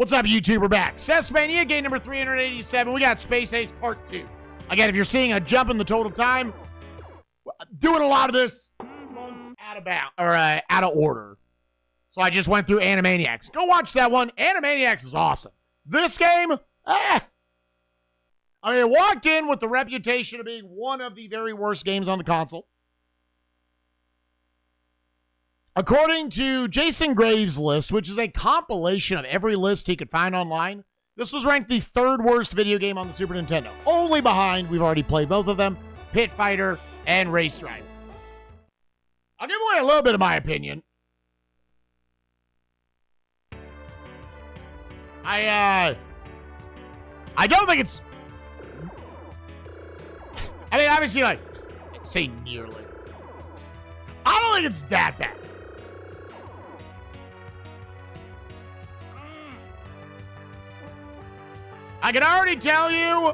What's up, YouTube? We're back. SNESMania, game number 387. We got Space Ace Part 2. Again, if you're seeing a jump in the total time, doing a lot of this out of order. So I just went through Animaniacs. Go watch that one. Animaniacs is awesome. This game, I mean, it walked in with the reputation of being one of the very worst games on the console. According to Jason Graves' list, which is a compilation of every list he could find online, this was ranked the third worst video game on the Super Nintendo. Only behind, we've already played both of them, Pit Fighter and Race Driver. I'll give away a little bit of my opinion. I don't think it's... I mean, obviously, like, say nearly. I don't think it's that bad. I can already tell you,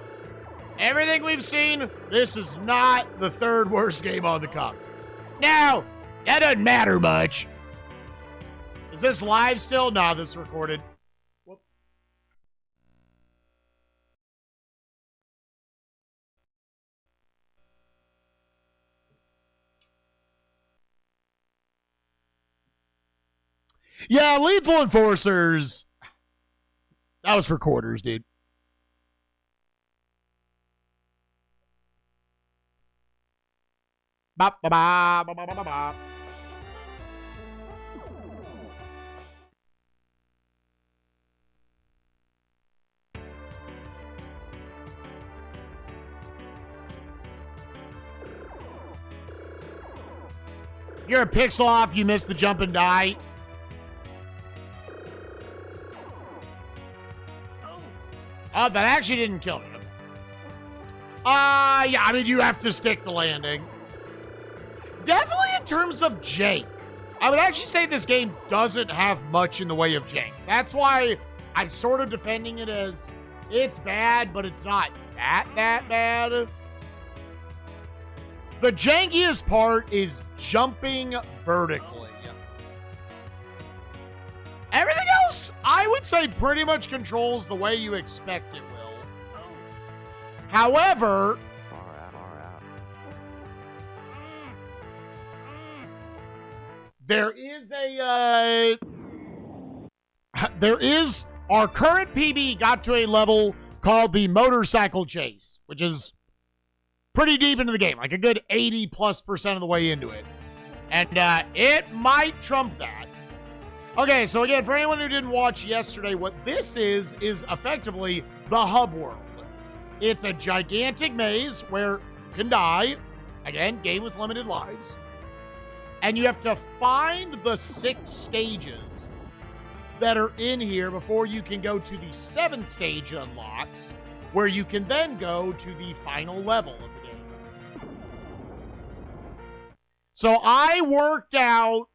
everything we've seen, this is not the third worst game on the console. Now, that doesn't matter much. Is this live still? No, this is recorded. Whoops. Yeah, Lethal Enforcers. That was for quarters, dude. Ba, ba, ba, ba, ba, ba, ba. You're a pixel off, you missed the jump and die. Oh, that actually didn't kill me. Yeah, I mean, you have to stick the landing. Definitely in terms of jank, I would actually say this game doesn't have much in the way of jank. That's why I'm sort of defending it as it's bad, but it's not that bad. The jankiest part is jumping vertically. Everything else, I would say, pretty much controls the way you expect it will. However, there is our current PB got to a level called the motorcycle chase, which is pretty deep into the game, like a good 80+% of the way into it. And it might trump that. Okay, so again, for anyone who didn't watch yesterday, what this is effectively the hub world. It's a gigantic maze where you can die. Again, game with limited lives. And you have to find the 6 stages that are in here before you can go to the 7th stage unlocks, where you can then go to the final level of the game. So I worked out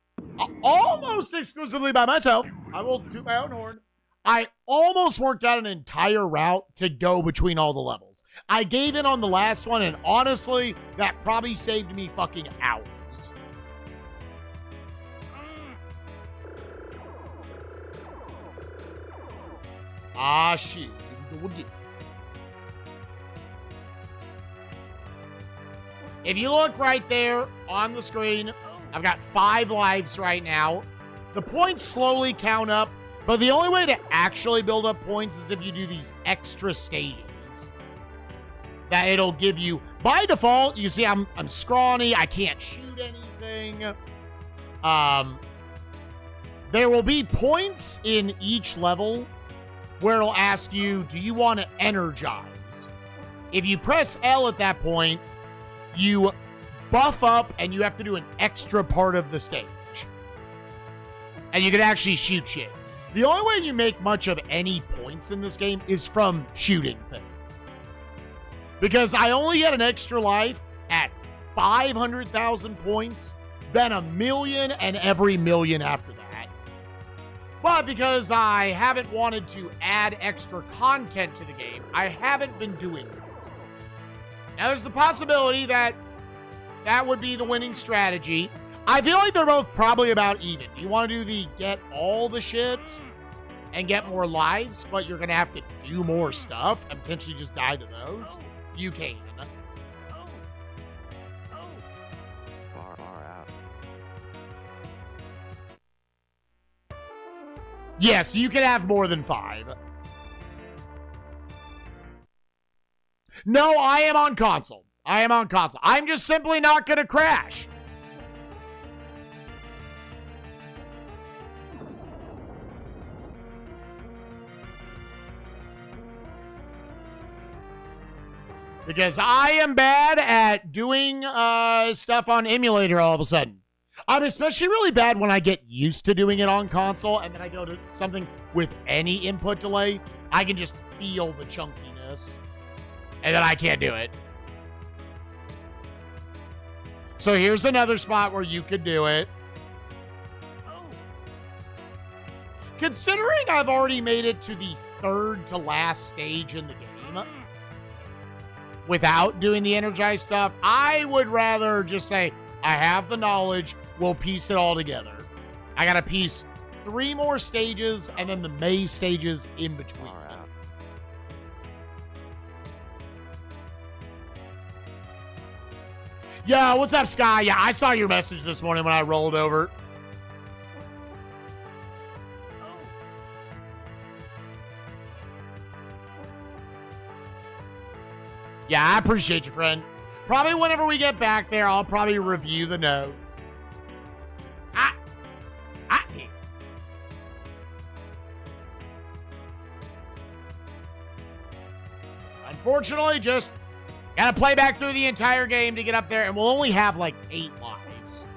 almost exclusively by myself. I will toot my own horn. I almost worked out an entire route to go between all the levels. I gave in on the last one, and honestly, that probably saved me fucking hours. Ah, shit. If you look right there on the screen, I've got 5 lives right now. The points slowly count up, but the only way to actually build up points is if you do these extra stages that it'll give you. By default, you see I'm scrawny. I can't shoot anything. There will be points in each level where it'll ask you, do you want to energize? If you press L at that point, you buff up and you have to do an extra part of the stage. And you can actually shoot shit. The only way you make much of any points in this game is from shooting things. Because I only get an extra life at 500,000 points, then 1,000,000 and every 1,000,000 after that. But because I haven't wanted to add extra content to the game, I haven't been doing it. Now, there's the possibility that that would be the winning strategy. I feel like they're both probably about even. Do you want to do the get all the shit? and get more lives, but you're going to have to do more stuff and potentially just die to those, you can. Far out. Yes, you can have more than 5. No, I am on console. I'm just simply not going to crash. Because I am bad at doing stuff on emulator all of a sudden. I'm especially really bad when I get used to doing it on console and then I go to something with any input delay. I can just feel the chunkiness. And then I can't do it. So here's another spot where you could do it. Considering I've already made it to the 3rd to last stage in the game without doing the energized stuff, I would rather just say, I have the knowledge, we'll piece it all together. I gotta piece 3 more stages and then the maze stages in between. Yo, what's up, Sky? Yeah, I saw your message this morning when I rolled over. Yeah, I appreciate you, friend. Probably whenever we get back there, I'll probably review the notes. Unfortunately, just gotta play back through the entire game to get up there, and we'll only have like 8 lives.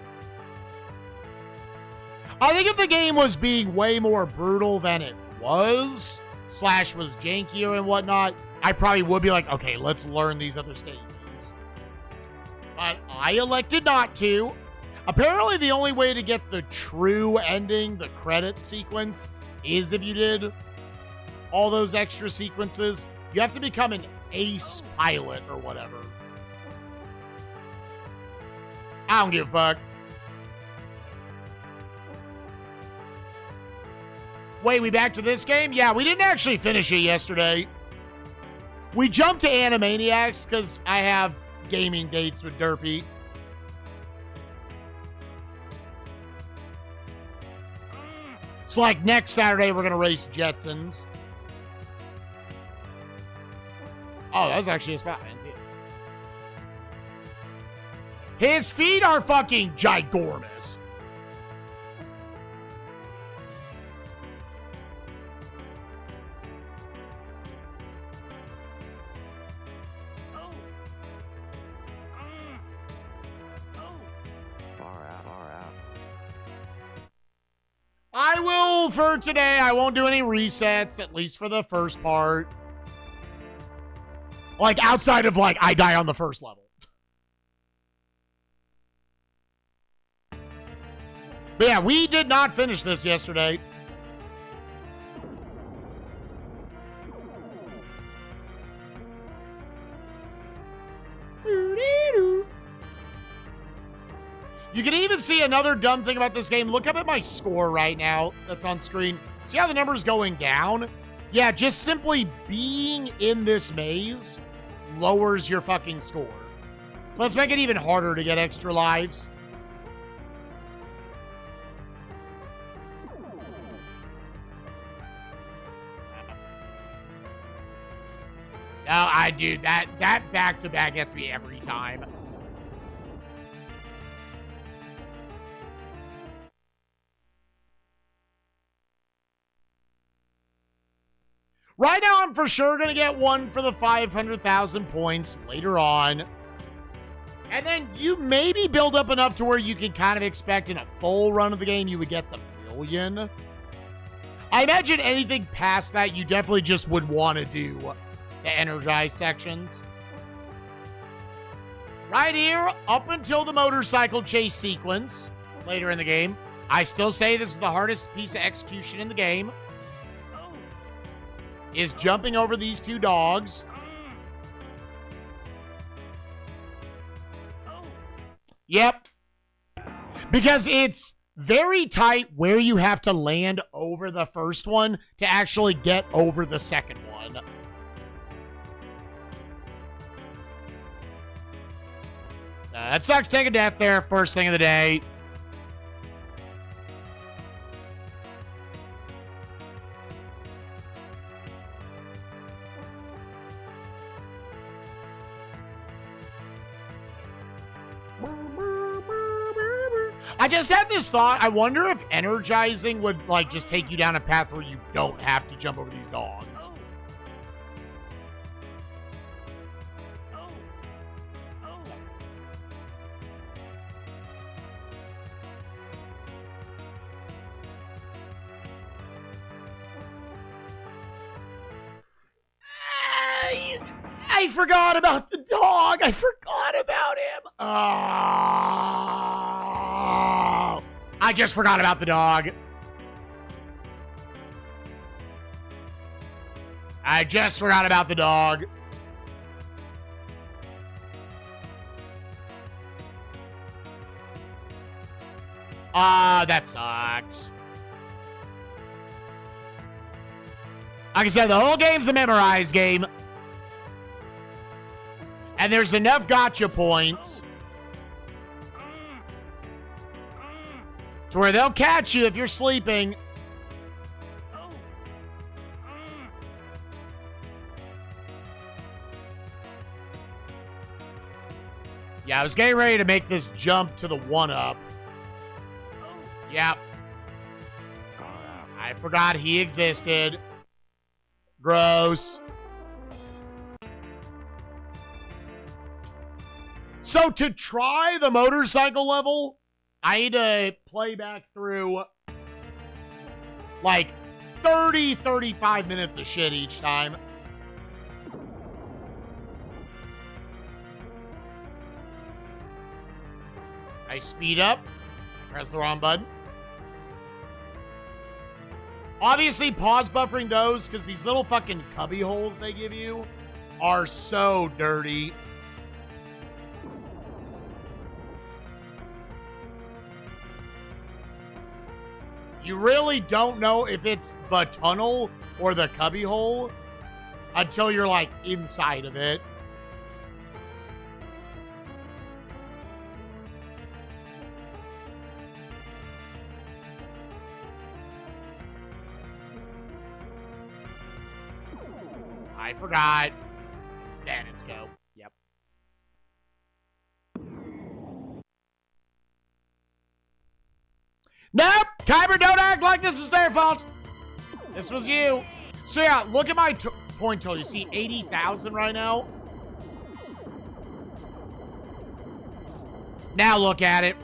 I think if the game was being way more brutal than it was, slash was jankier and whatnot, I probably would be like, okay, let's learn these other stages. But I elected not to. Apparently, the only way to get the true ending, the credit sequence, is if you did all those extra sequences. You have to become an ace pilot or whatever. I don't give a fuck. Wait, we back to this game? Yeah, we didn't actually finish it yesterday. We jumped to Animaniacs because I have gaming dates with Derpy. It's like next Saturday we're going to race Jetsons. Oh, that was actually a spot. I didn't see it. His feet are fucking ginormous. Far out. I will, for today, I won't do any resets, at least for the first part. Like, outside of, like, I die on the first level. But yeah, we did not finish this yesterday. You can even see another dumb thing about this game. Look up at my score right now that's on screen. See how the number's going down? Yeah, just simply being in this maze lowers your fucking score. So let's make it even harder to get extra lives. No, I do. That back-to-back gets me every time. Right now, I'm for sure going to get one for the 500,000 points later on. And then you maybe build up enough to where you can kind of expect in a full run of the game you would get the million. I imagine anything past that you definitely just would want to do the energized sections. Right here, up until the motorcycle chase sequence later in the game, I still say this is the hardest piece of execution in the game. Is jumping over these 2 dogs. Yep. Because it's very tight where you have to land over the first one to actually get over the second one. That sucks taking death there, first thing of the day. I just had this thought. I wonder if energizing would, like, just take you down a path where you don't have to jump over these dogs. I forgot about the dog. I forgot about him. Oh, I just forgot about the dog. I just forgot about the dog. That sucks. Like I said, the whole game's a memorized game. And there's enough gotcha points to where they'll catch you if you're sleeping. Yeah, I was getting ready to make this jump to the 1-up. Yep. I forgot he existed. Gross. So to try the motorcycle level, I need to play back through like 30, 35 minutes of shit each time. I speed up, press the wrong button. Obviously, pause buffering those because these little fucking cubby holes they give you are so dirty. You really don't know if it's the tunnel or the cubby hole until you're, like, inside of it. I forgot. Bandits go. Yep. Nope! Kyber, don't act like this is their fault. This was you. So yeah, look at my point total. You see 80,000 right now? Now look at it.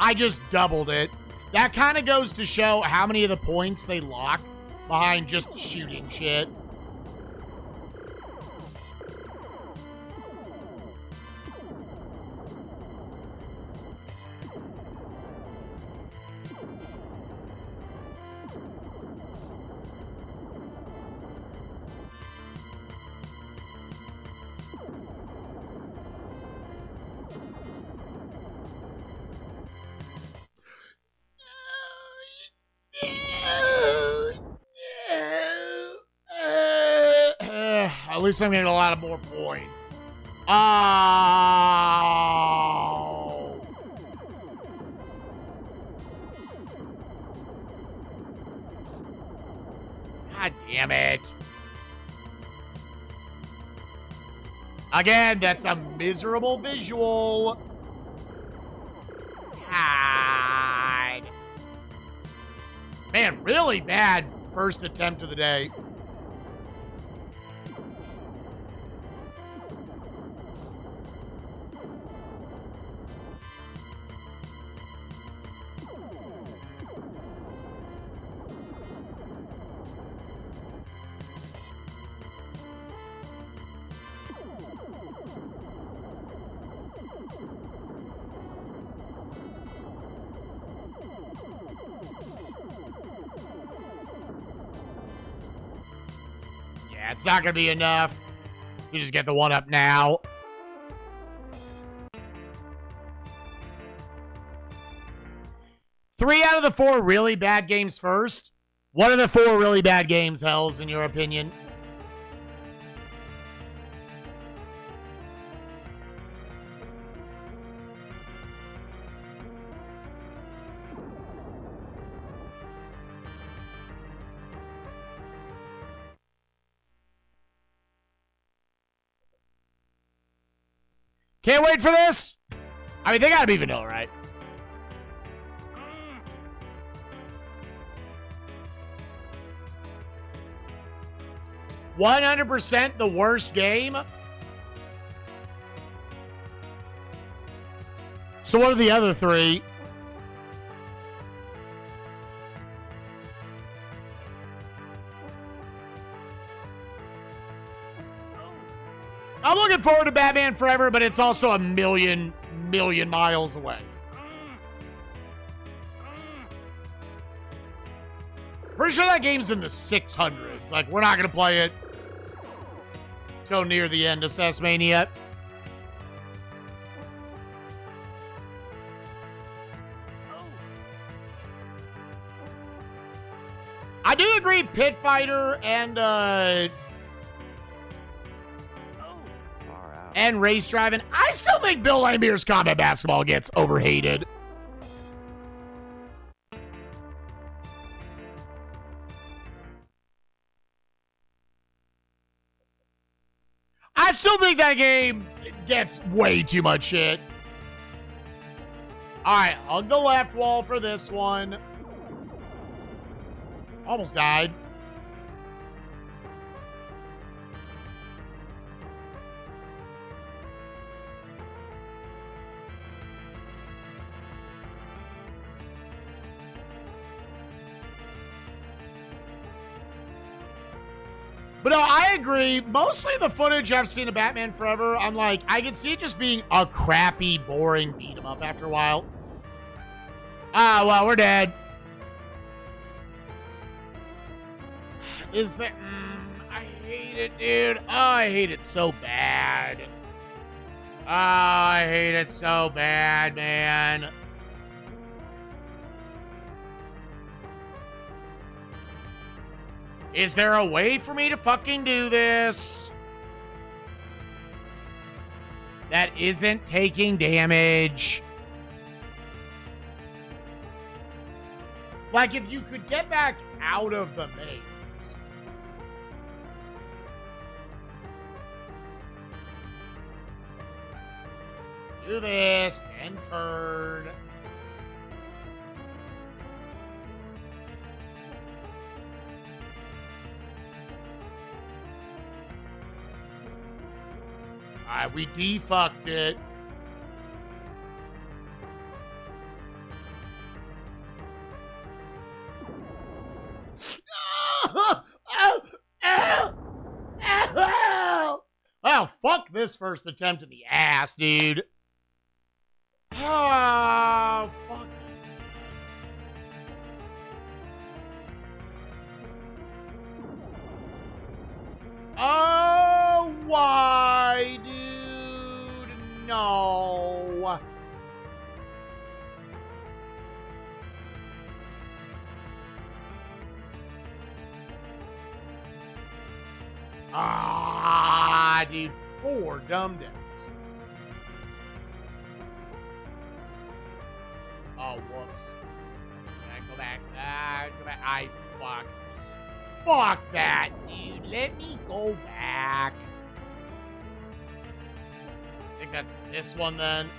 I just doubled it. That kind of goes to show how many of the points they lock behind just shooting shit. At least I'm getting a lot of more points. Oh. God damn it. Again, that's a miserable visual. God. Man, really bad first attempt of the day. It's not going to be enough. You just get the 1-up now. 3 out of the 4 really bad games first. What are the 4 really bad games, Hells, in your opinion? Can't wait for this. I mean, they gotta be vanilla, right? 100% the worst game. So what are the other 3? I'm looking forward to Batman Forever, but it's also a million miles away. Pretty sure that game's in the 600s. Like, we're not going to play it till near the end of SNESMania. I do agree Pit Fighter and race driving. I still think Bill Laimbeer's Combat Basketball gets overhated. I still think that game gets way too much shit. All right, hug the left wall for this one. Almost died. But no, I agree. Mostly the footage I've seen of Batman Forever, I'm like, I can see it just being a crappy, boring beat 'em up after a while. Ah, well, we're dead. Is there... I hate it, dude. Oh, I hate it so bad. Oh, I hate it so bad, man. Is there a way for me to fucking do this that isn't taking damage? Like, if you could get back out of the maze. Do this, then turn. Alright, we defucked it. Oh, fuck this first attempt in the ass, dude. Oh, fuck. Oh, why, dude? No. Ah, dude. 4 dumb deaths. Oh, whoops. Go back. Go back. Fuck. Fuck that, dude. Let me go back. I think that's this one then.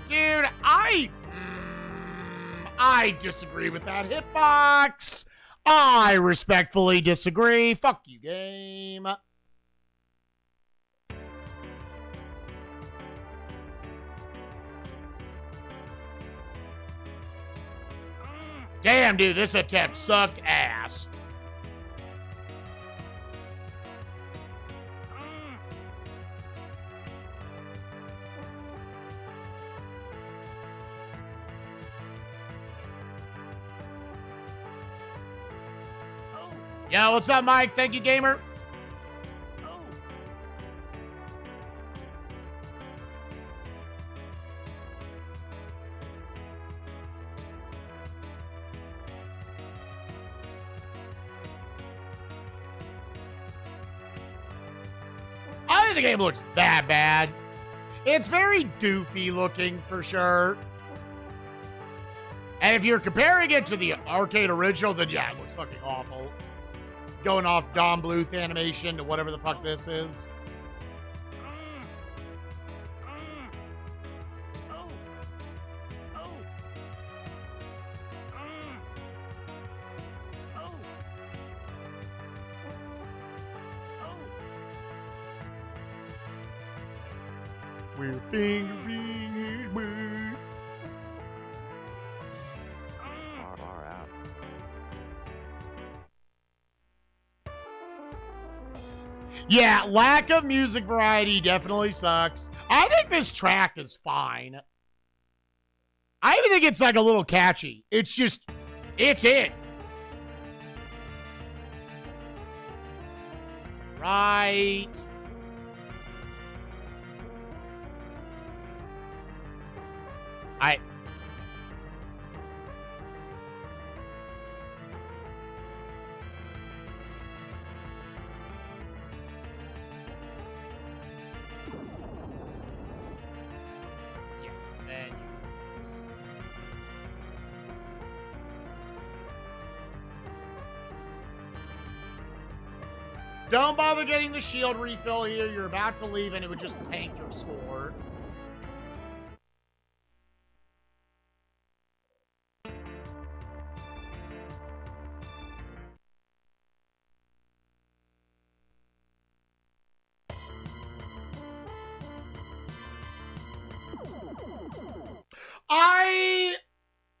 Dude, I disagree with that hitbox. I respectfully disagree. Fuck you, game. Damn, dude, this attempt sucked ass. Yo, what's up, Mike? Thank you, gamer. think the game looks that bad. It's very doofy looking for sure. And if you're comparing it to the arcade original, then yeah, it looks fucking awful. Going off Don Bluth animation to whatever the fuck this is. We're fingering his butt. Far out. Yeah, lack of music variety definitely sucks. I think this track is fine. I even think it's like a little catchy. It's just, it's it. Right. Don't bother getting the shield refill here. You're about to leave and it would just tank your score.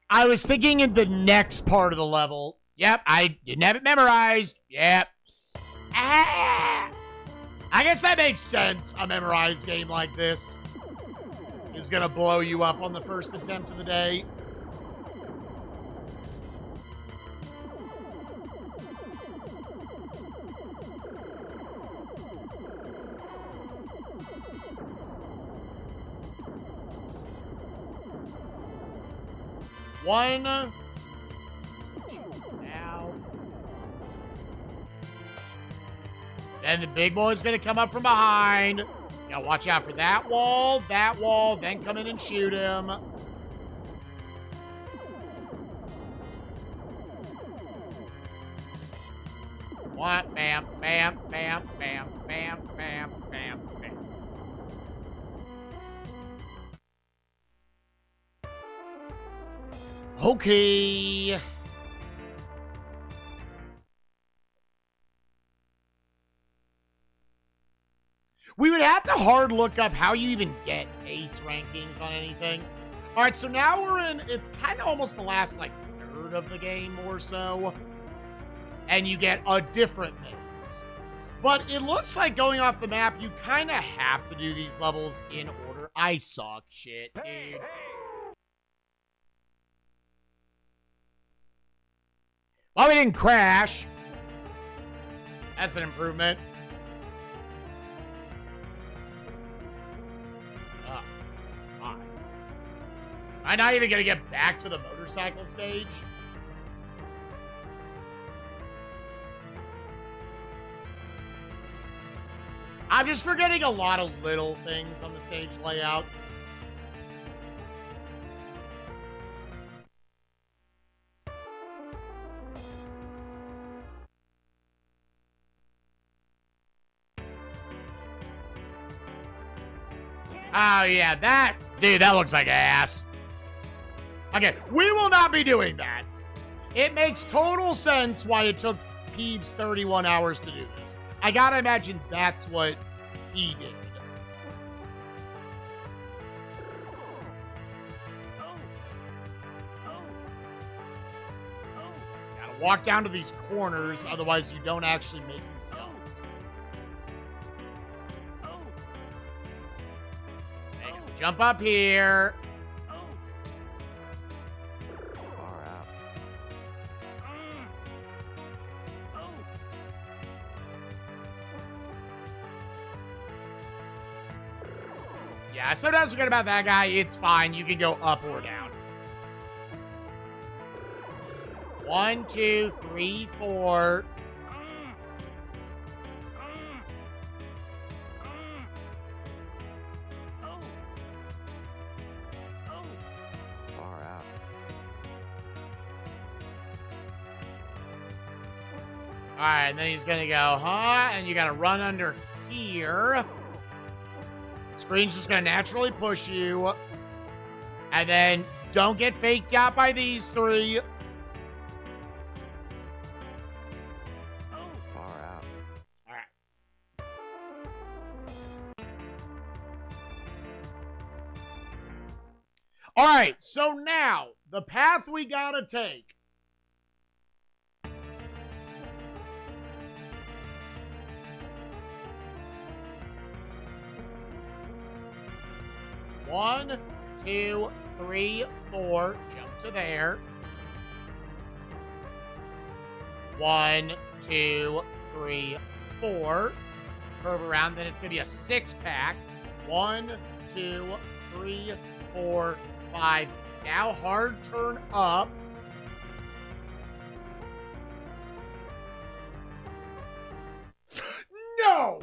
I was thinking in the next part of the level. Yep, I didn't have it memorized. Yep. Ah! I guess that makes sense. A memorized game like this is gonna blow you up on the first attempt of the day. One. Now. Then the big boy's gonna come up from behind. You gotta watch out for that wall, then come in and shoot him. What? Bam, bam, bam, bam, bam, bam, bam, bam. Okay. We would have to hard look up how you even get ace rankings on anything. All right, so now we're in, it's kind of almost the last, like, third of the game or so. And you get a different maze. But it looks like going off the map, you kind of have to do these levels in order. I suck shit, dude. Well, we didn't crash. That's an improvement. Oh, my. Am I not even gonna get back to the motorcycle stage? I'm just forgetting a lot of little things on the stage layouts. Oh, yeah, that... Dude, that looks like ass. Okay, we will not be doing that. It makes total sense why it took Peeves 31 hours to do this. I gotta imagine that's what he did. Gotta walk down to these corners, otherwise you don't actually make these jumps. Jump up here. Far out. Yeah, I sometimes forget about that guy. It's fine. You can go up or down. 1, 2, 3, 4. Alright, and then he's gonna go, huh? And you gotta run under here. Screen's just gonna naturally push you. And then don't get faked out by these three. Far out. Alright. Alright, so now, the path we gotta take. One, two, three, four. Jump to there. 1, 2, 3, 4. Curve around, then it's going to be a 6-pack. 1, 2, 3, 4, 5. Now hard turn up. No!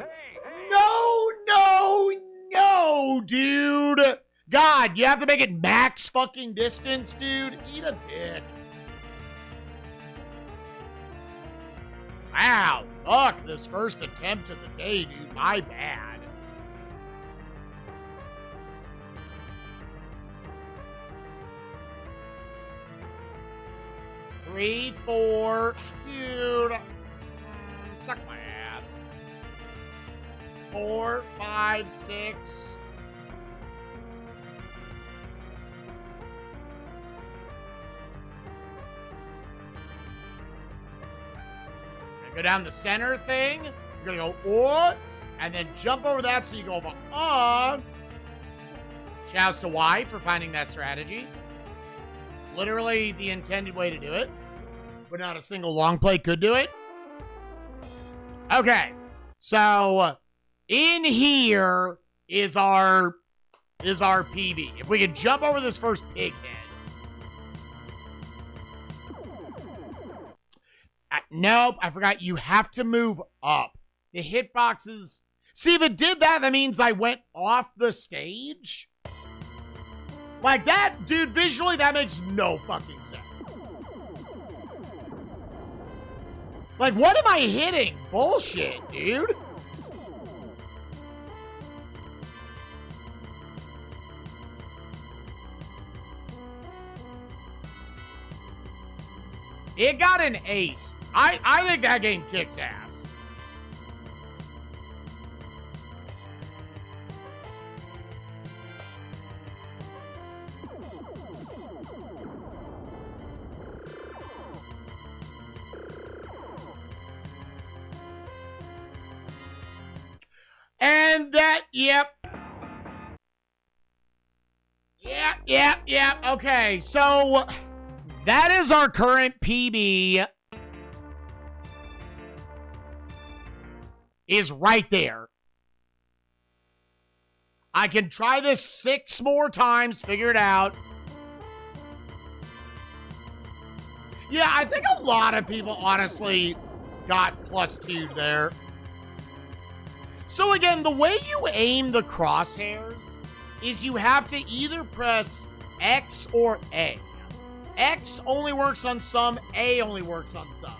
No, dude! God, you have to make it max fucking distance, dude? Eat a dick. Wow, fuck this first attempt of the day, dude. My bad. Three, 4. Dude. Suck my ass. 4, 5, 6. Go down the center thing. You're gonna go, oh, and then jump over that so you go over, Shouts to Y for finding that strategy. Literally the intended way to do it. But not a single long play could do it. Okay. So, in here is our PB. If we could jump over this first pig head. Nope, I forgot. You have to move up. The hitboxes. See, if it did that, that means I went off the stage. Like that, dude, visually, that makes no fucking sense. Like, what am I hitting? Bullshit, dude. It got an 8. I think that game kicks ass. And that, yep. Yep. Okay, so that is our current PB. Is right there. I can try this 6 more times, figure it out. Yeah, I think a lot of people honestly got +2 there. So again, the way you aim the crosshairs is you have to either press X or A. X only works on some, A only works on some.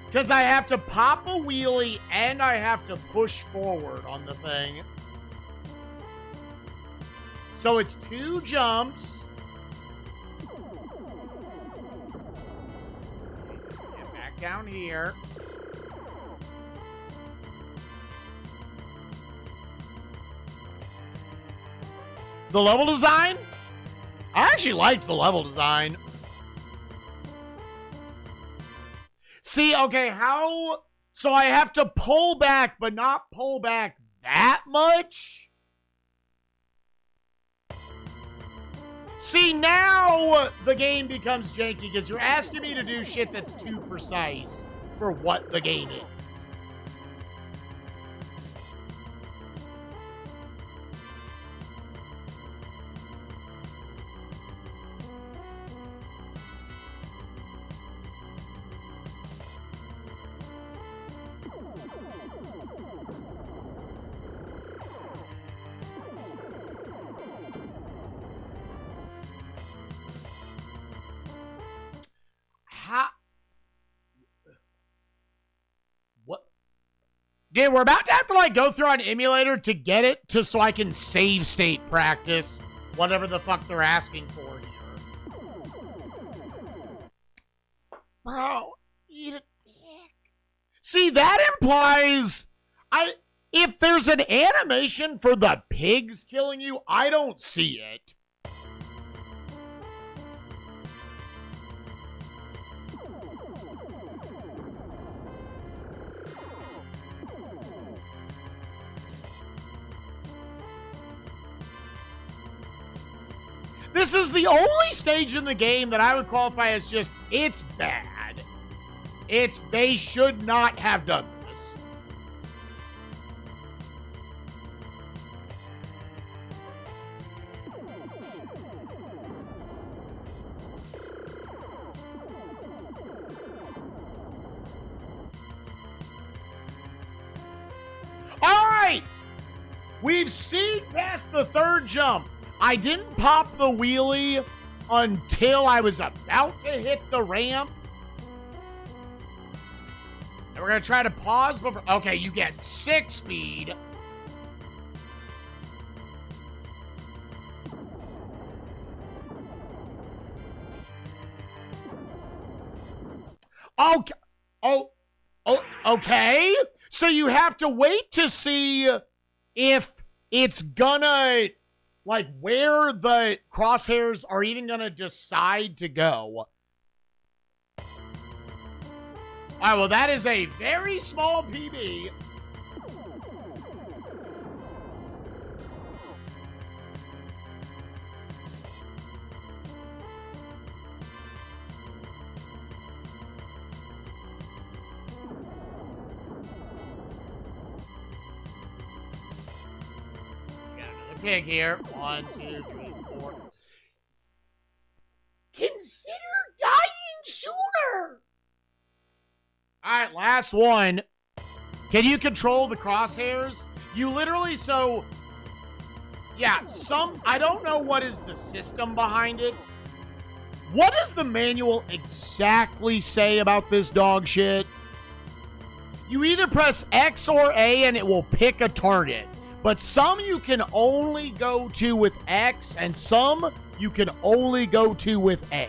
Because I have to pop a wheelie and I have to push forward on the thing. So it's 2 jumps. Get back down here. The level design? I actually liked the level design. See, okay, how... So I have to pull back, but not pull back that much? See, now the game becomes janky because you're asking me to do shit that's too precise for what the game is. Dude, we're about to have to, like, go through an emulator to get it so I can save state practice whatever the fuck they're asking for here. Bro, eat a dick. See, that implies... If there's an animation for the pigs killing you, I don't see it. This is the only stage in the game that I would qualify as just, it's bad. They should not have done this. All right, we've seen past the third jump. I didn't pop the wheelie until I was about to hit the ramp. And we're going to try to pause before... Okay, you get 6 speed. Okay. Okay. So you have to wait to see if it's gonna... like, where the crosshairs are even going to decide to go. All right, well, that is a very small PB. Pig here. 1, 2, 3, 4. Consider dying sooner. All right, last one. Can you control the crosshairs? You literally, so... yeah, I don't know what is the system behind it. What does the manual exactly say about this dog shit? You either press X or A and it will pick a target. But some you can only go to with X, and some you can only go to with A.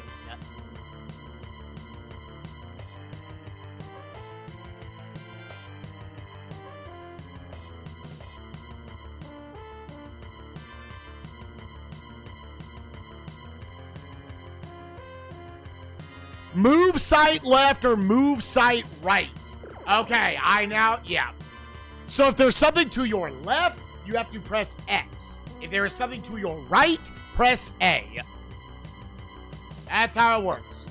Move sight left or move sight right. Okay, yeah. So if there's something to your left, you have to press X. If there is something to your right, press A. That's how it works.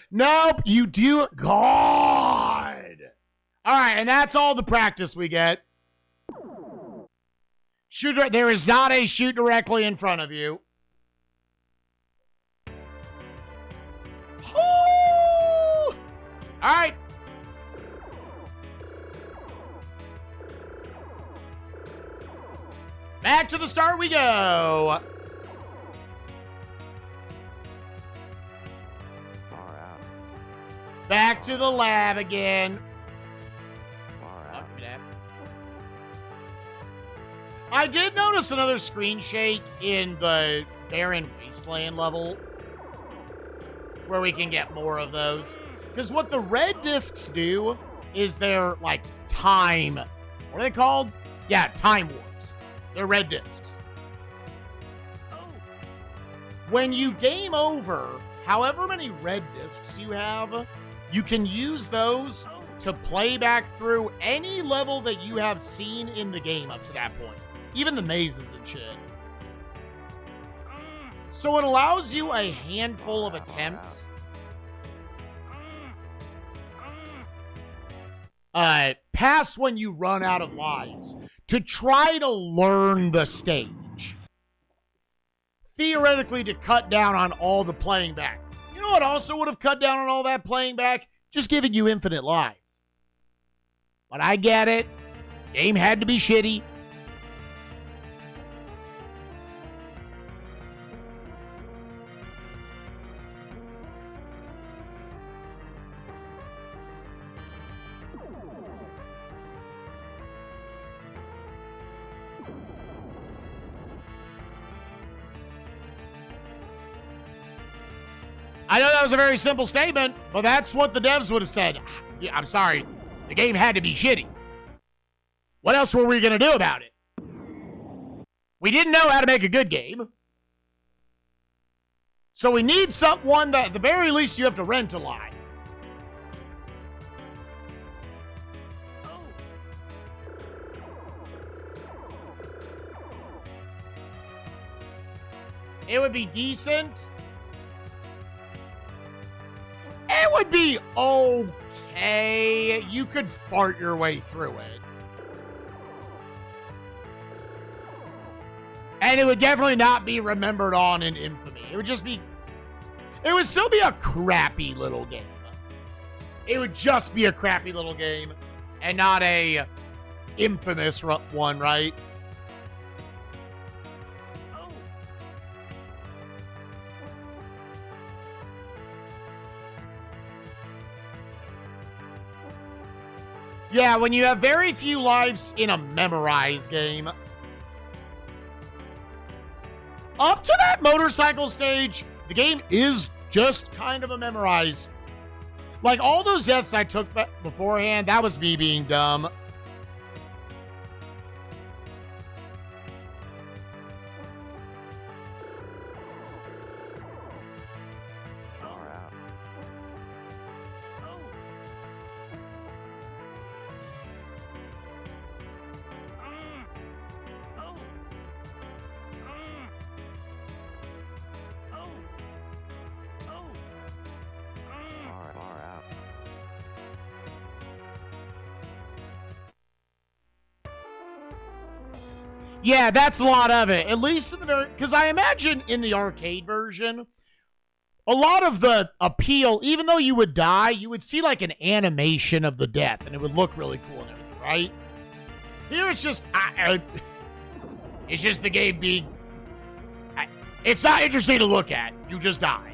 Nope, you do. God. All right, and that's all the practice we get. There is not a shoot directly in front of you. All right. Back to the start we go. Back to the lab again. I did notice another screen shake in the Barren Wasteland level where we can get more of those. Because what the red discs do is they're like time. What are they called? Yeah, time warps. They're red discs. When you game over, however many red discs you have, you can use those to play back through any level that you have seen in the game up to that point. Even the mazes and shit. So it allows you a handful of attempts. Past when you run out of lives to try to learn the stage. theoretically to cut down on all the playing back. You know what also would have cut down on all that playing back? Just giving you infinite lives. But I get it. Game had to be shitty. I know that was a very simple statement, but that's what the devs would have said. Yeah, I'm sorry. The game had to be shitty. What else were we going to do about it? We didn't know how to make a good game. So we need one that at the very least you have to rent a lot. It would be decent. It would be okay. You could fart your way through it. And it would definitely not be remembered on in infamy. It would just be... It would still be a crappy little game. It would just be a crappy little game. And not a infamous one, right? Yeah, when you have very few lives in a memorized game. Up to that motorcycle stage, the game is just kind of a memorize. Like, all those deaths I took beforehand, that was me being dumb. Yeah, that's a lot of it. At least in the very... Because I imagine in the arcade version, a lot of the appeal, even though you would die, you would see like an animation of the death, and it would look really cool and everything, right? Here it's just... it's just the game being... it's not interesting to look at. You just die.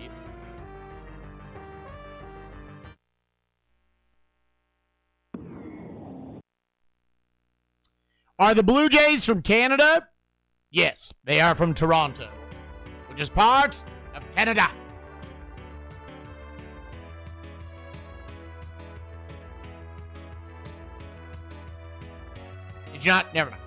Are the Blue Jays from Canada? Yes, they are from Toronto, which is part of Canada. Did you not? Never mind.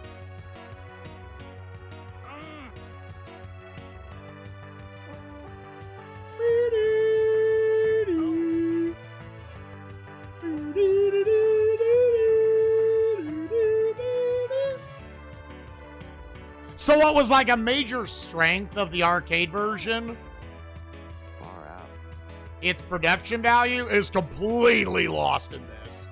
So what was like a major strength of the arcade version? Far out. Its production value is completely lost in this.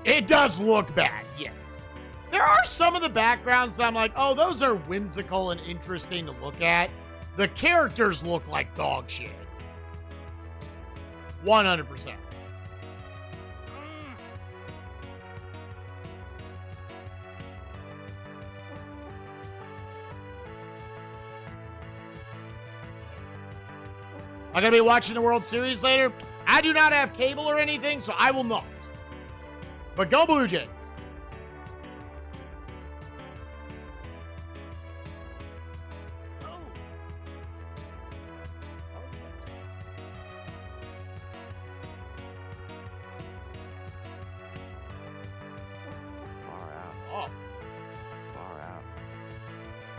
It does look bad, yes. There are some of the backgrounds that I'm like, oh, those are whimsical and interesting to look at. The characters look like dog shit. 100%. I'm going to be watching the World Series later. I do not have cable or anything, so I will not. But go Blue Jays.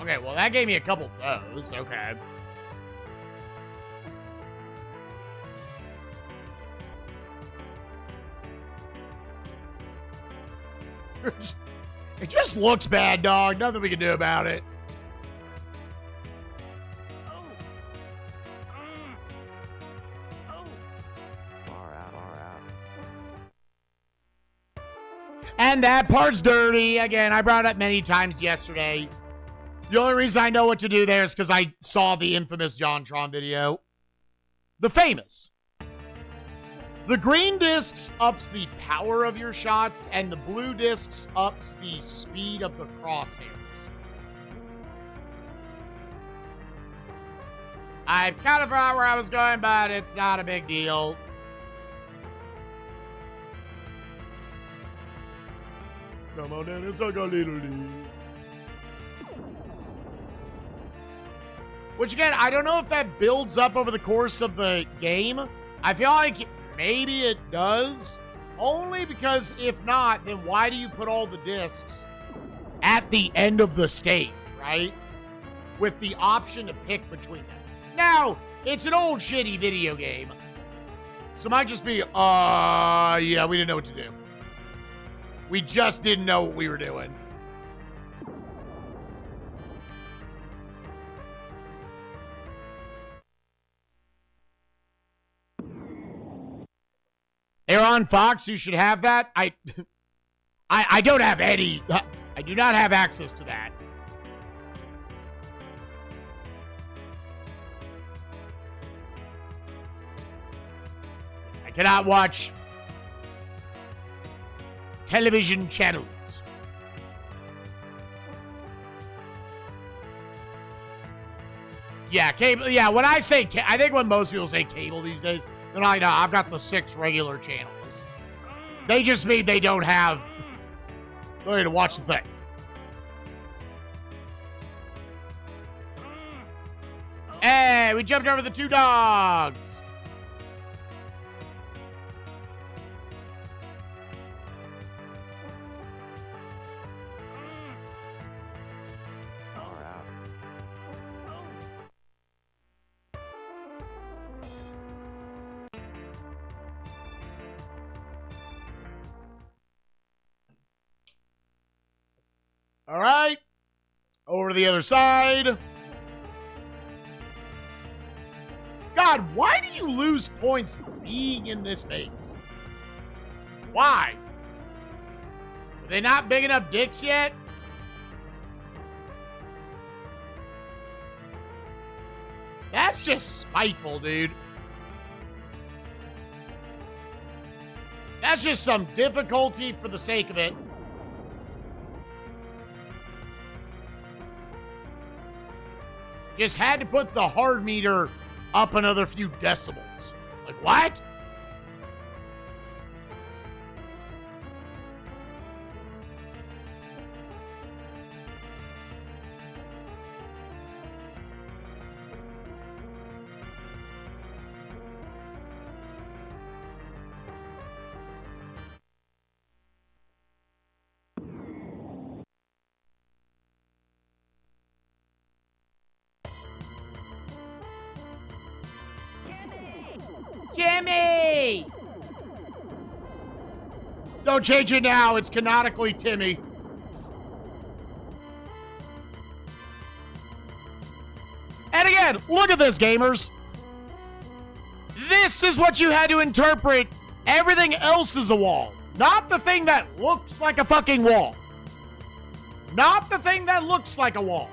Okay, well, that gave me a couple of those. Okay. It just looks bad, dog. Nothing we can do about it. Far out, far out. And that part's dirty. Again, I brought it up many times yesterday. The only reason I know what to do there is because I saw the infamous JonTron video. The famous. The green discs ups the power of your shots, and the blue discs ups the speed of the crosshairs. I kind of forgot where I was going, but it's not a big deal. Come on down, it's like a little deal. Which again, I don't know if that builds up over the course of the game. I feel like maybe it does. Only because if not, then why do you put all the discs at the end of the stage, right? With the option to pick between them. Now, it's an old shitty video game. So it might just be, yeah, we didn't know what to do. We just didn't know what we were doing. Aaron Fox, you should have that. I don't have any. I do not have access to that. I cannot watch television channels. Yeah, cable. Yeah, when I say, I think when most people say cable these days, they're like, no, I've got the 6 regular channels. They just mean they don't have. They need to watch the thing. Hey, we jumped over the 2 dogs. All right. Over to the other side. God, why do you lose points being in this maze? Why? Are they not big enough dicks yet? That's just spiteful, dude. That's just some difficulty for the sake of it. Just had to put the hard meter up another few decibels. Like, what? Timmy! Don't change it now. It's canonically Timmy. And again, look at this, gamers. This is what you had to interpret. Everything else is a wall. Not the thing that looks like a fucking wall. Not the thing that looks like a wall.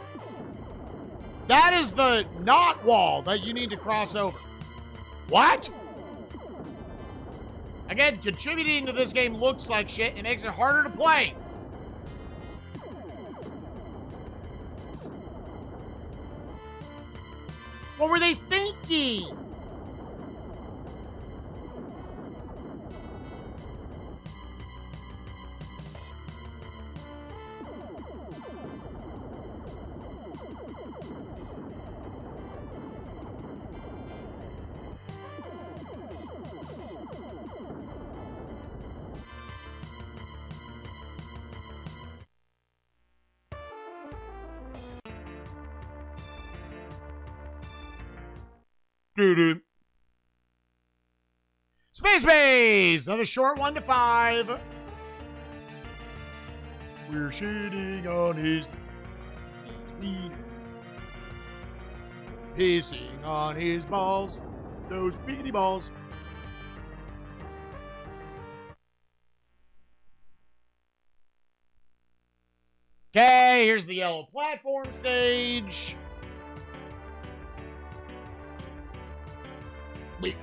That is the not wall that you need to cross over. What? Again, contributing to this game looks like shit. It makes it harder to play. What were they thinking? Doo-doo. Space Base! Another short 1 to 5. We're shitting on his wiener. Pissing on his balls. Those biggity balls. Okay, here's the yellow platform stage. Wait.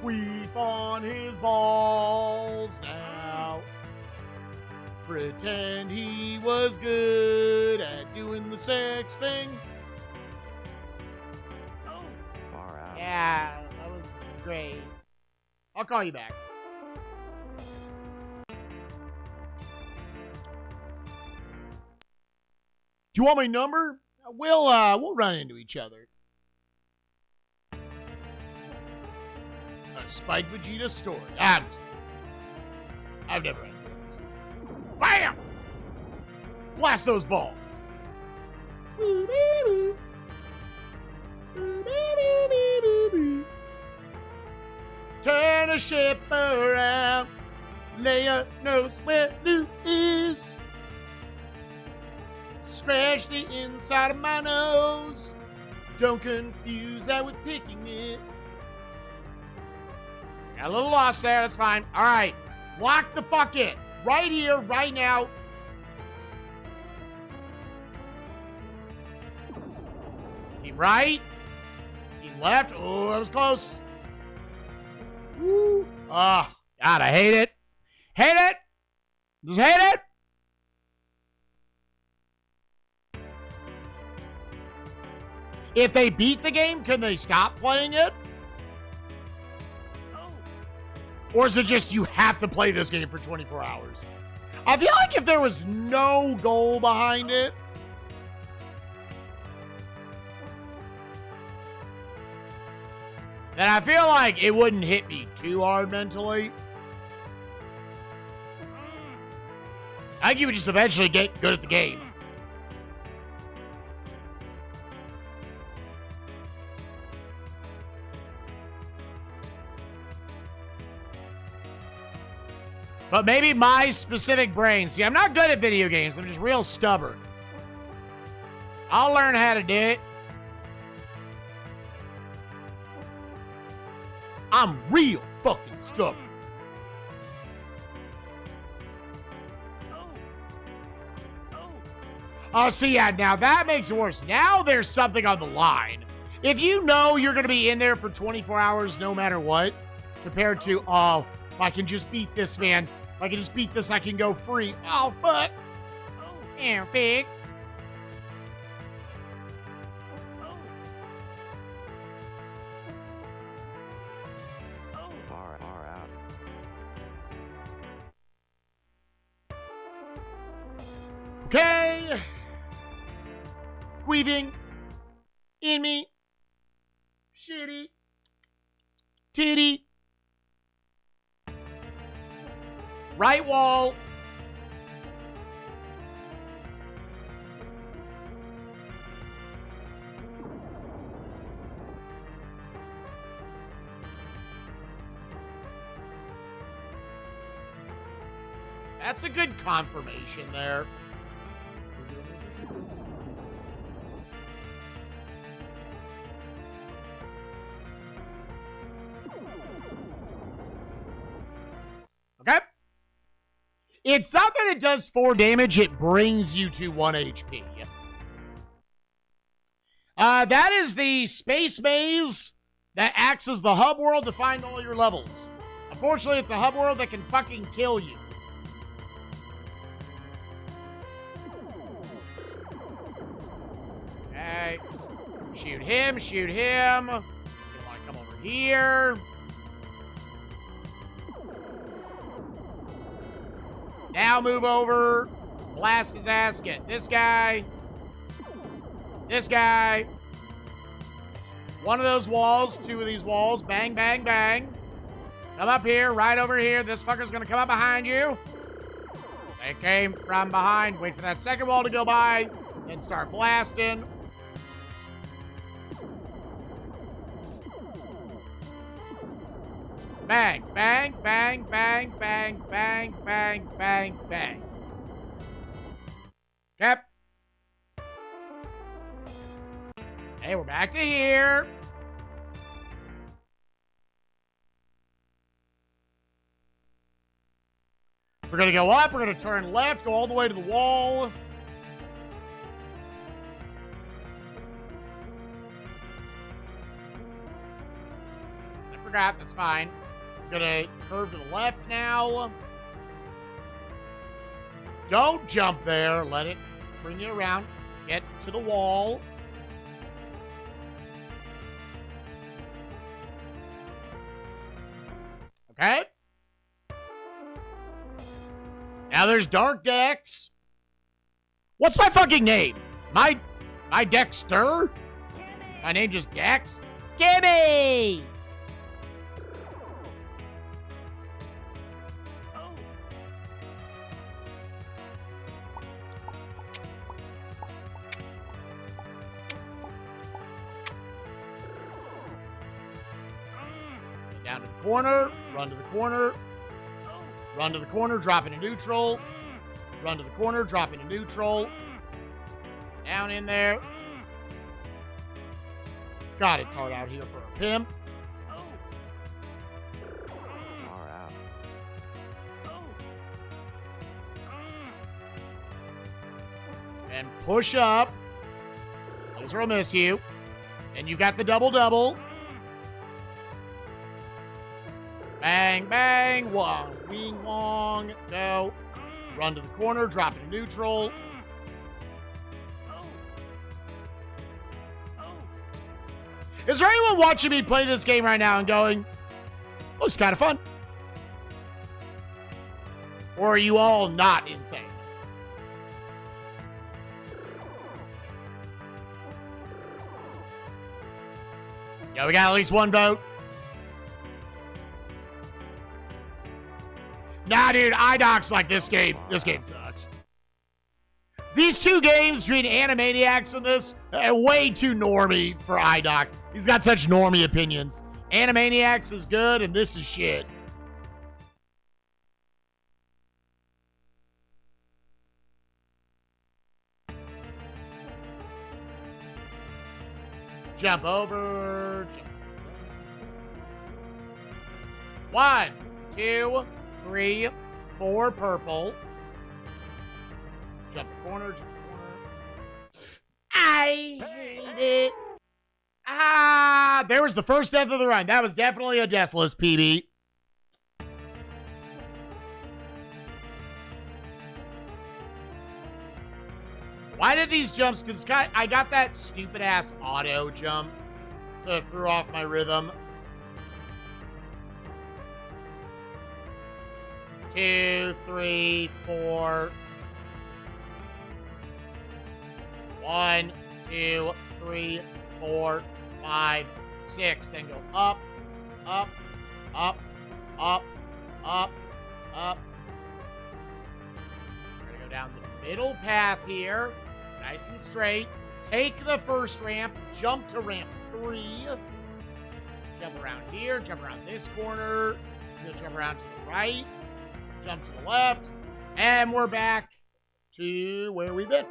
Queef on his balls now. Pretend he was good at doing the sex thing. Far out. Yeah, that was great. I'll call you back. Do you want my number? We'll run into each other. A spikevegeta story. I've never had sex. Bam! Blast those balls. Turn a ship around. Leia knows where Luke is. Scratch the inside of my nose. Don't confuse that with picking it. Got a little lost there. That's fine. All right. Lock the fuck in. Right here, right now. Team right. Team left. Oh, that was close. Woo. Oh, God, I hate it. Hate it. Just hate it. If they beat the game, can they stop playing it? Or is it just you have to play this game for 24 hours? I feel like if there was no goal behind it, then I feel like it wouldn't hit me too hard mentally. I think you would just eventually get good at the game. But maybe my specific brain. See, I'm not good at video games. I'm just real stubborn. I'll learn how to do it. I'm real fucking stubborn. Oh, see, yeah, now that makes it worse. Now there's something on the line. If you know you're going to be in there for 24 hours no matter what, compared to, oh, if I can just beat this, man. If I can just beat this, I can go free. Oh, fuck. Yeah, pig. Far out. Okay. Weaving. In me. Shitty. Titty. Right wall. That's a good confirmation there. Okay. It's not that it does 4 damage, it brings you to 1 HP. That is the space maze that acts as the hub world to find all your levels. Unfortunately, it's a hub world that can fucking kill you. Okay. Shoot him, shoot him. You want to come over here. Now move over. Blast his ass. Get this guy. This guy. One of those walls. Two of these walls. Bang, bang, bang. Come up here. Right over here. This fucker's going to come up behind you. They came from behind. Wait for that second wall to go by. Then start blasting. Bang, bang, bang, bang, bang, bang, bang, bang, bang. Yep. Hey, we're back to here. We're going to go up. We're going to turn left, go all the way to the wall. I forgot. That's fine. It's going to curve to the left now. Don't jump there. Let it bring you around. Get to the wall. Okay. Now there's Dark Dex. What's my fucking name? My Dexter? Is my name just Dex? Gimme! Down to the corner, run to the corner, run to the corner, drop into neutral, run to the corner, drop into neutral, down in there. God, it's hard out here for a pimp. Far out. And push up. Laser will miss you. And you got the double-double. Bang, bang, wong, wing, wong, go. Run to the corner, drop into neutral. Is there anyone watching me play this game right now and going, looks kind of fun? Or are you all not insane? Yeah, we got at least one vote. Nah, dude, iDoc's like this game. This game sucks. These two games between Animaniacs and this are way too normie for iDoc. He's got such normie opinions. Animaniacs is good, and this is shit. Jump over. Jump. 1, 2, 3, 4, purple. Jump the corner, jump the corner. I hate it. Ah, there was the first death of the run. That was definitely a deathless PB. Why did these jumps? Because I got that stupid ass auto jump, so it threw off my rhythm. 2, 3, 4. 1, 2, 3, 4, 5, 6. Then go up, up, up, up, up, up. We're gonna go down the middle path here, nice and straight. Take the first ramp, jump to ramp 3. Jump around here, jump around this corner. You'll jump around to the right. Jump to the left, and we're back to where we've been.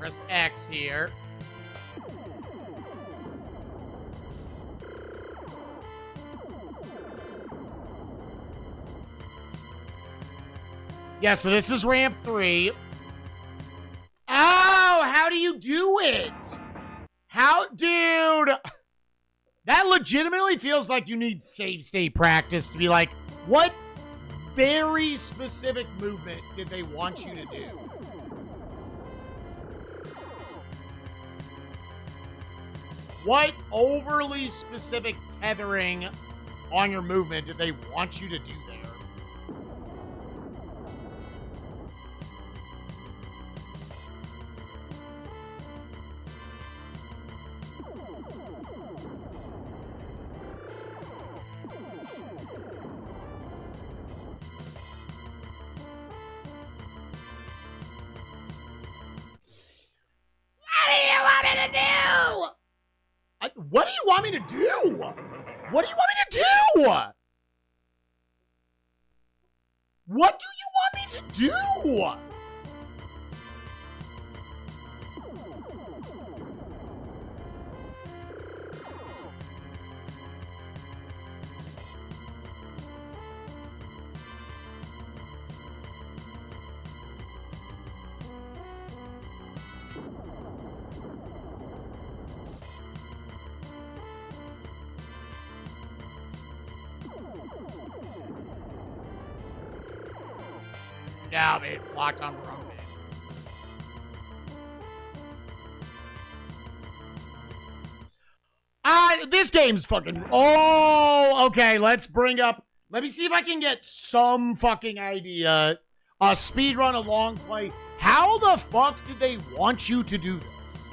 Press X here. Yeah, so this is ramp 3. Oh, how do you do it? How, dude? That legitimately feels like you need save state practice to be like, what very specific movement did they want you to do? What overly specific tethering on your movement did they want you to do there? What do you want me to do? What do you want me to do? What do you want me to do? No, it locked on the wrong thing. This game's fucking... Oh, okay, let's bring up... Let me see if I can get some fucking idea. A speedrun, a long play. How the fuck did they want you to do this?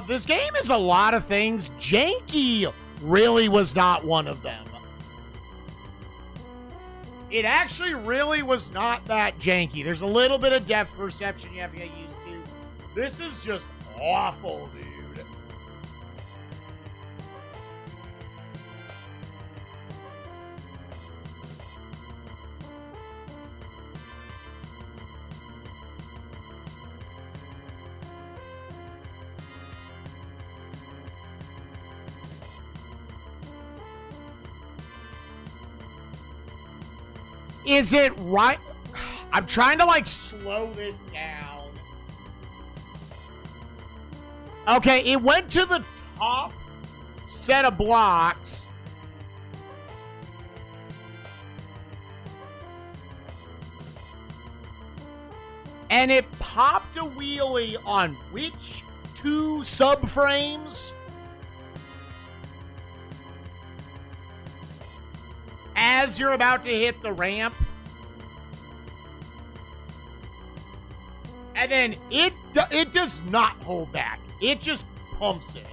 This game is a lot of things. Janky really was not one of them. It actually really was not that janky. There's a little bit of depth perception you have to get used to. This is just awful, dude. Is it right? I'm trying to, like, slow this down. Okay, it went to the top set of blocks. And it popped a wheelie on which 2 subframes? As you're about to hit the ramp. And then it does not hold back. It just pumps it.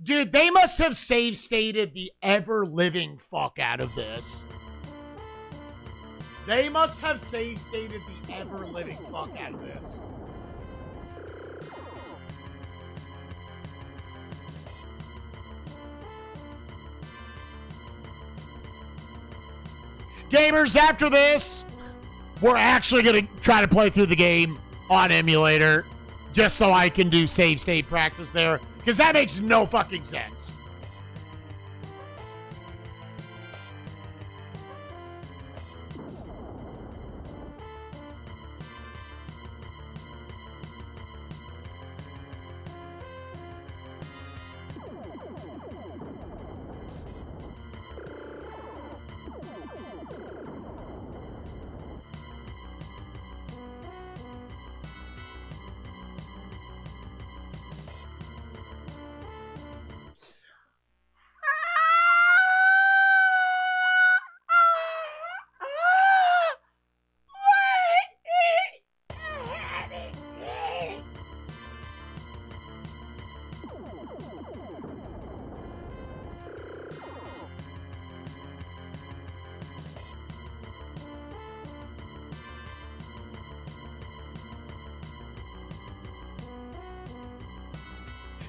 Dude, they must have save stated the ever-living fuck out of this. They must have save stated the ever-living fuck out of this. Gamers, after this, we're actually going to try to play through the game on emulator just so I can do save state practice there. Because that makes no fucking sense.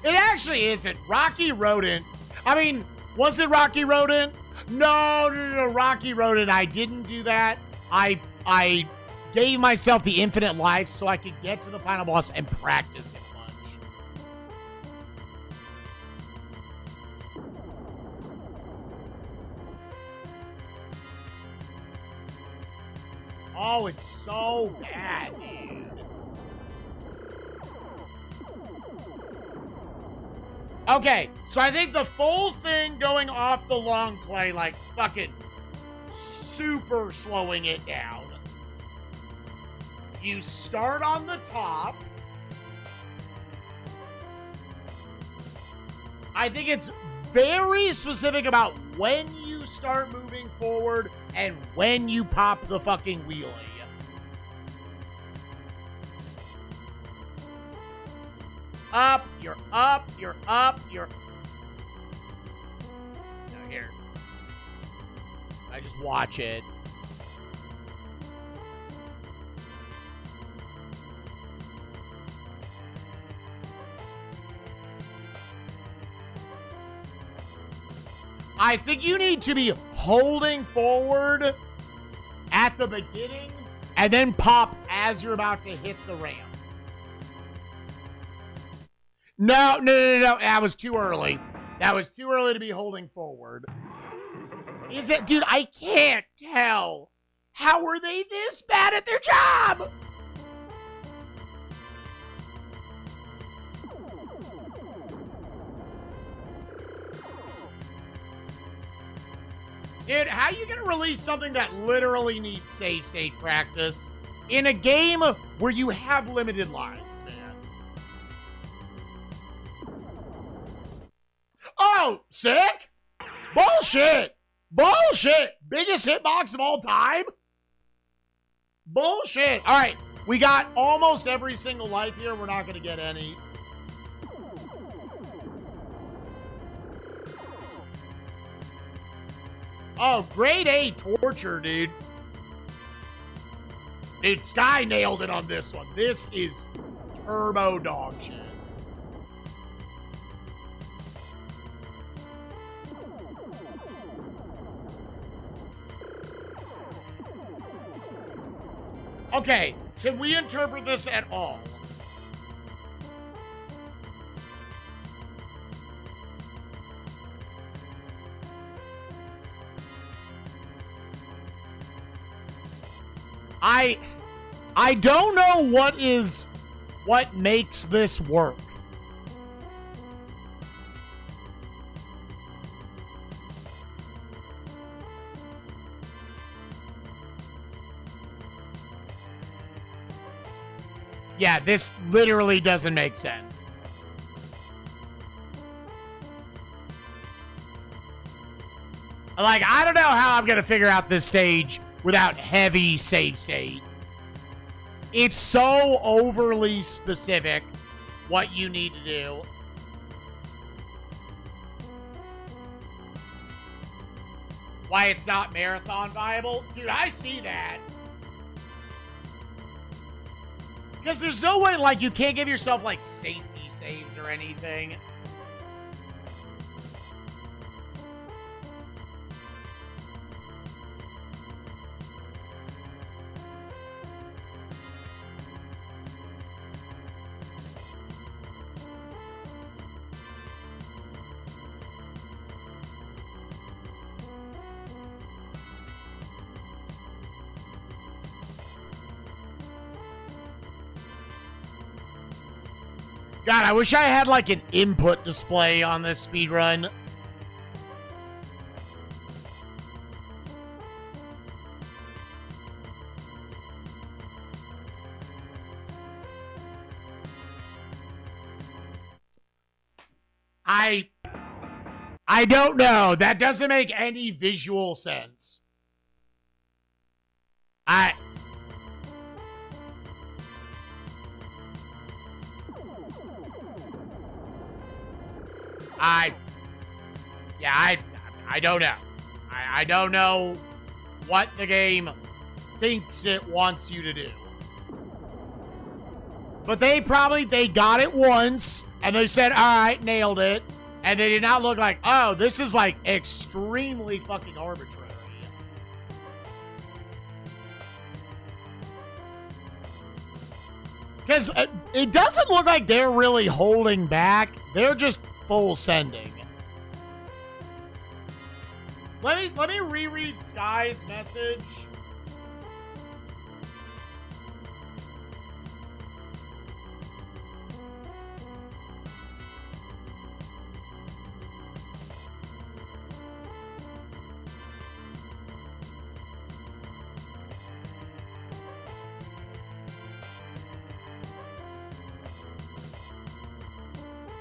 It actually isn't. Rocky Rodent. I mean, was it Rocky Rodent? No. Rocky Rodent. I didn't do that. I gave myself the infinite life so I could get to the final boss and practice him much. Oh, it's so bad, dude. Okay, so I think the full thing going off the long play, like fucking super slowing it down. You start on the top. I think it's very specific about when you start moving forward and when you pop the fucking wheelie. Up, you're up, you're up, you're... Now here. I just watch it. I think you need to be holding forward at the beginning and then pop as you're about to hit the ramp. No. That was too early. That was too early to be holding forward. Is it? Dude, I can't tell. How are they this bad at their job? Dude, how are you going to release something that literally needs save state practice in a game where you have limited lives, man? Oh, sick? Bullshit. Bullshit. Biggest hitbox of all time? Bullshit. All right, we got almost every single life here. We're not going to get any. Oh, grade A torture, dude. Dude, Sky nailed it on this one. This is turbo dog shit. Okay, can we interpret this at all? I don't know what makes this work. Yeah, this literally doesn't make sense. Like, I don't know how I'm going to figure out this stage without heavy save state. It's so overly specific what you need to do. Why it's not marathon viable? Dude, I see that. Because there's no way, like, you can't give yourself, like, safety saves or anything. God, I wish I had, like, an input display on this speedrun. I don't know. That doesn't make any visual sense. I don't know. I don't know what the game thinks it wants you to do. But they got it once, and they said, all right, nailed it. And they did not look like, oh, this is like extremely fucking arbitrary. Because it doesn't look like they're really holding back. They're just full sending. Let me reread Sky's message.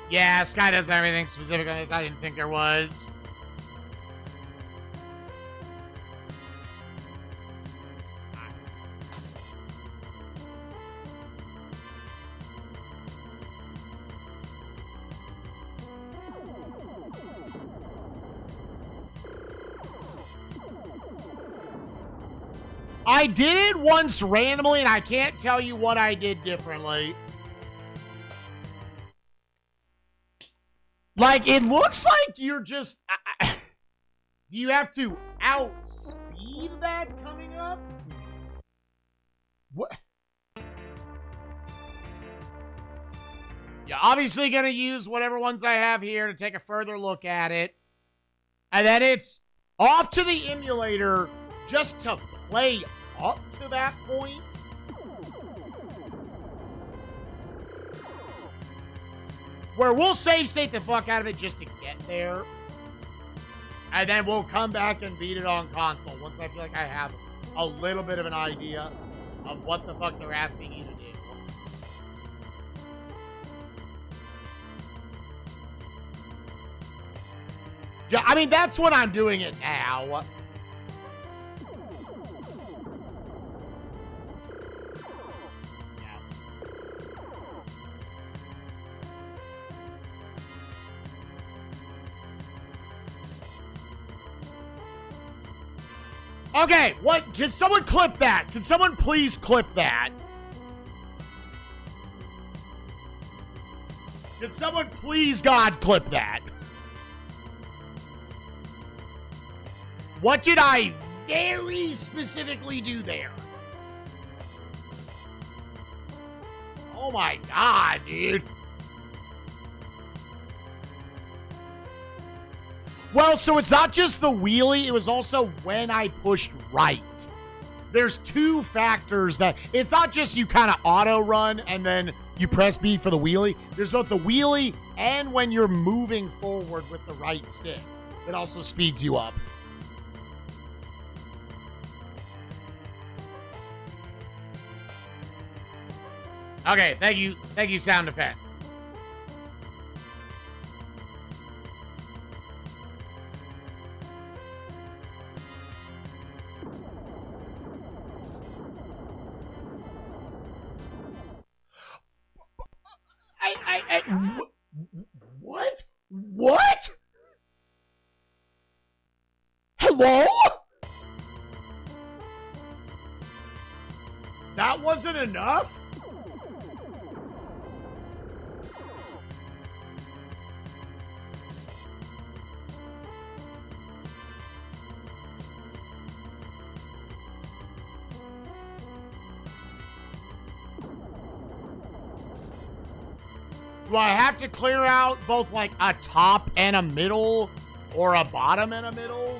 Yeah, Sky does everything specific on this. I didn't think there was. I did it once randomly, and I can't tell you what I did differently. Like, it looks like you're just... you have to outspeed that coming up? What? You're obviously going to use whatever ones I have here to take a further look at it. And then it's off to the emulator just to play up to that point. Where we'll save state the fuck out of it just to get there. And then we'll come back and beat it on console once I feel like I have a little bit of an idea of what the fuck they're asking you to do. Yeah, I mean, that's what I'm doing it now. Okay, what? Can someone clip that? Can someone please clip that? Can someone please, God, clip that? What did I very specifically do there? Oh my God, dude. Well, so it's not just the wheelie, it was also when I pushed right. There's two factors that, it's not just you kind of auto run and then you press B for the wheelie. There's both the wheelie and when you're moving forward with the right stick. It also speeds you up. Okay, thank you, sound effects. What? What? Hello? That wasn't enough? Do I have to clear out both like a top and a middle or a bottom and a middle?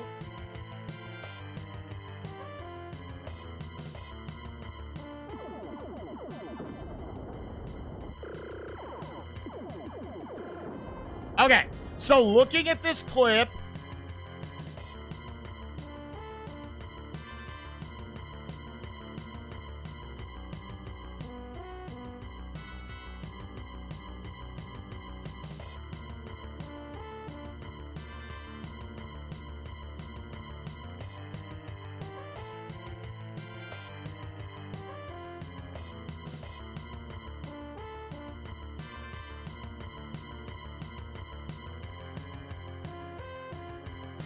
Okay, so looking at this clip,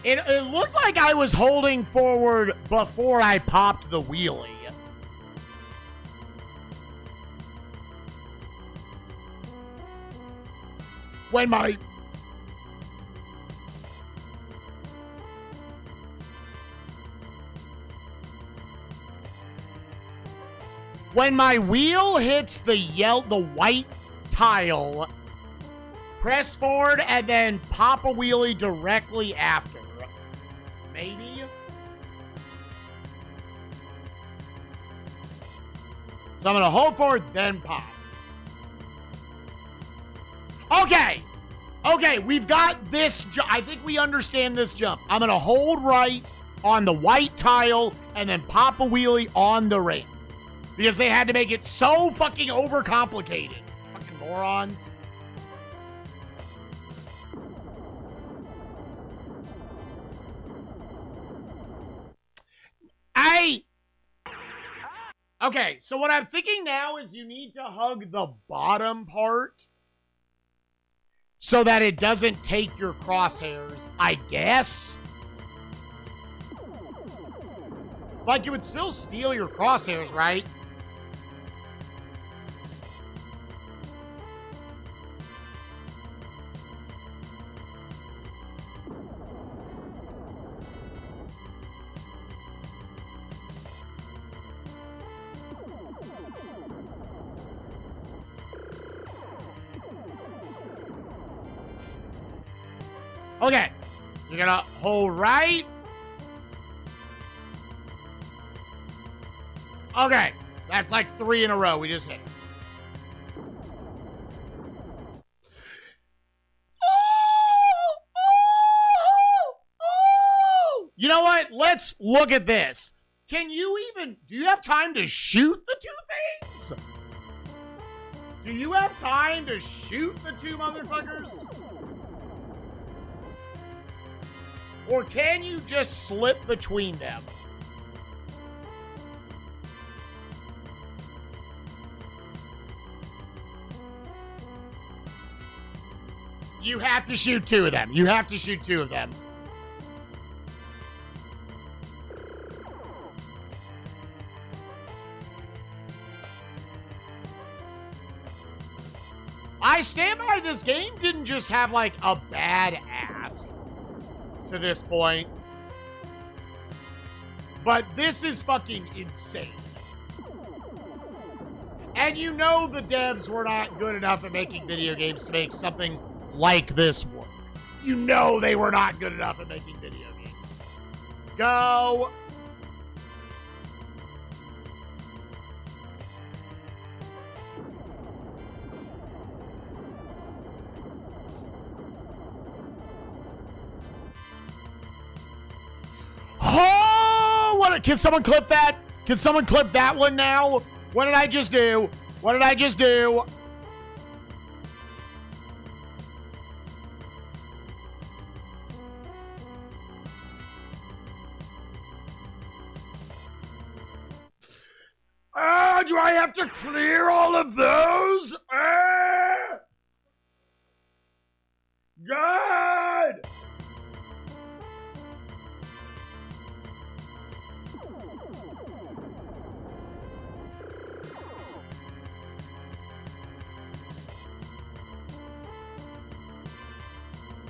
it looked like I was holding forward before I popped the wheelie. when my wheel hits the white tile, press forward and then pop a wheelie directly after. Maybe? So I'm going to hold forward, then pop. Okay. Okay, we've got this. I think we understand this jump. I'm going to hold right on the white tile and then pop a wheelie on the ramp. Because they had to make it so fucking overcomplicated. Fucking morons. Okay, so what I'm thinking now is you need to hug the bottom part so that it doesn't take your crosshairs, I guess. Like, it would still steal your crosshairs, right? Okay, you're gonna hold right. Okay, that's like 3 in a row. We just hit it. You know what? Let's look at this. Do you have time to shoot the 2 things? Do you have time to shoot the 2 motherfuckers? Or can you just slip between them? You have to shoot 2 of them. You have to shoot 2 of them. I stand by this game didn't just have like a bad ass to this point. But this is fucking insane. And you know the devs were not good enough at making video games to make something like this work. You know they were not good enough at making video games. Go. Oh, can someone clip that? Can someone clip that one now? What did I just do? What did I just do? Do I have to clear all of those? God!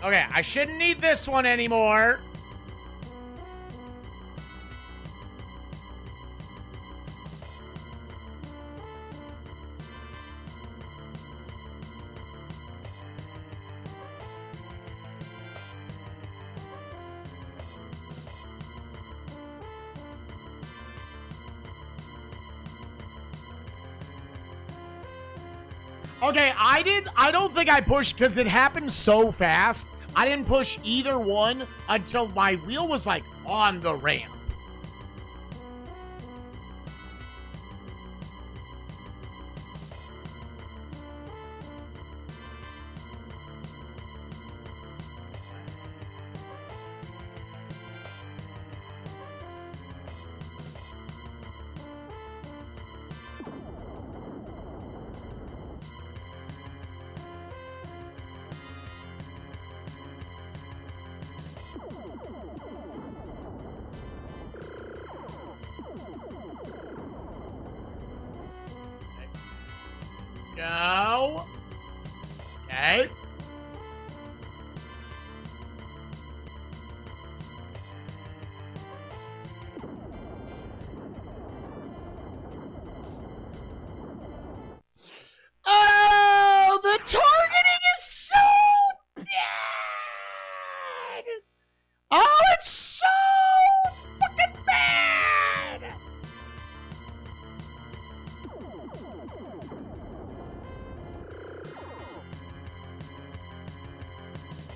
Okay, I shouldn't need this one anymore. Okay, I don't think I pushed because it happened so fast. I didn't push either one until my wheel was like on the ramp. Go. Okay.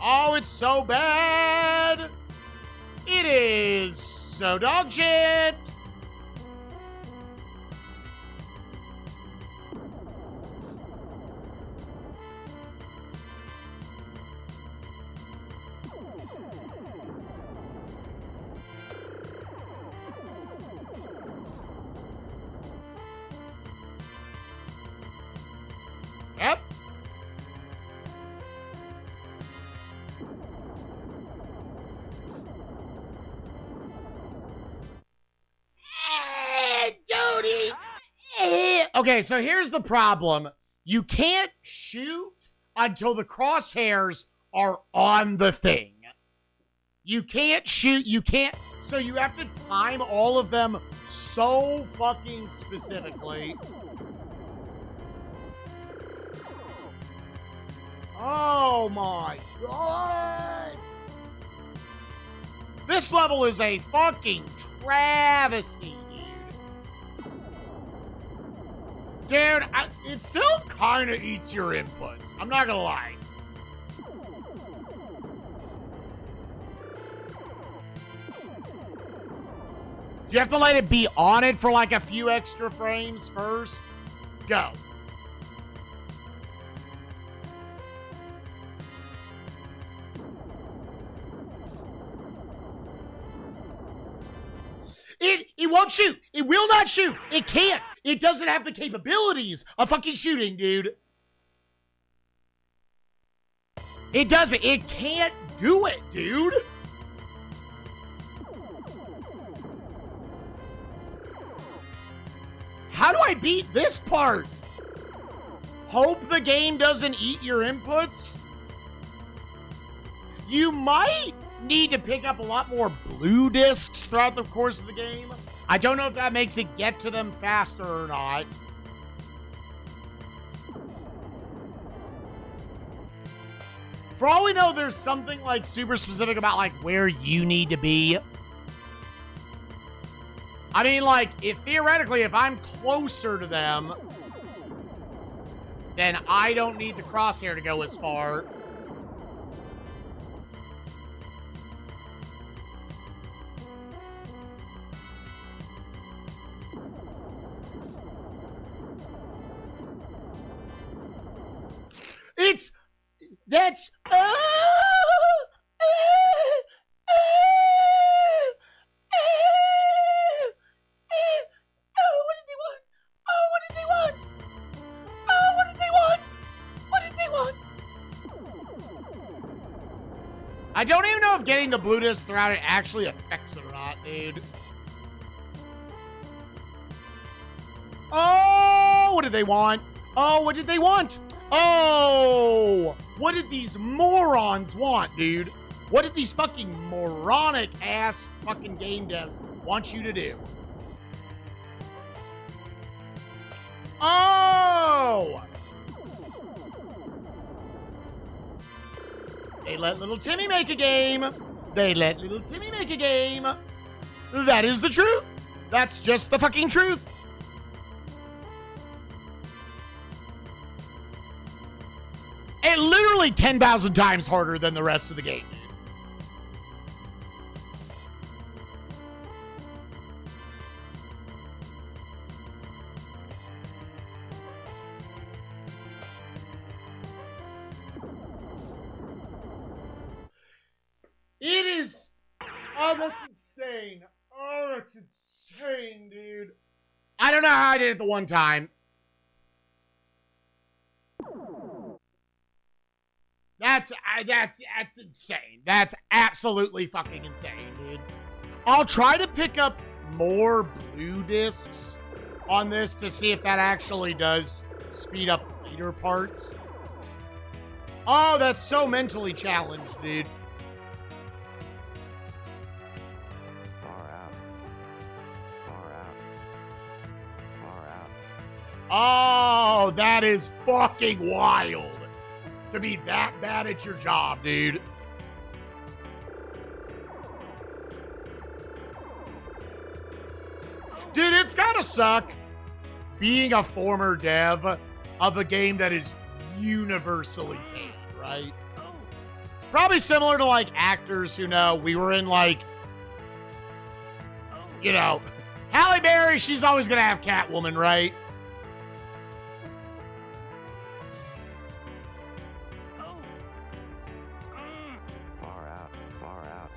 Oh, it's so bad. It is so dog shit. Yep. Okay, so here's the problem. You can't shoot until the crosshairs are on the thing. You can't shoot, you can't, so you have to time all of them so fucking specifically. Oh my god. This level is a fucking travesty, dude. Dude, it still kind of eats your inputs. I'm not gonna lie. You have to let it be on it for like a few extra frames first. Go. It won't shoot. It will not shoot. It can't. It doesn't have the capabilities of fucking shooting, dude. It doesn't. It can't do it, dude. How do I beat this part? Hope the game doesn't eat your inputs? You might need to pick up a lot more blue discs throughout the course of the game. I don't know if that makes it get to them faster or not. For all we know, there's something like super specific about like where you need to be. I mean, like, if theoretically, if I'm closer to them, then I don't need the crosshair to go as far. That's I don't even know if getting the blue disc throughout it actually affects it or not, dude. Oh, what did they want? Oh, what did they want? Oh, what did these morons want, dude? What did these fucking moronic ass fucking game devs want you to do? Oh! They let little Timmy make a game. They let little Timmy make a game. That is the truth. That's just the fucking truth. And literally 10,000 times harder than the rest of the game. It is. Oh, that's insane. Oh, that's insane, dude. I don't know how I did it the one time. That's insane. That's absolutely fucking insane, dude. I'll try to pick up more blue discs on this to see if that actually does speed up later parts. Oh, that's so mentally challenged, dude. Far out. Far out. Far out. Oh, that is fucking wild. To be that bad at your job, dude. Dude, it's gotta suck being a former dev of a game that is universally panned, right? Probably similar to like actors who know we were in like, you know, Halle Berry, she's always going to have Catwoman, right? Far out. Far out.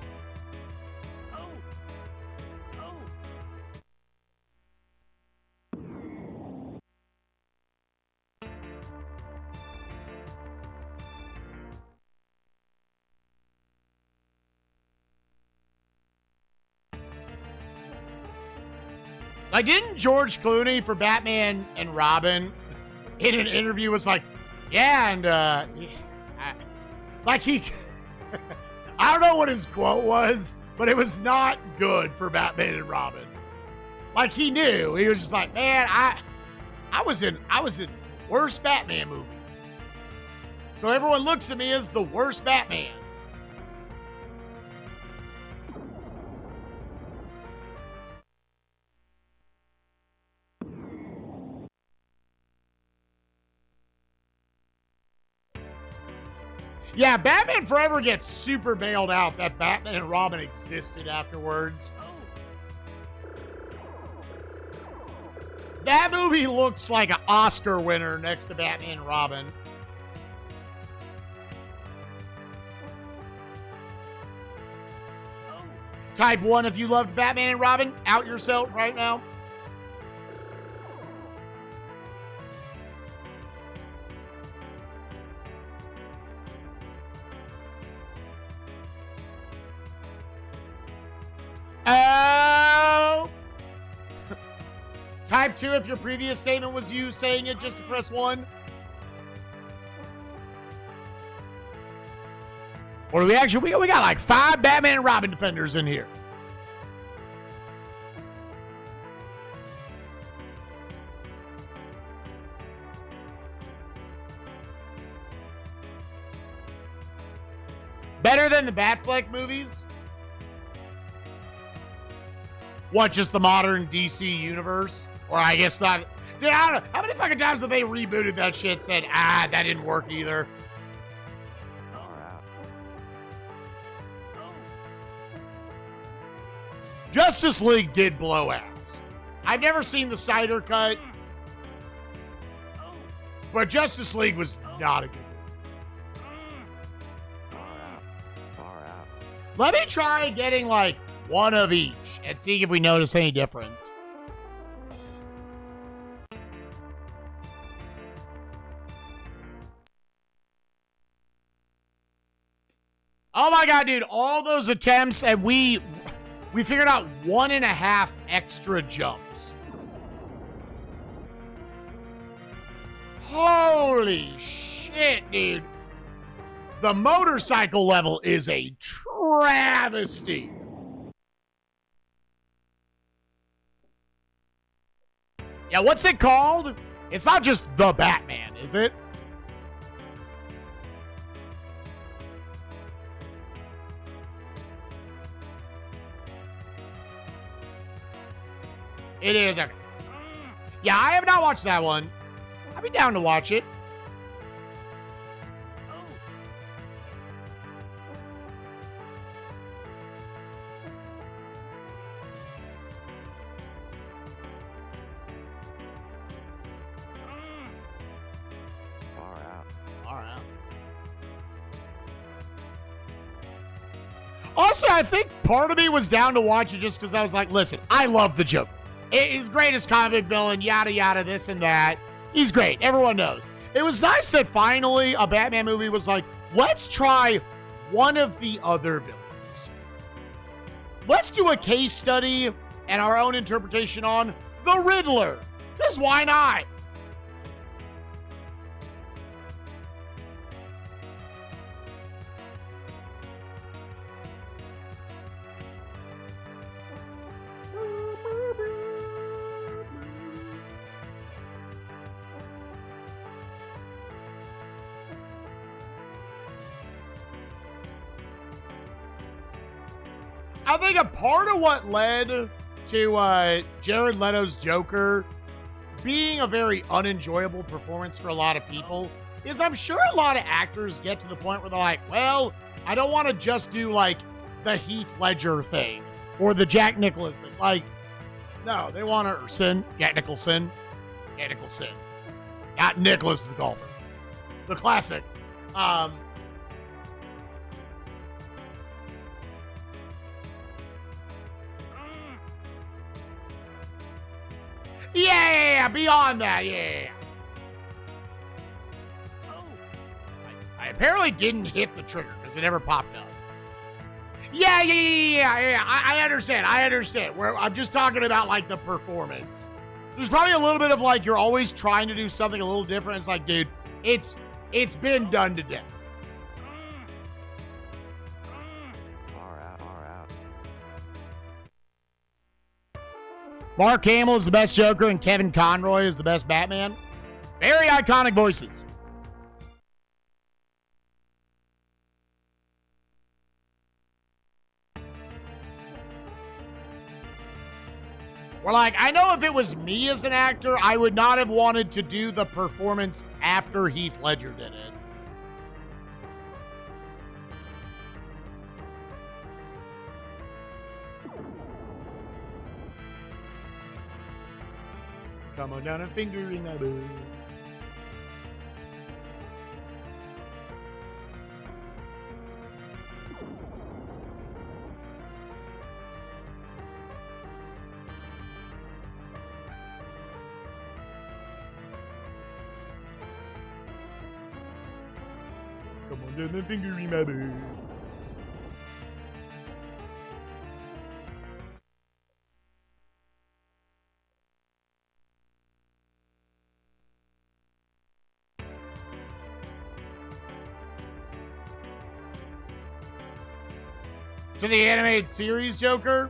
Like, didn't George Clooney for Batman and Robin in an interview was like, yeah, and, like he, I don't know what his quote was, but it was not good for Batman and Robin. Like, he knew. He was just like, man, I was in worst Batman movie. So everyone looks at me as the worst Batman. Yeah, Batman Forever gets super bailed out that Batman and Robin existed afterwards. That movie looks like an Oscar winner next to Batman and Robin. Type 1 if you loved Batman and Robin. Out yourself right now. Oh! Type 2 if your previous statement was you saying it just to press 1. Or we actually, we got like 5 Batman and Robin defenders in here. Better than the Batfleck movies? What, just the modern DC universe? Or I guess not. Dude, I don't know. How many fucking times have they rebooted that shit, said, that didn't work either? Justice League did blow ass. I've never seen the Snyder cut, but Justice League was not a good one. Far out. Let me try getting like one of each and see if we notice any difference. Oh my god, dude, all those attempts, and we figured out 1.5 extra jumps. Holy shit, dude. The motorcycle level is a travesty. Yeah, what's it called? It's not just The Batman, is it? It is. Okay. Yeah, I have not watched that one. I'd be down to watch it. Far out. All right. Also, I think part of me was down to watch it just because I was like, listen, I love the Joker. He's greatest comic villain, yada, yada, this and that. He's great. Everyone knows. It was nice that finally a Batman movie was like, let's try one of the other villains. Let's do a case study and our own interpretation on the Riddler. Because why not? I think a part of what led to Jared Leto's Joker being a very unenjoyable performance for a lot of people is I'm sure a lot of actors get to the point where they're like, well, I don't want to just do like the Heath Ledger thing or the Jack Nicholson thing. Like, no, they want to Jack Nicholson. Not Nicholas the golfer. The classic. Yeah, beyond that, yeah. I apparently didn't hit the trigger because it never popped up. Yeah. I understand. I'm just talking about like the performance. There's probably a little bit of like you're always trying to do something a little different. It's like, dude, it's been done to death. Far out. Mark Hamill is the best Joker and Kevin Conroy is the best Batman. Very iconic voices. We're like, I know if it was me as an actor, I would not have wanted to do the performance after Heath Ledger did it. Come on down and finger in my boo. Come on down and finger in my boo. To the animated series Joker,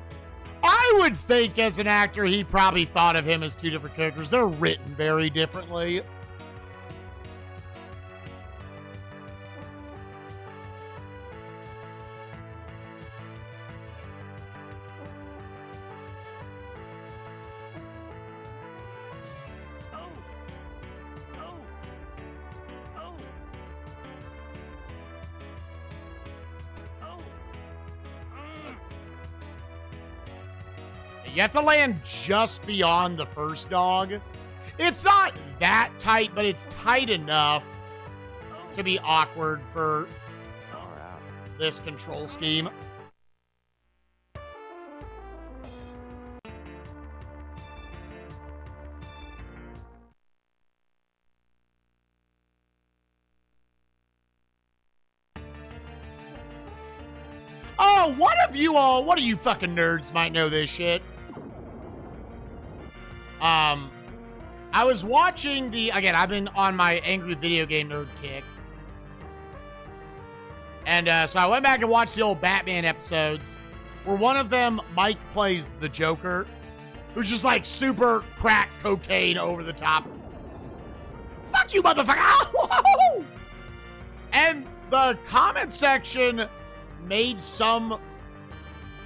I would think as an actor, he probably thought of him as two different characters. They're written very differently. You have to land just beyond the first dog. It's not that tight, but it's tight enough to be awkward for this control scheme. Oh, one of you fucking nerds might know this shit. I was watching again, I've been on my angry video game nerd kick. And so I went back and watched the old Batman episodes where one of them, Mike plays the Joker, who's just like super crack cocaine over the top. Fuck you, motherfucker! And the comment section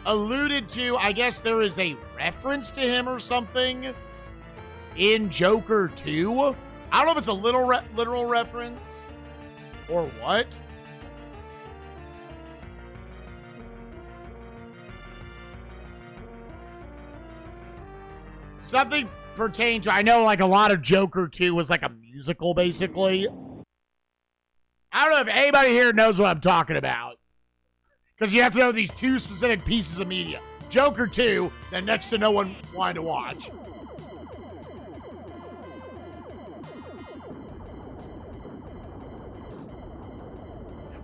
alluded to, I guess there is a reference to him or something in Joker 2. I don't know if it's a literal reference or what. Something pertaining to, I know like a lot of Joker 2 was like a musical basically. I don't know if anybody here knows what I'm talking about. Because you have to know these two specific pieces of media. Joker 2, that next to no one wanted to watch.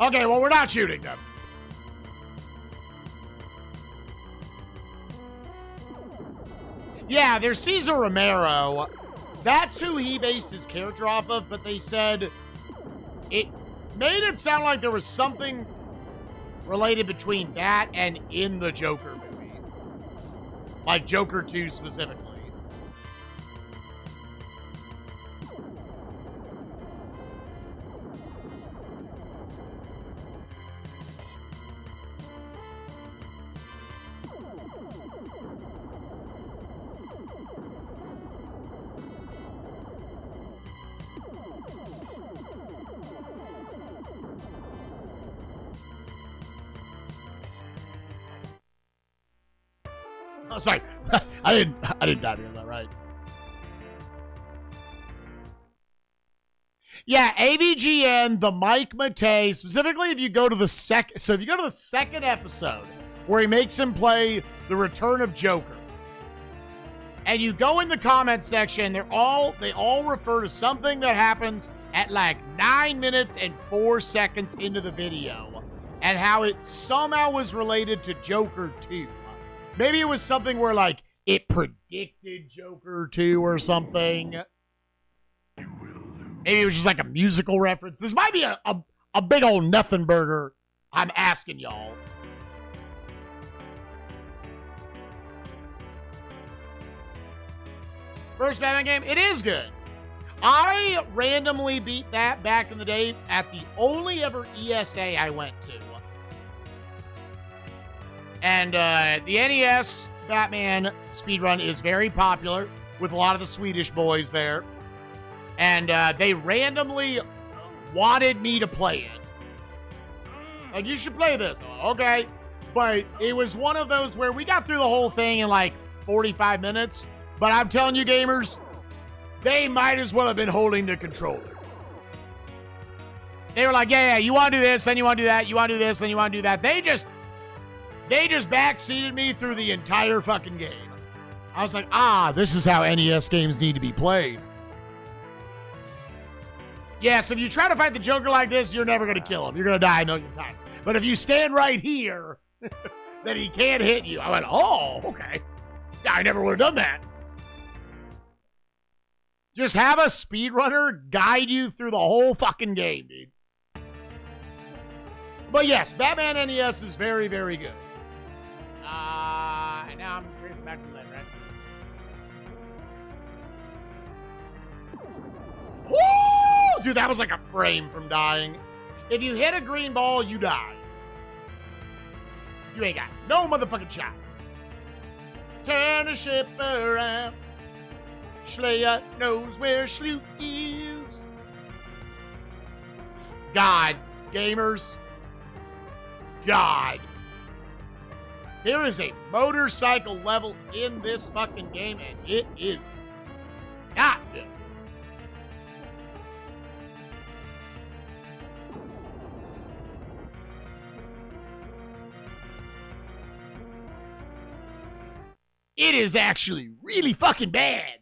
Okay, well, we're not shooting them. Yeah, there's Cesar Romero. That's who he based his character off of, but they said it made it sound like there was something related between that and in the Joker movie. Like Joker 2 specifically. Oh, sorry. I didn't dive into that right. Yeah, AVGN, the Mike Matei, specifically if you go to the second episode where he makes him play The Return of Joker, and you go in the comment section, they all refer to something that happens at like 9 minutes and 4 seconds into the video, and how it somehow was related to Joker 2. Maybe it was something where like it predicted Joker 2 or something. Maybe it was just like a musical reference. This might be a big old nothing burger. I'm asking y'all. First Batman game, it is good. I randomly beat that back in the day at the only ever ESA I went to. And the NES Batman speedrun is very popular with a lot of the Swedish boys there. And they randomly wanted me to play it. Like, you should play this. Okay. But it was one of those where we got through the whole thing in like 45 minutes. But I'm telling you, gamers, they might as well have been holding the controller. They were like, yeah, you want to do this, then you want to do that, you want to do this, then you want to do that. They just backseated me through the entire fucking game. I was like, this is how NES games need to be played. Yes, if you try to fight the Joker like this, you're never going to kill him. You're going to die a million times. But if you stand right here, then he can't hit you. I went, okay. Yeah, I never would have done that. Just have a speedrunner guide you through the whole fucking game, dude. But yes, Batman NES is very, very good. And now I'm tracing back to that, right? Woo! Dude, that was like a frame from dying. If you hit a green ball, you die. You ain't got no motherfucking shot. Turn the ship around. Slayer knows where Schloot is. God, gamers. God. There is a motorcycle level in this fucking game, and it is not good. It is actually really fucking bad.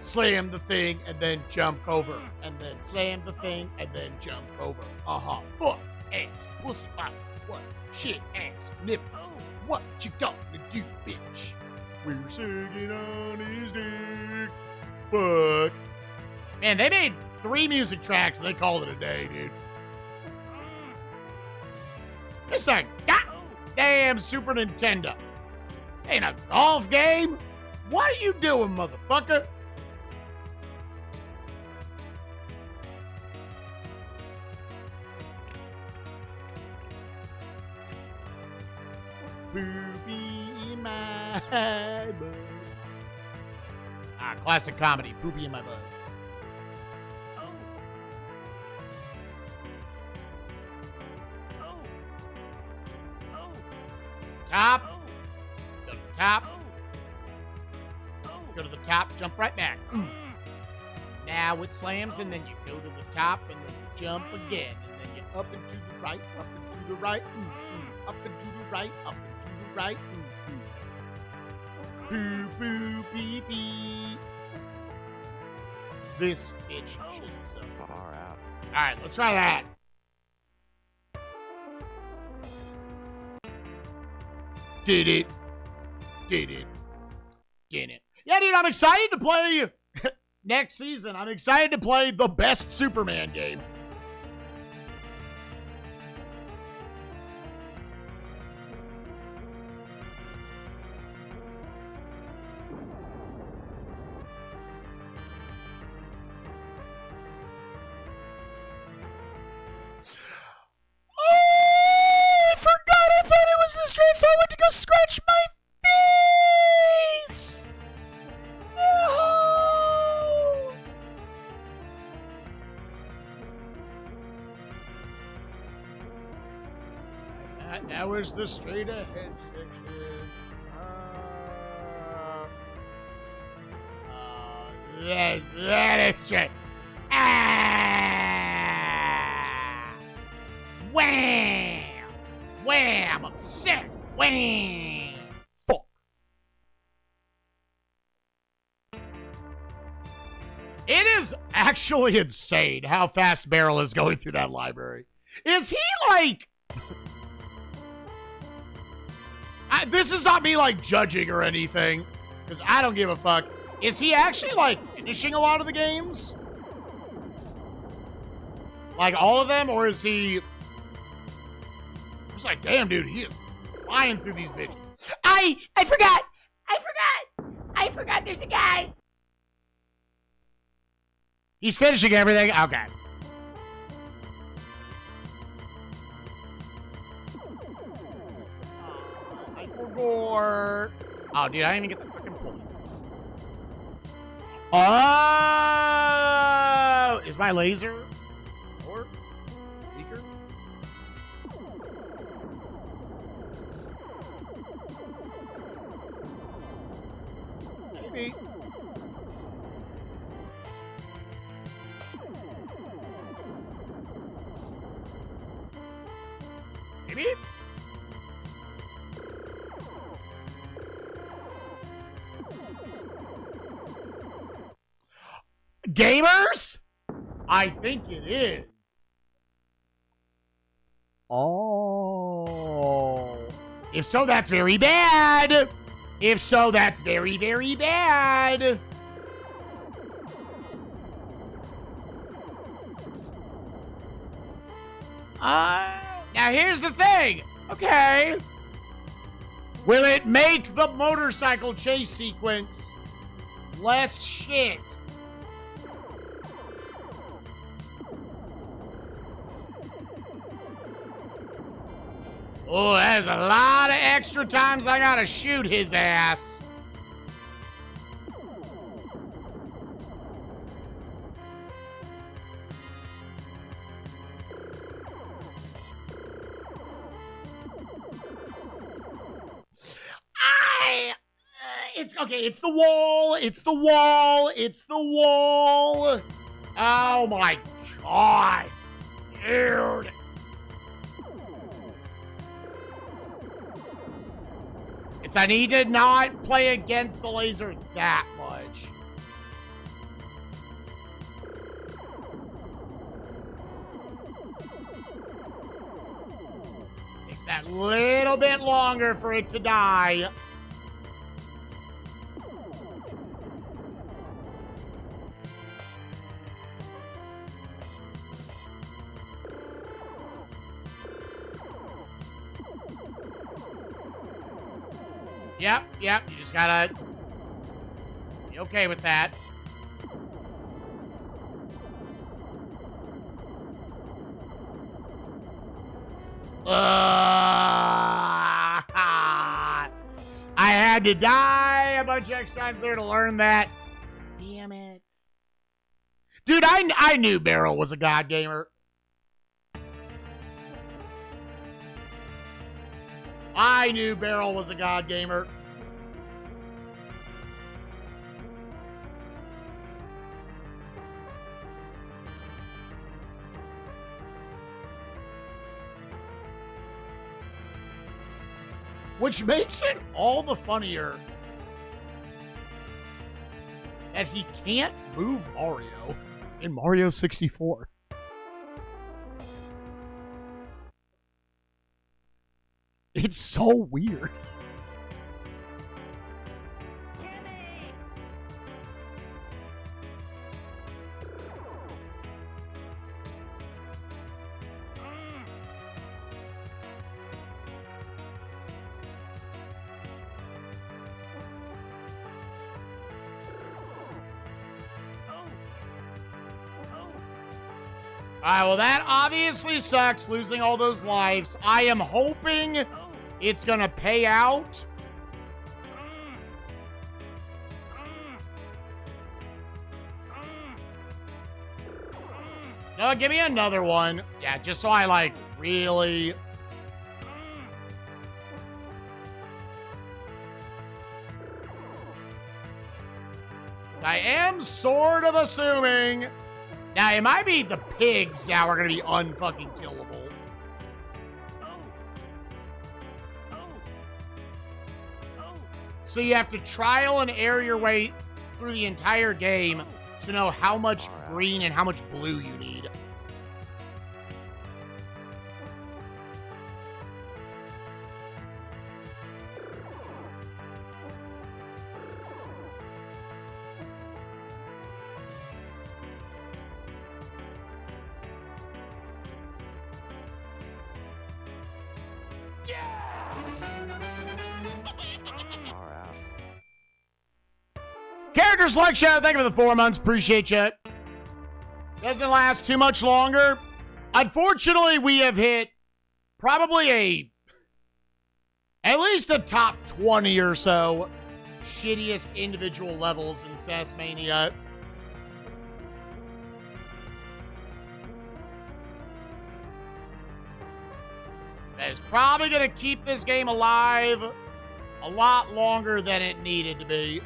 Slam the thing and then jump over. And then slam the thing and then jump over. Fuck ass pussy bottom. What shit ass nipples. What you gonna do, bitch? We're singing on his dick. Fuck. Man, they made 3 music tracks and they called it a day, dude. It's a goddamn Super Nintendo. This ain't a golf game. What are you doing, motherfucker? Poopy in my butt. Classic comedy. Poopy in my butt. Top. Go to the top. Go to the top. Jump right back. Now it slams, and then you go to the top, and then you jump again, and then you up and to the right, up and to the right, up and to the right, up and to the right. Boo boo beep beep. This bitch should so far out. All right, let's try that. Did it. Yeah, dude, I'm excited to play next season. I'm excited to play the best Superman game. The street, so I went to go scratch my face. No. was the straight ahead section. That is straight. Wham! Wham! I'm sick. Wham! Fuck. It is actually insane how fast Beryl is going through that library. Is he like... this is not me like judging or anything, because I don't give a fuck. Is he actually like finishing a lot of the games? Like all of them? Or is he... I was like, damn, dude, he is flying through these bitches. I forgot there's a guy. He's finishing everything? Okay. I forgot. Oh, dude, I didn't even get the fucking points. Oh! Is my laser or weaker? Maybe. Maybe? Gamers? I think it is. Oh. If so, that's very bad. If so, that's very, very bad. Now here's the thing. Okay. Will it make the motorcycle chase sequence less shit? Oh, there's a lot of extra times I gotta shoot his ass. It's okay. It's the wall. It's the wall. It's the wall. Oh my god, dude. It's I need to not play against the laser that much. Takes that little bit longer for it to die. Yep, you just gotta be okay with that. I had to die a bunch of extra times there to learn that. Damn it. Dude, I knew Beryl was a god gamer. I knew Beryl was a god gamer. Which makes it all the funnier that he can't move Mario in Mario 64. It's so weird. Alright, well that obviously sucks, losing all those lives. I am hoping it's gonna pay out. No, give me another one. Yeah, just so I, like, really... So I am sort of assuming. Now, it might be the pigs now are going to be unfucking killable. So you have to trial and error your way through the entire game to know how much green and how much blue you need. Character selection, thank you for the 4 months. Appreciate you. Doesn't last too much longer. Unfortunately, we have hit probably at least a top 20 or so shittiest individual levels in SNESMania. That is probably going to keep this game alive a lot longer than it needed to be.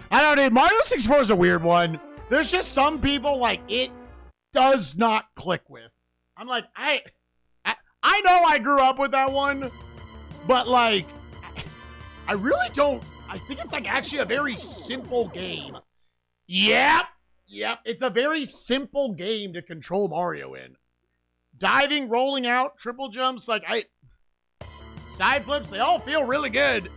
I don't know, dude. Mario 64 is a weird one. There's just some people, like, it does not click with. I'm like, I know I grew up with that one, but, like, I really don't. I think it's, like, actually a very simple game. Yep. It's a very simple game to control Mario in. Diving, rolling out, triple jumps, like, side flips, they all feel really good.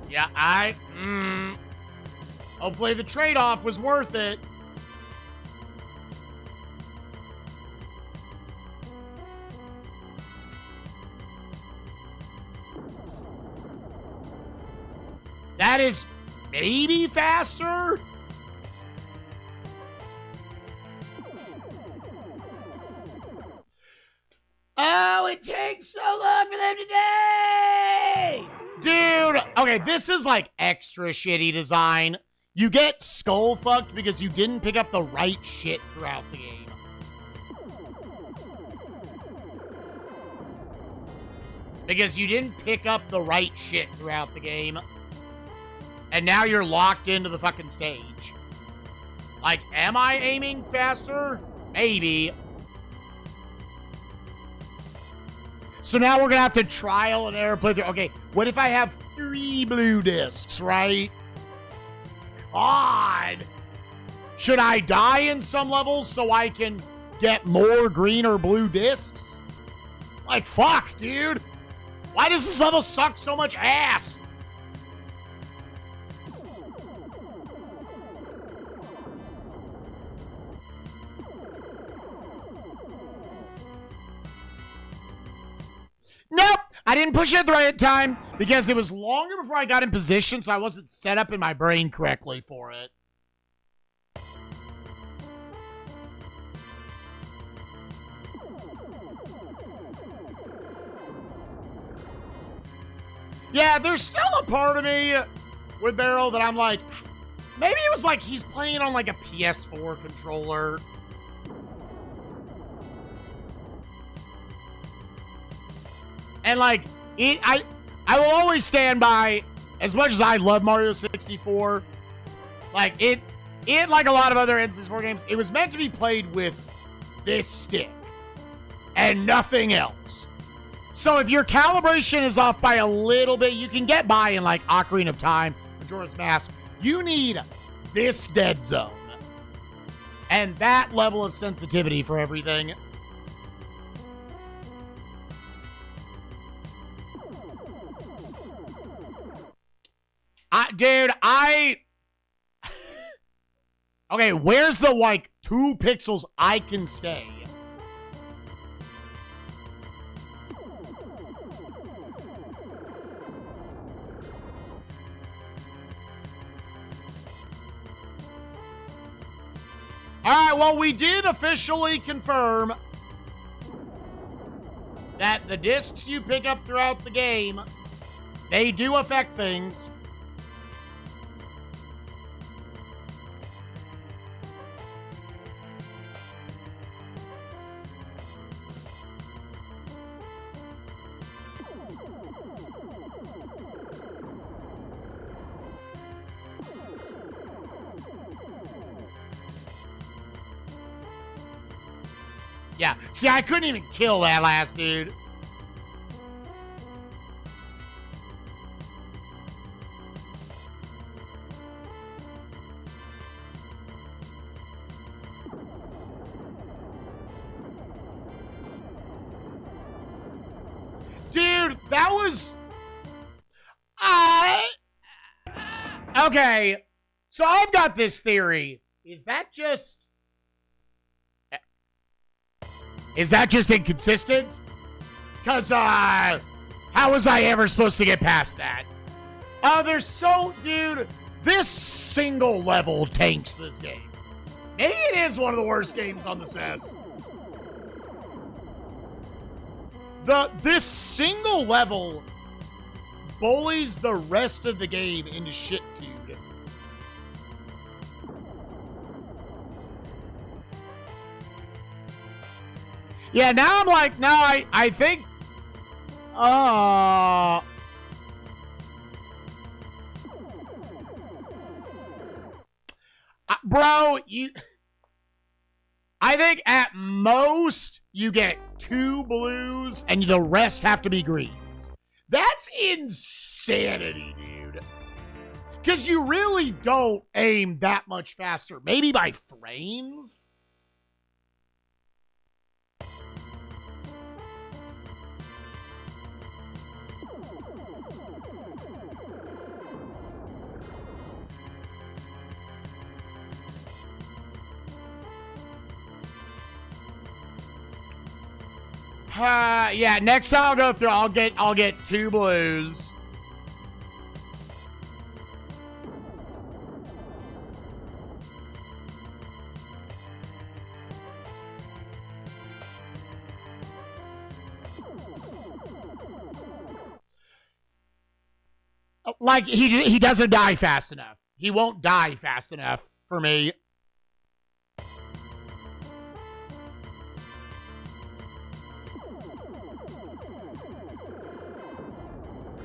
Yeah, hopefully the trade-off was worth it. That is maybe faster? Oh, it takes so long for them today! Dude, okay, this is like extra shitty design. You get skull fucked because you didn't pick up the right shit throughout the game. Because you didn't pick up the right shit throughout the game. And now you're locked into the fucking stage. Like, am I aiming faster? Maybe. So now we're going to have to trial and error play through. Okay, what if I have 3 blue discs, right? God. Should I die in some levels so I can get more green or blue discs? Like, fuck, dude. Why does this level suck so much ass? Nope, I didn't push it at the right time because it was longer before I got in position, so I wasn't set up in my brain correctly for it. Yeah, there's still a part of me with Barrel that I'm like, maybe it was like he's playing on like a PS4 controller. And like, I will always stand by, as much as I love Mario 64, like it like a lot of other N64 games, it was meant to be played with this stick and nothing else. So if your calibration is off by a little bit, you can get by in like Ocarina of Time, Majora's Mask. You need this dead zone and that level of sensitivity for everything. Dude, okay, where's the, like, 2 pixels I can stay? All right, well, we did officially confirm that the discs you pick up throughout the game, they do affect things. Yeah, see, I couldn't even kill that last dude. Dude, that was... Okay, so I've got this theory. Is that just inconsistent? Because, how was I ever supposed to get past that? Dude, this single level tanks this game. Maybe it is one of the worst games on the SNES. This single level bullies the rest of the game into shit, dude. Yeah, now I'm like, no, I think... bro, I think at most you get 2 blues and the rest have to be greens. That's insanity, dude. Because you really don't aim that much faster. Maybe by frames? Yeah, next time I'll go through, I'll get 2 blues. Like, he doesn't die fast enough. He won't die fast enough for me.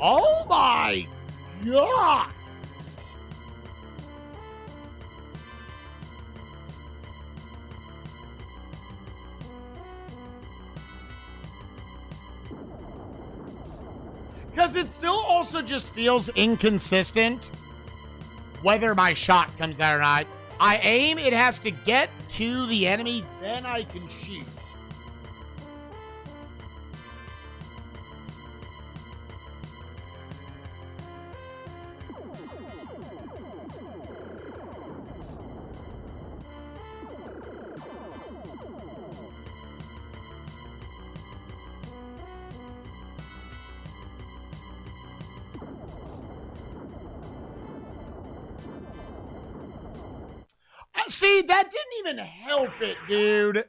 Oh my God! Because it still also just feels inconsistent whether my shot comes out or not. I aim, it has to get to the enemy, then I can shoot. See, that didn't even help it, dude.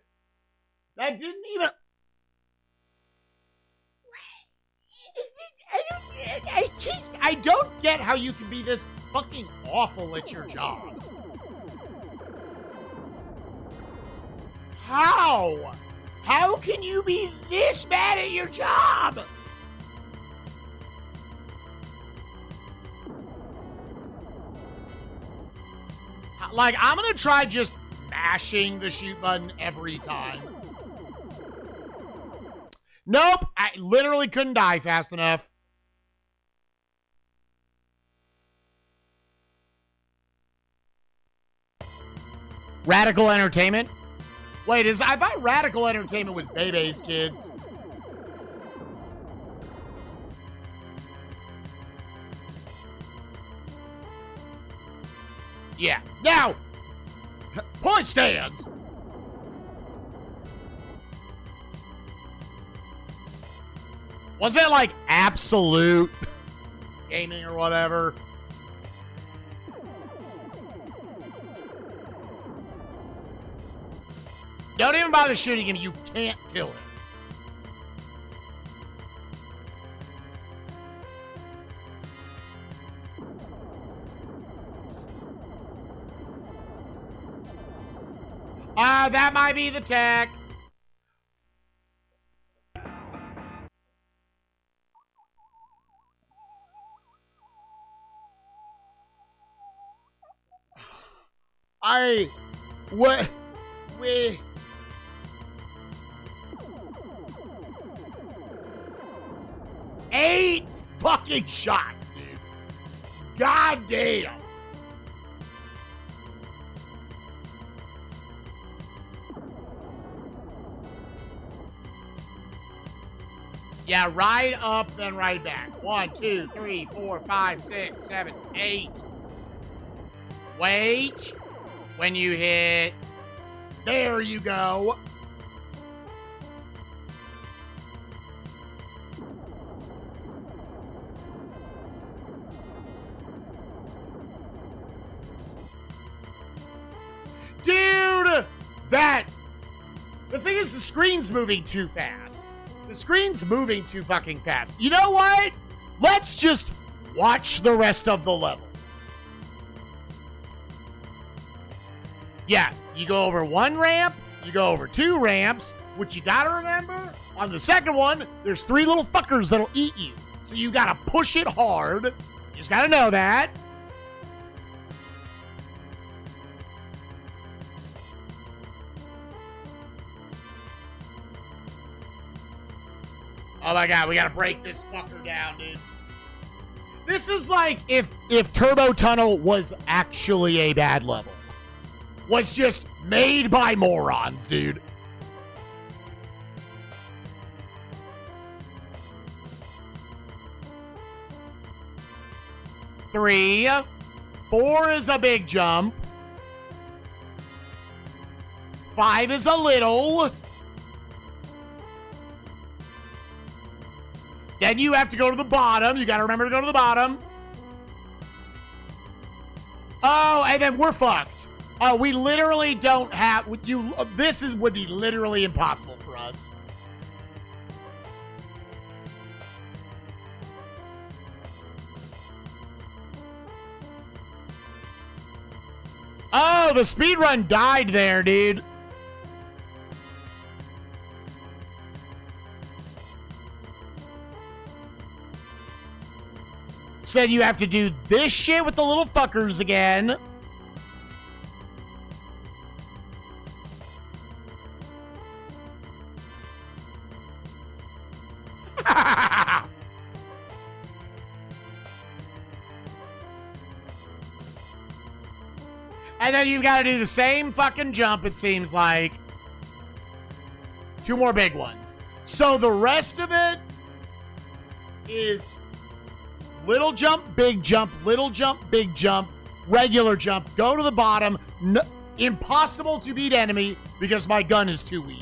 That didn't even... I don't get how you can be this fucking awful at your job. How? How can you be this bad at your job? Like, I'm gonna try just mashing the shoot button every time. Nope, I literally couldn't die fast enough. Radical Entertainment? Wait, I thought Radical Entertainment was Bebe's Kids. Yeah. Now, point stands. Was it like absolute gaming or whatever? Don't even bother shooting him. You can't kill him. That might be the tech. We 8 fucking shots, dude. God damn. Yeah, right up, then right back. 1, 2, 3, 4, 5, 6, 7, 8. Wait. When you hit. There you go. Dude! The thing is, the screen's moving too fast. The screen's moving too fucking fast. You know what? Let's just watch the rest of the level. Yeah, you go over 1 ramp, you go over 2 ramps, which you gotta remember, on the second one, there's 3 little fuckers that'll eat you. So you gotta push it hard. You just gotta know that. Oh my god, we gotta break this fucker down, dude. This is like if Turbo Tunnel was actually a bad level. Was just made by morons, dude. Three. 4 is a big jump. 5 is a little. Then you have to go to the bottom. You got to remember to go to the bottom. Oh, and then we're fucked. Oh, we literally don't have you. Would be literally impossible for us. Oh, the speedrun died there, dude. Said you have to do this shit with the little fuckers again. And then you've got to do the same fucking jump, it seems like. 2 more big ones. So the rest of it is little jump, big jump, little jump, big jump, regular jump, go to the bottom. No, impossible to beat enemy because my gun is too weak.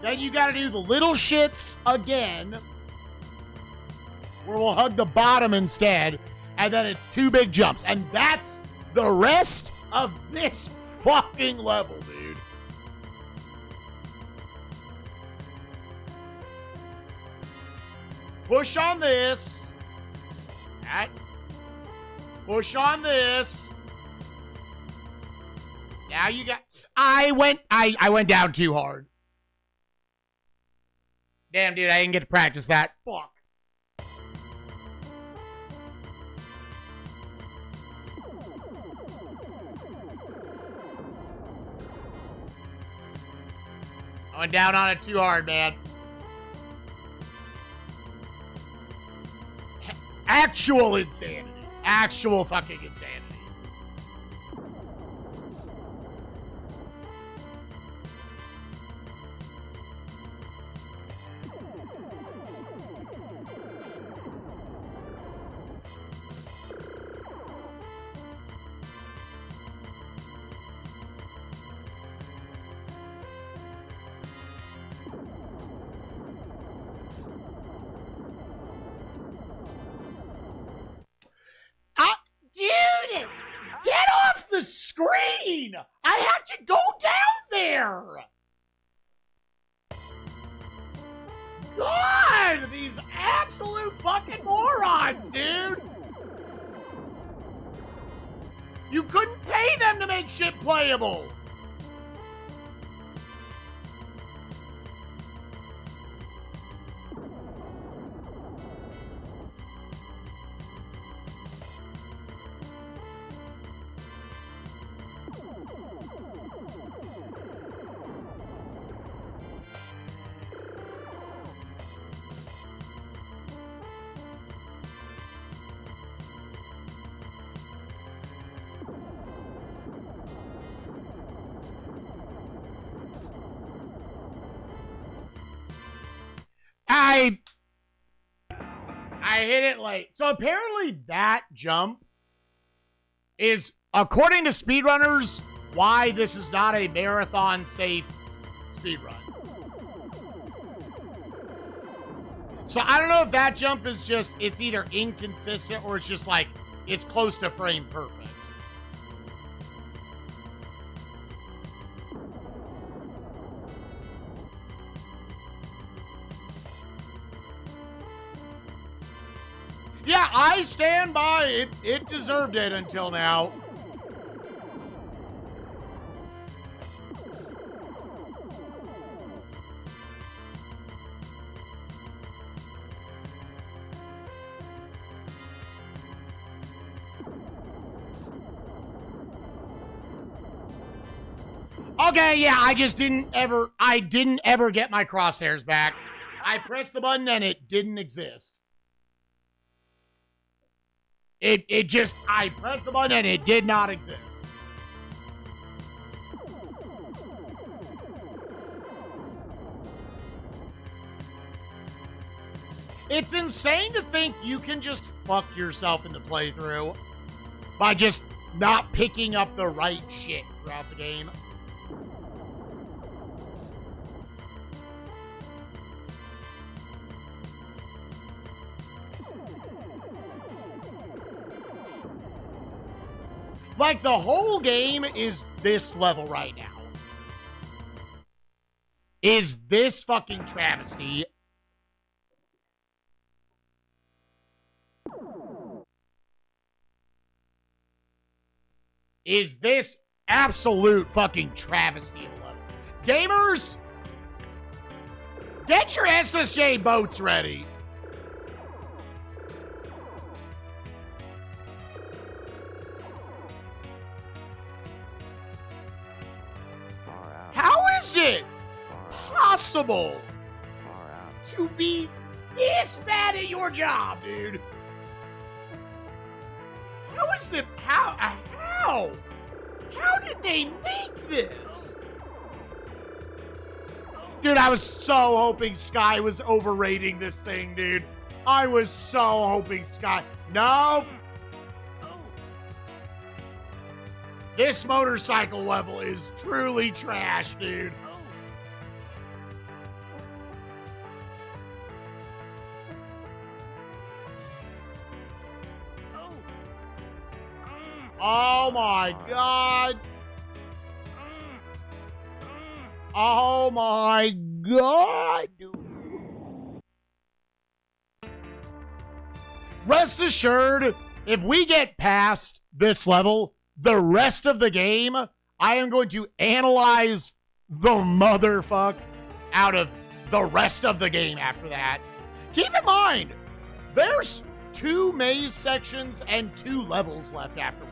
Then you got to do the little shits again, where we'll hug the bottom instead. And then it's 2 big jumps. And that's the rest of this fucking level, dude. Push on this. That. Push on this. Now you got... I went down too hard. Damn, dude, I didn't get to practice that. Fuck. I went down on it too hard, man. Actual insanity. Actual fucking insanity. Dude! to these absolute fucking morons, dude. You couldn't pay them to make shit playable. I hit it late. So apparently that jump is, according to speedrunners, why this is not a marathon safe speedrun. So I don't know if that jump is just, it's either inconsistent or it's just like, it's close to frame perfect. Yeah, I stand by it. It deserved it until now. Okay, yeah, I didn't ever get my crosshairs back. I pressed the button and it didn't exist. I pressed the button and it did not exist. It's insane to think you can just fuck yourself in the playthrough by just not picking up the right shit throughout the game. Like, the whole game is this level right now. Is this fucking travesty. Is this absolute fucking travesty of a level. Gamers, get your SSJ boats ready. How is it possible to be this bad at your job, dude? How is it? How? How did they make this? Dude, I was so hoping Sky was overrating this thing, dude. I was so hoping Sky. Nope. This motorcycle level is truly trash, dude. Oh my god. Oh my god, dude. Rest assured, if we get past this level, the rest of the game, I am going to analyze the motherfuck out of the rest of the game after that. Keep in mind, there's 2 maze sections and 2 levels left afterwards.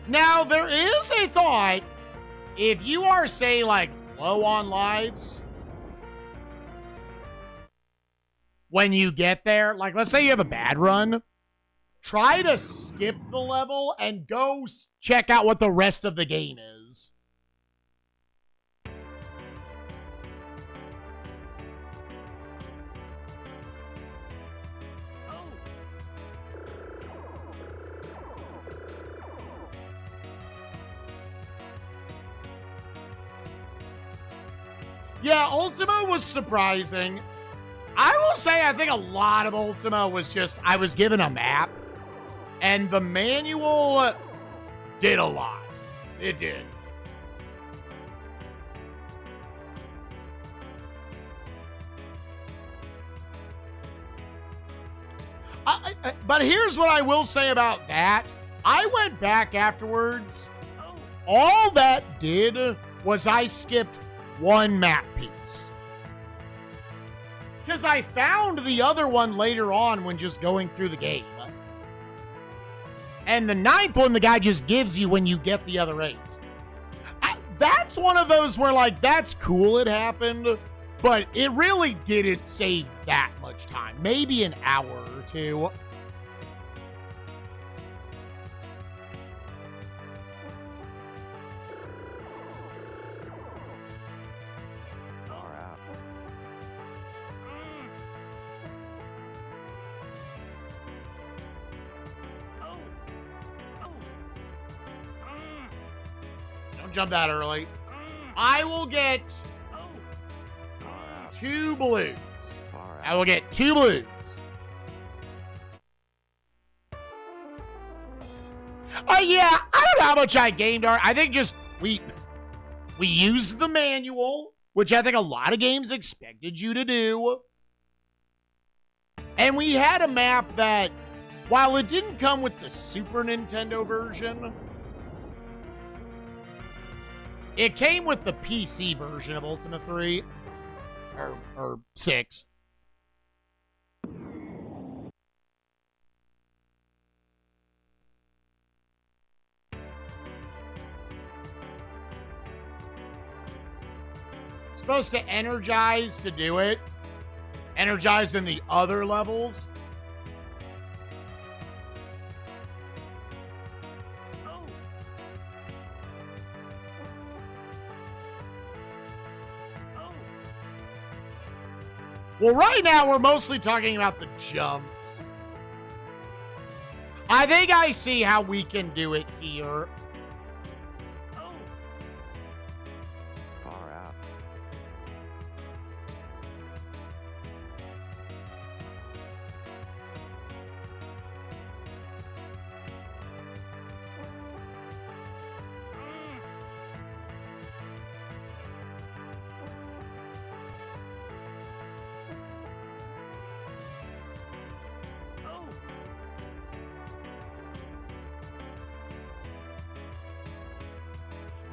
Now, there is a thought, if you are, say, like, low on lives, when you get there, like, let's say you have a bad run, try to skip the level and go check out what the rest of the game is. Yeah, Ultima was surprising. I will say I think a lot of Ultima was just I was given a map, and the manual did a lot. It did. But here's what I will say about that. I went back afterwards. All that did was I skipped one map piece. Because I found the other one later on when just going through the game. And the 9th one, the guy just gives you when you get the other 8. That's one of those where, like, that's cool it happened, but it really didn't save that much time. Maybe an hour or two. Jump that early. I will get 2 blues. I will get 2 blues. Yeah, I don't know how much I gamed. I think just we used the manual, which I think a lot of games expected you to do. And we had a map that, while it didn't come with the Super Nintendo version, it came with the PC version of Ultima 3, or 6. It's supposed to energize to do it. Energize in the other levels. Well, right now, we're mostly talking about the jumps. I think I see how we can do it here. Far out.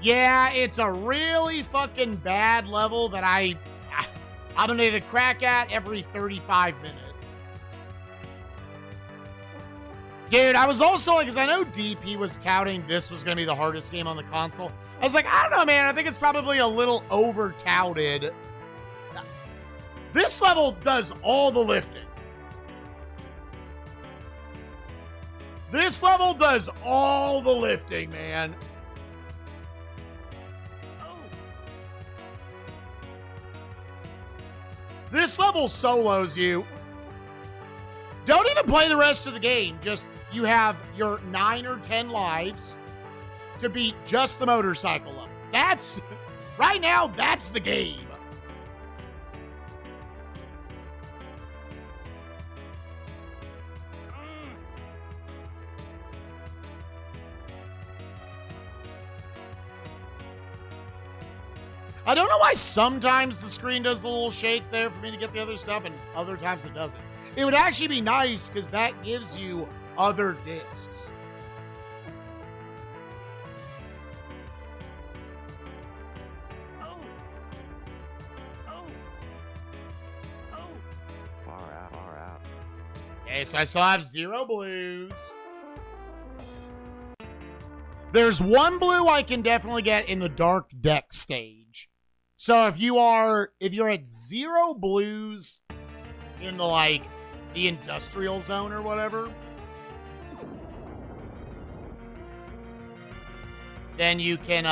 Yeah, it's a really fucking bad level that I'm gonna need to crack at every 35 minutes. Dude, I was also like, because I know DP was touting this was gonna be the hardest game on the console. I was like, I don't know, man. I think it's probably a little over-touted. This level does all the lifting. This level does all the lifting, man. This level solos you. Don't even play the rest of the game. Just, you have your 9 or 10 lives to beat just the motorcycle level. That's, right now, that's the game. I don't know why sometimes the screen does the little shake there for me to get the other stuff, and other times it doesn't. It would actually be nice, because that gives you other discs. Far out, far out. Okay, so I still have 0 blues. There's 1 blue I can definitely get in the Dark Deck stage. So if you're at 0 blues in the, like, the industrial zone or whatever, then you can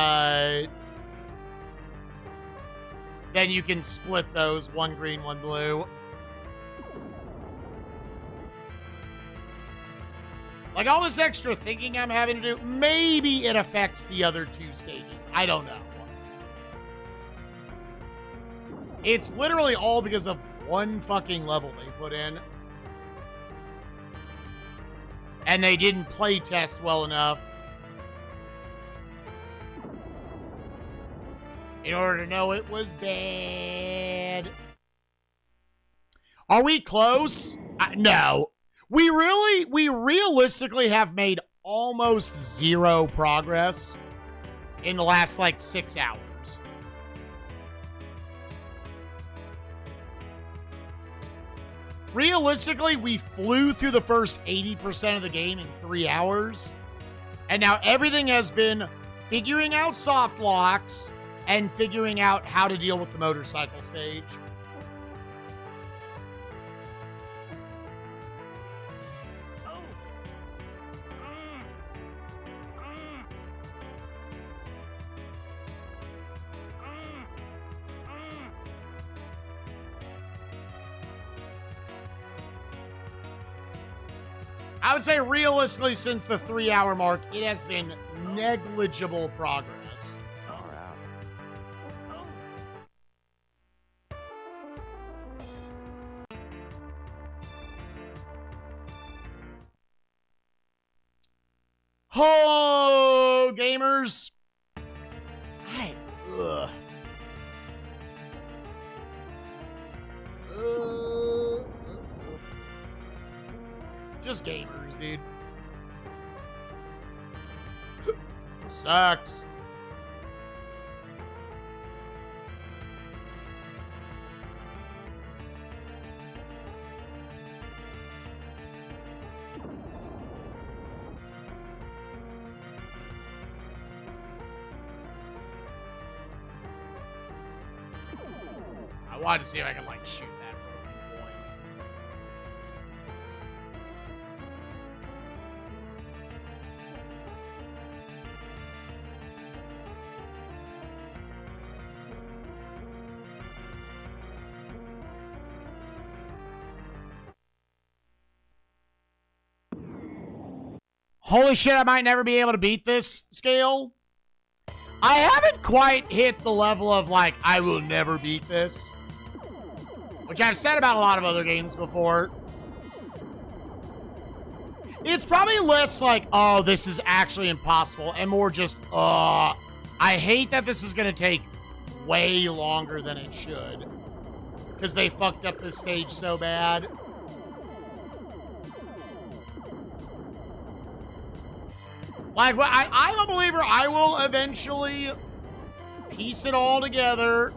split those, 1 green, 1 blue. Like, all this extra thinking I'm having to do, maybe it affects the other 2 stages. I don't know. It's literally all because of one fucking level they put in. And they didn't play test well enough in order to know it was bad. Are we close? No. We realistically have made almost zero progress in the last, like, 6 hours. Realistically, we flew through the first 80% of the game in 3 hours. And now everything has been figuring out soft locks and figuring out how to deal with the motorcycle stage. I would say realistically, since the 3-hour mark, it has been negligible progress. Far out. Oh, gamers. Ugh. Just gamers, dude. Sucks. I wanted to see if I could, like, shoot that for a few points. Holy shit, I might never be able to beat this scale. I haven't quite hit the level of, like, I will never beat this. Which I've said about a lot of other games before. It's probably less like, oh, this is actually impossible, and more just, I hate that this is going to take way longer than it should. Because they fucked up this stage so bad. Like, I'm a believer I will eventually piece it all together.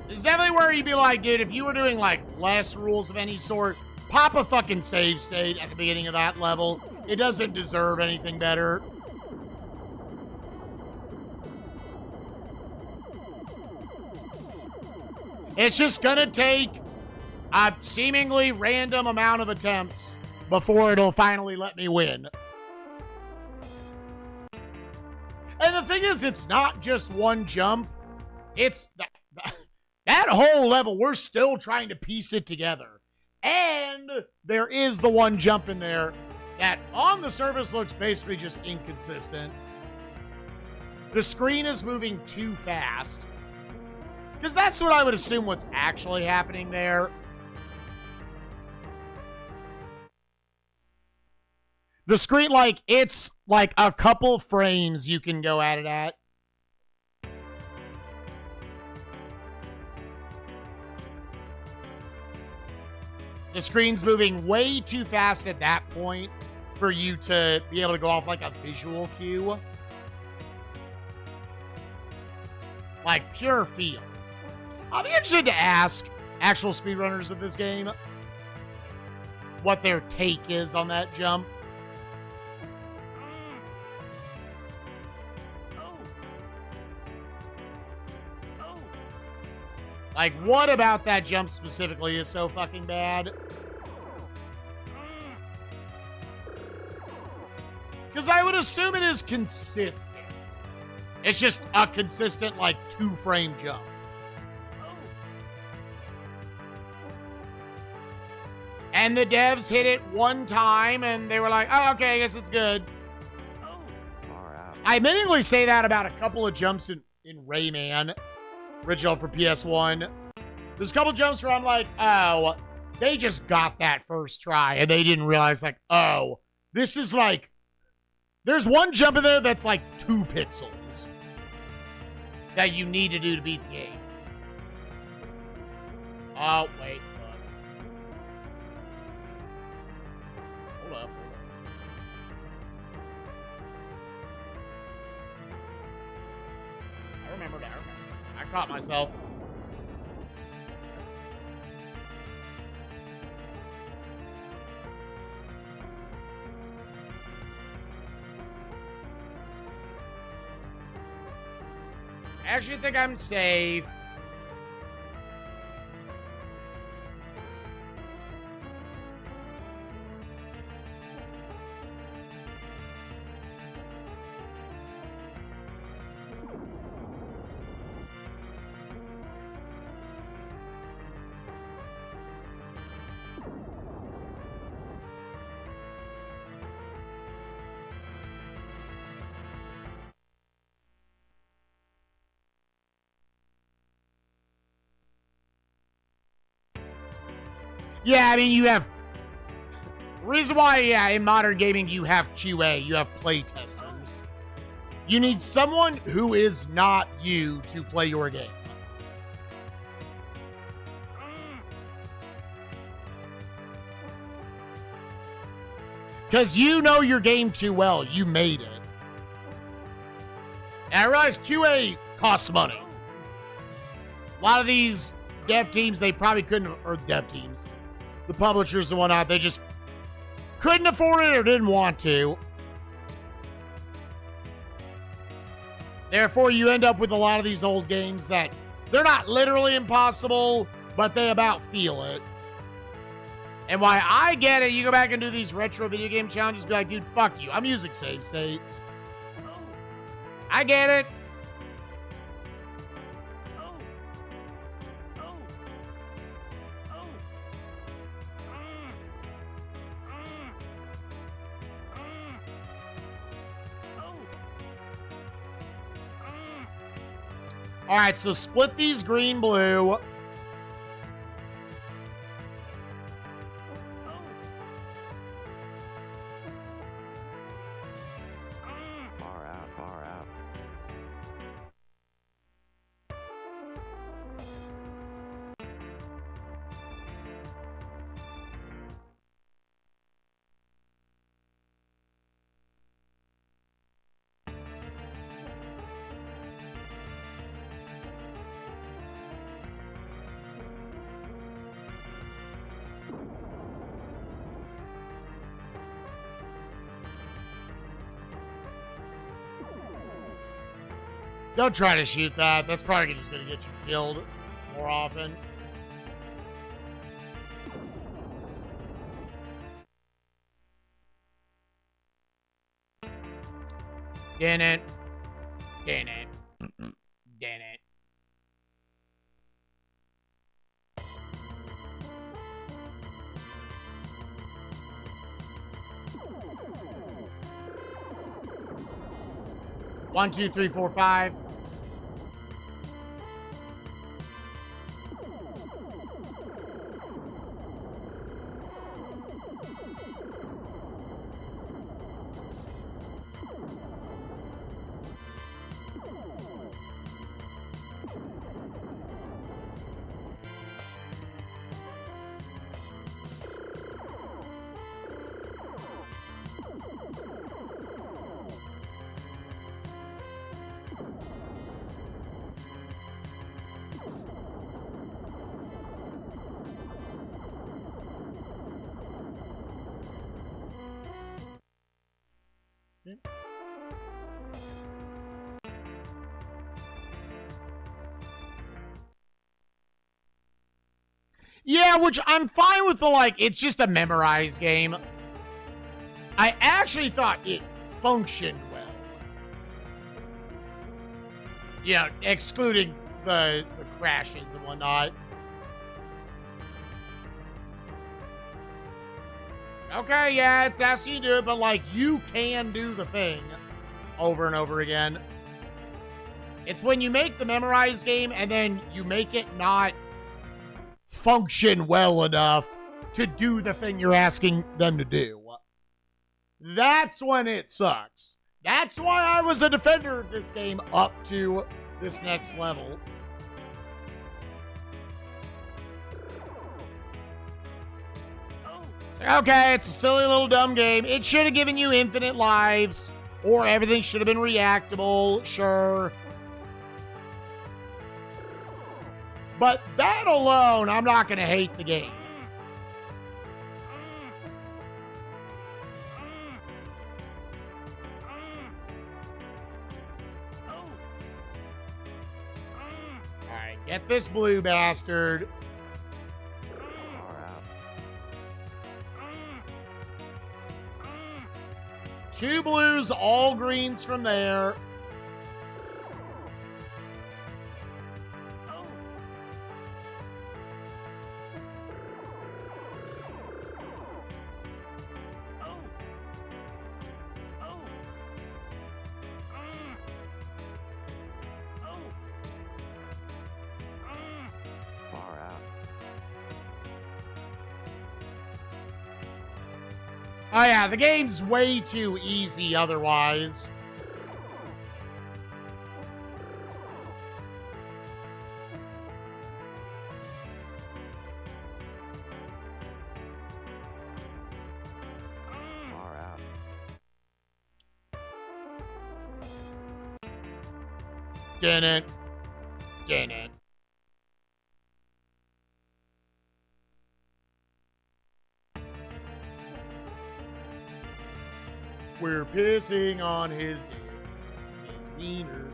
It's definitely where you'd be like, dude, if you were doing, like, less rules of any sort, pop a fucking save state at the beginning of that level. It doesn't deserve anything better. It's just gonna take a seemingly random amount of attempts before it'll finally let me win. And the thing is, it's not just one jump. It's that whole level, we're still trying to piece it together. And there is the one jump in there that on the surface looks basically just inconsistent. The screen is moving too fast. Because that's what I would assume what's actually happening there. The screen, like, it's like a couple frames you can go at it at. The screen's moving way too fast at that point for you to be able to go off like a visual cue. Like pure feel. I'll be interested to ask actual speedrunners of this game what their take is on that jump. Like, what about that jump specifically is so fucking bad? Because I would assume it is consistent. It's just a consistent, like, 2-frame jump. And the devs hit it one time, and they were like, oh, okay, I guess it's good. Far out. I admittedly say that about a couple of jumps in Rayman, original for PS1. There's a couple jumps where I'm like, oh, they just got that first try, and they didn't realize, like, oh, this is like, there's one jump in there that's like 2 pixels that you need to do to beat the game. Oh, wait. Hold up. I remember. I caught myself. I actually think I'm safe. Yeah, I mean, you have... The reason why, yeah, in modern gaming, you have QA, you have play testers. You need someone who is not you to play your game. Because you know your game too well. You made it. And I realize QA costs money. A lot of these dev teams, they probably couldn't... Or dev teams. The publishers and whatnot, they just couldn't afford it or didn't want to. Therefore, you end up with a lot of these old games that they're not literally impossible, but they about feel it. And why I get it, you go back and do these retro video game challenges, be like, dude, fuck you. I'm using save states. I get it. All right, so split these green-blue. Far out, far out. Don't try to shoot that. That's probably just going to get you killed more often. Damn it. Damn it. Damn it. One, two, three, four, five. Yeah, which I'm fine with the, like, it's just a memorized game. I actually thought it functioned well. Yeah, excluding the crashes and whatnot. Okay, yeah, it's asking you to do it, but, like, you can do the thing. over and over again. It's when you make the memorize game and then you make it not function well enough to do the thing you're asking them to do. That's when it sucks. That's why I was a defender of this game up to this next level. Okay, it's a silly little dumb game. It should have given you infinite lives, or everything should have been reactable, sure. But that alone, I'm not going to hate the game. Alright, get this blue bastard. Two blues, all greens from there. Far out. Oh yeah, the game's way too easy otherwise. Far out. Didn't. We're pissing on his dick. His wiener.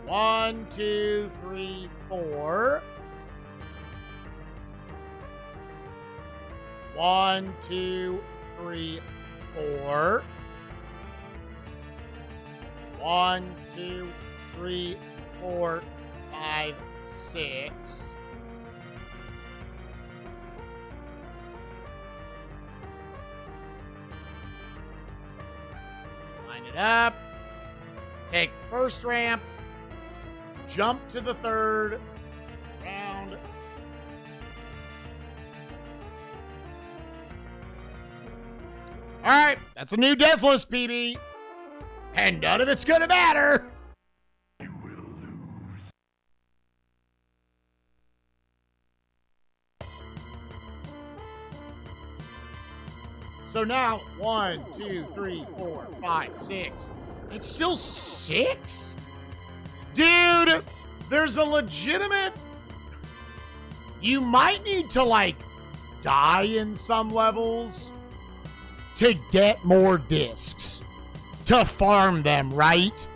1, 2, 3, 4. 1, 2, 3, 4. 1, 2, 3, 4, 5, 6. Line it up. Take first ramp. Jump to the third. Round. All right, that's a new Deathless PB. And none of it's gonna matter. So now, 1, 2, 3, 4, 5, 6. It's still 6? Dude, there's a legitimate... You might need to, like, die in some levels to get more discs. To farm them, right?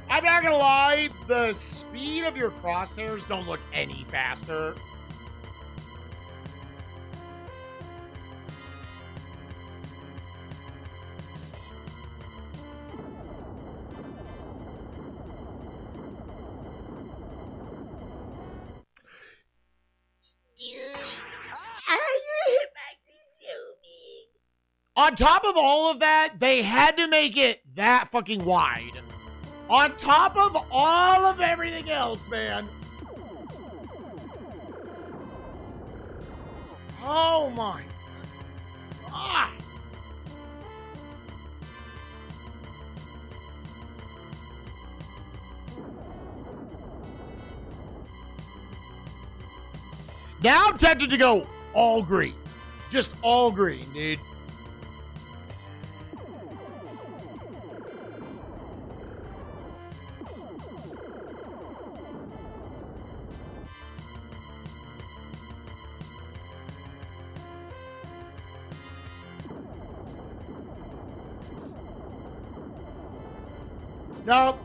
I'm not gonna lie, the speed of your crosshairs don't look any faster. On top of all of that, they had to make it that fucking wide. On top of all of everything else, man. Oh my God. Now I'm tempted to go all green. Just all green, dude. Nope.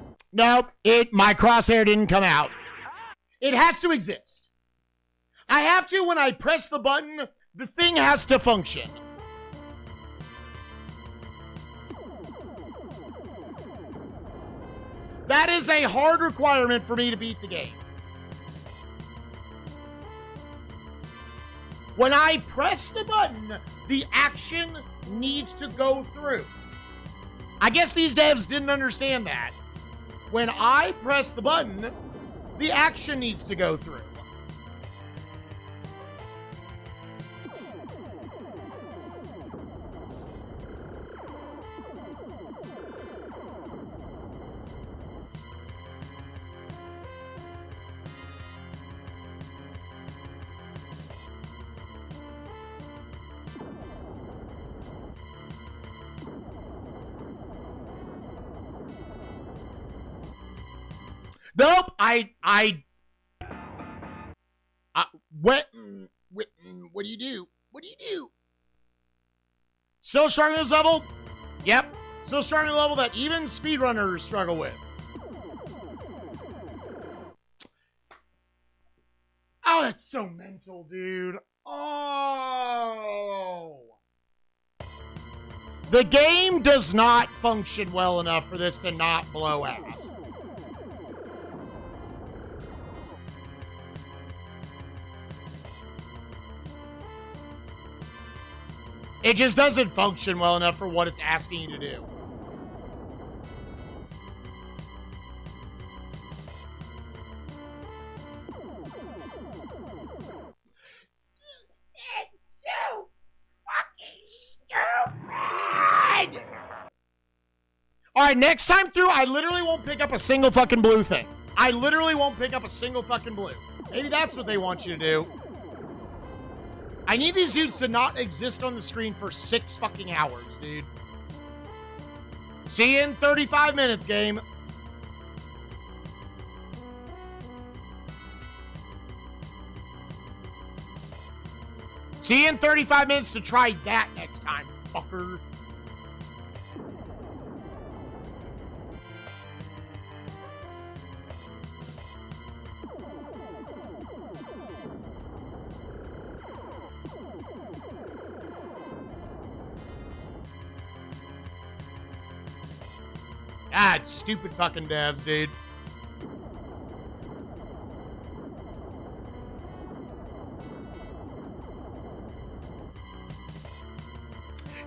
My crosshair didn't come out. It has to exist. I have to, when I press the button, the thing has to function. That is a hard requirement for me to beat the game. When I press the button, the action needs to go through. I guess these devs didn't understand that. When I press the button, the action needs to go through. Nope, what do you do? What do you do? Still struggling this level? Yep, still struggling a level that even speedrunners struggle with. Oh, that's so mental, dude. Oh. The game does not function well enough for this to not blow ass. It just doesn't function well enough for what it's asking you to do. It's so fucking stupid! Alright, next time through, I literally won't pick up a single fucking blue thing. I literally won't pick up a single fucking blue. Maybe that's what they want you to do. I need these dudes to not exist on the screen for 6 fucking hours, dude. See you in 35 minutes, game. See you in 35 minutes to try that next time, fucker. God, stupid fucking devs, dude.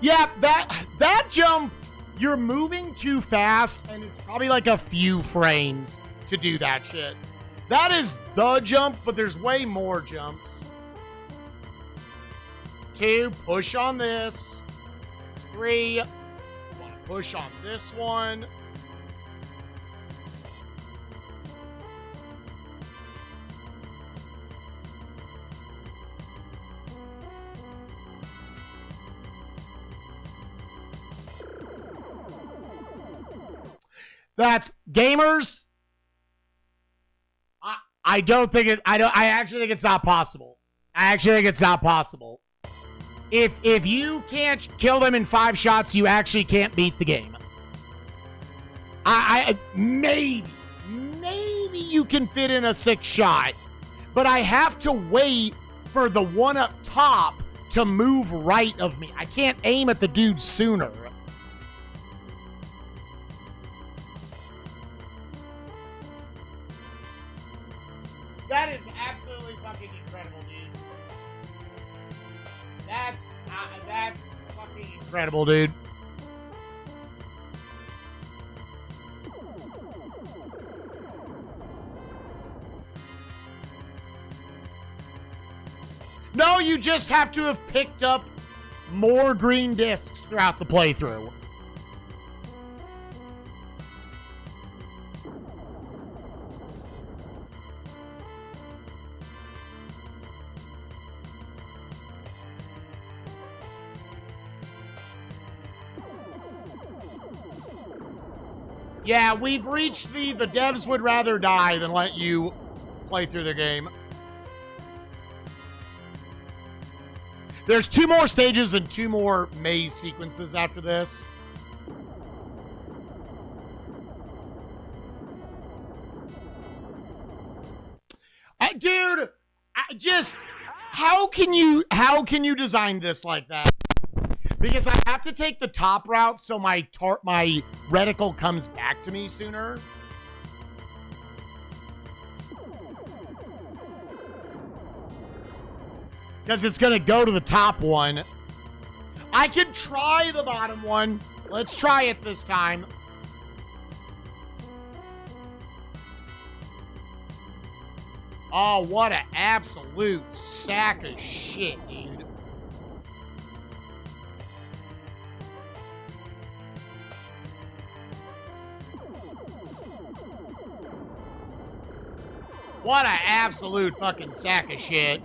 Yeah, that jump, you're moving too fast, and it's probably like a few frames to do that shit. That is the jump, but there's way more jumps. 2, push on this. 3, push on this one. That's gamers. I don't think it. I actually think it's not possible. I actually think it's not possible. If you can't kill them in 5 shots, you actually can't beat the game. Maybe you can fit in a 6 shot, but I have to wait for the one up top to move right of me. I can't aim at the dude sooner. That is absolutely fucking incredible, dude. That's fucking incredible, dude. No, you just have to have picked up more green discs throughout the playthrough. Yeah, we've reached the devs would rather die than let you play through the game. There's 2 more stages and 2 more maze sequences after this. just, how can you design this like that? Because I have to take the top route so my reticle comes back to me sooner. Because it's going to go to the top one. I could try the bottom one. Let's try it this time. Oh, what an absolute sack of shit, dude. What an absolute fucking sack of shit.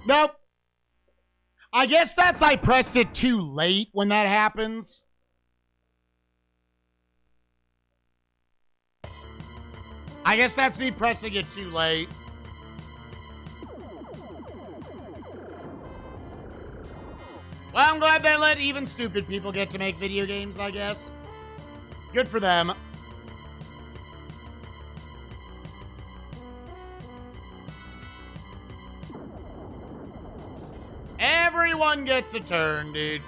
Nope. I guess that's I pressed it too late when that happens. I guess that's me pressing it too late. Well, I'm glad they let even stupid people get to make video games, I guess. Good for them. Everyone gets a turn, dude.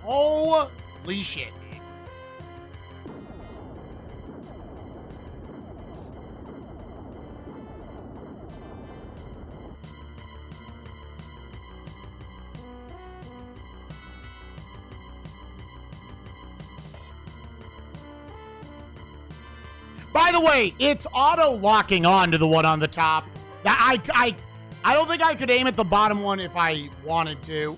Holy shit, dude. By the way, it's auto-locking on to the one on the top. I don't think I could aim at the bottom one if I wanted to.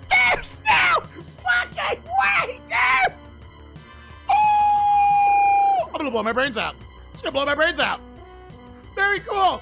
There's no fucking way, dude! Oh! I'm gonna blow my brains out. Just gonna blow my brains out. Very cool.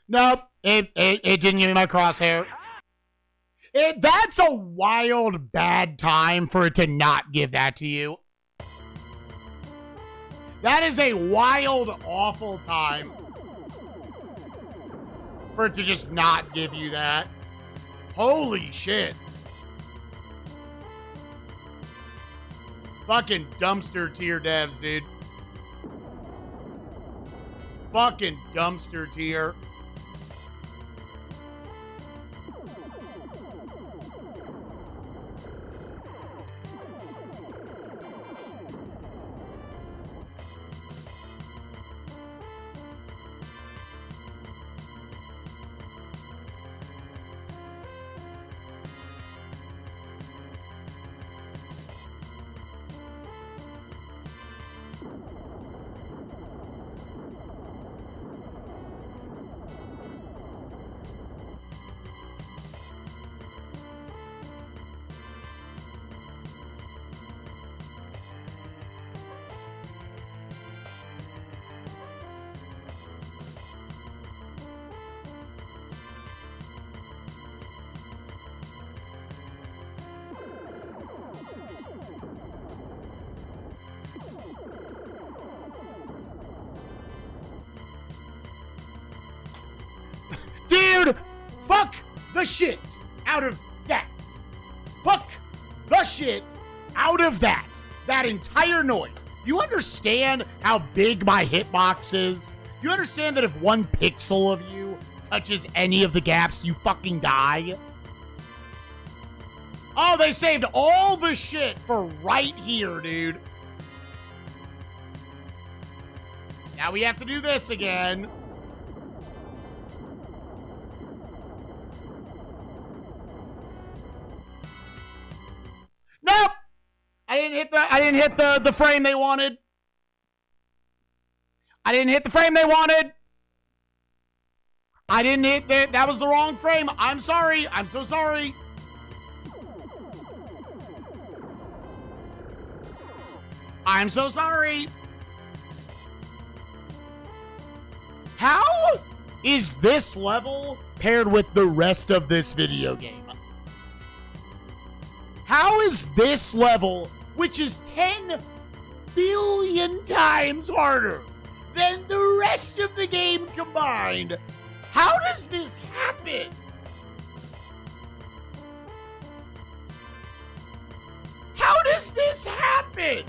Nope, it didn't give me my crosshair. That's a wild, bad time for it to not give that to you. That is a wild, awful time for it to just not give you that. Holy shit. Fucking dumpster tier devs, dude. Fucking dumpster tier. the shit out of that. Fuck the shit out of that. That entire noise. You understand how big my hitbox is? You understand that if one pixel of you touches any of the gaps, you fucking die? Oh, they saved all the shit for right here, dude. Now we have to do this again. Nope. I didn't hit the frame they wanted. I didn't hit the frame they wanted. I didn't hit that was the wrong frame. I'm sorry. I'm so sorry. I'm so sorry. How is this level paired with the rest of this video game? How is this level, which is 10 billion times harder than the rest of the game combined, how does this happen? How does this happen?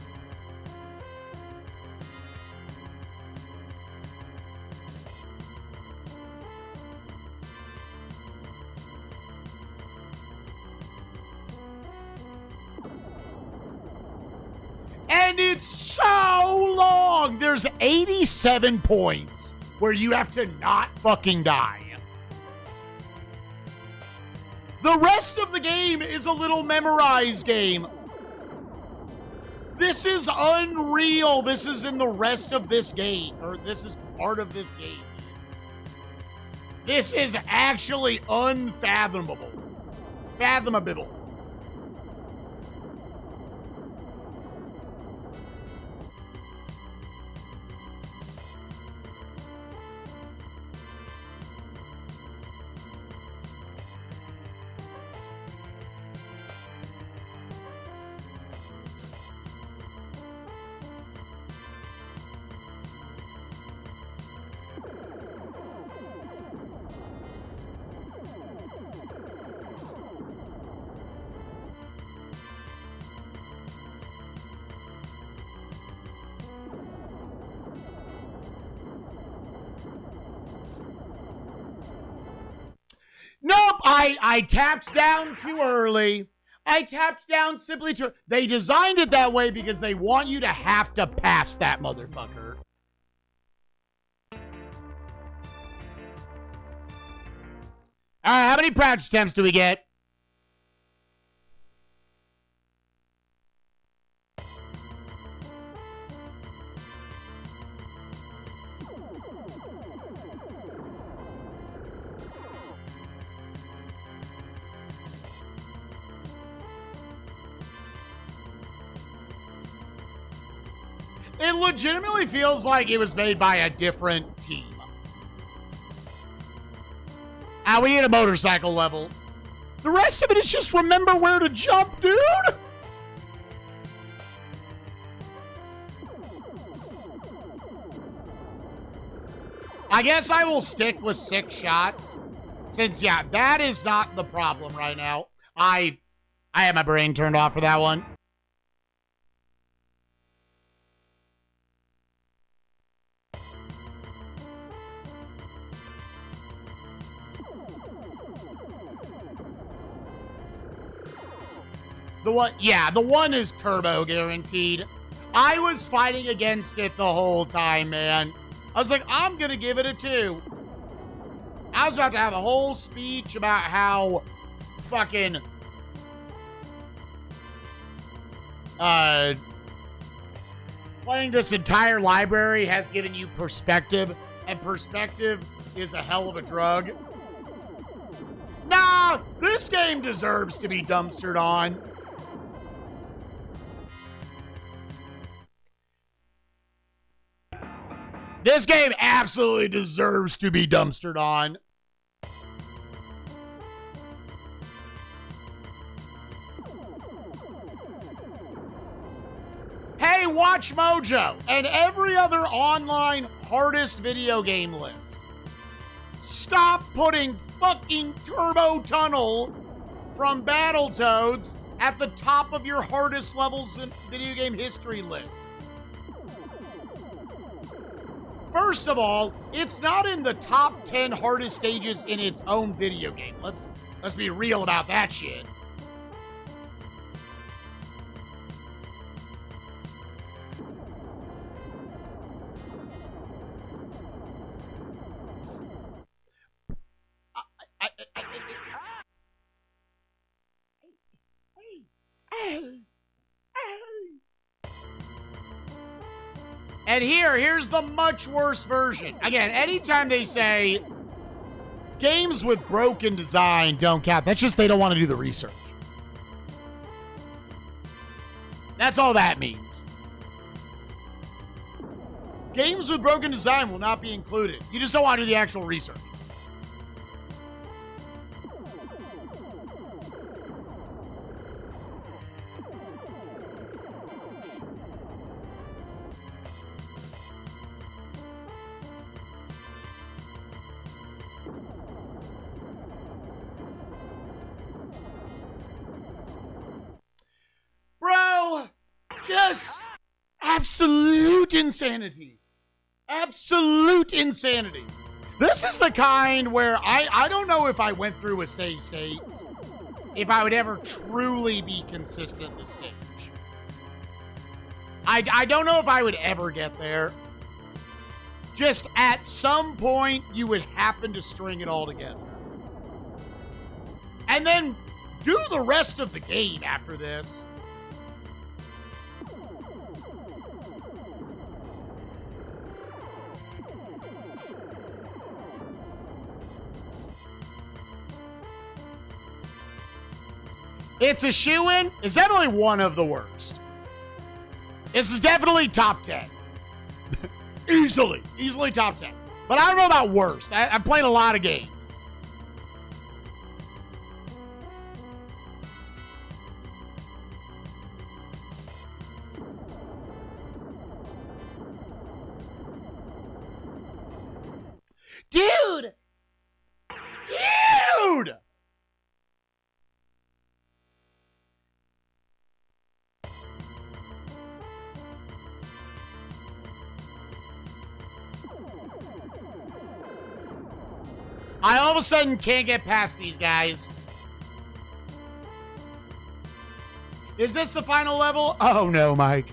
And it's so long. There's 87 points where you have to not fucking die. The rest of the game is a little memorized game. This is unreal. This is in the rest of this game, or this is part of this game. This is actually unfathomable. Fathomable. Nope, I tapped down too early. I tapped down simply too... They designed it that way because they want you to have to pass that motherfucker. All right, how many practice attempts do we get? It legitimately feels like it was made by a different team. We hit a motorcycle level. The rest of it is just remember where to jump, dude. I guess I will stick with 6 shots. Since, yeah, that is not the problem right now. I had my brain turned off for that one. The one, yeah, the one is turbo guaranteed. I was fighting against it the whole time, man. I was like, I'm gonna give it a 2. I was about to have a whole speech about how fucking playing this entire library has given you perspective, and perspective is a hell of a drug. Nah, this game deserves to be dumpstered on. This game absolutely deserves to be dumpstered on. Hey, Watch Mojo and every other online hardest video game list. Stop putting fucking turbo tunnel from Battletoads at the top of your hardest levels in video game history list. First of all, it's not in the top 10 hardest stages in its own video game. Let's be real about that shit. And here's the much worse version. Again, anytime they say games with broken design don't count, that's just they don't want to do the research. That's all that means. Games with broken design will not be included. You just don't want to do the actual research. Bro, just absolute insanity. Absolute insanity. This is the kind where I don't know if I went through with save states, if I would ever truly be consistent this stage. I don't know if I would ever get there. Just at some point, you would happen to string it all together. And then do the rest of the game after this. It's a shoo-in. It's definitely one of the worst. This is definitely top 10. Easily top 10. But I don't know about worst. I've played a lot of games. Dude! I all of a sudden can't get past these guys. Is this the final level? Oh no, Mike.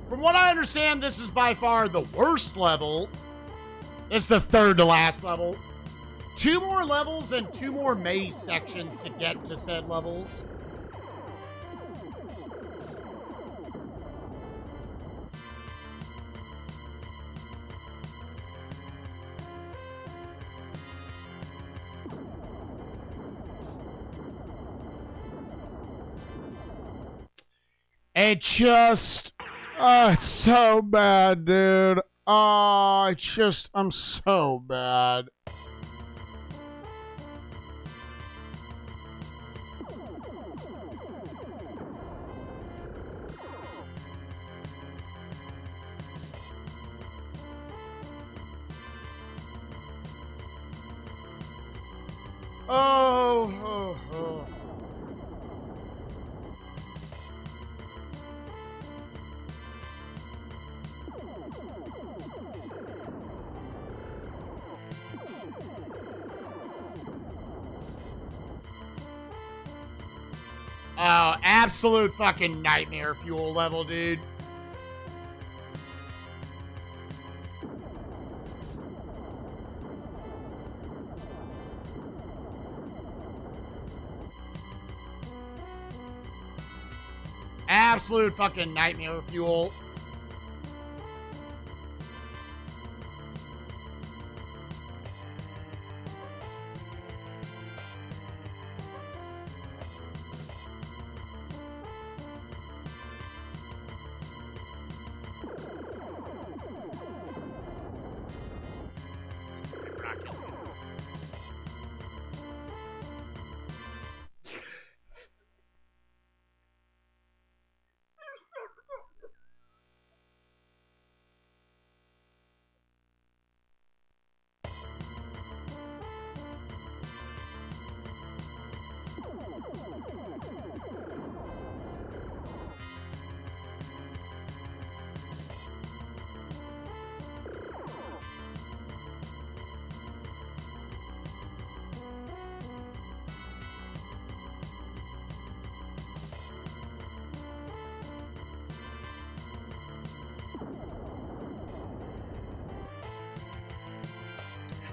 From what I understand, this is by far the worst level. It's the third to last level. 2 more levels and 2 more maze sections to get to said levels. It just, it's so bad, dude. I'm so bad. Oh. Oh, absolute fucking nightmare fuel level, dude. Absolute fucking nightmare fuel.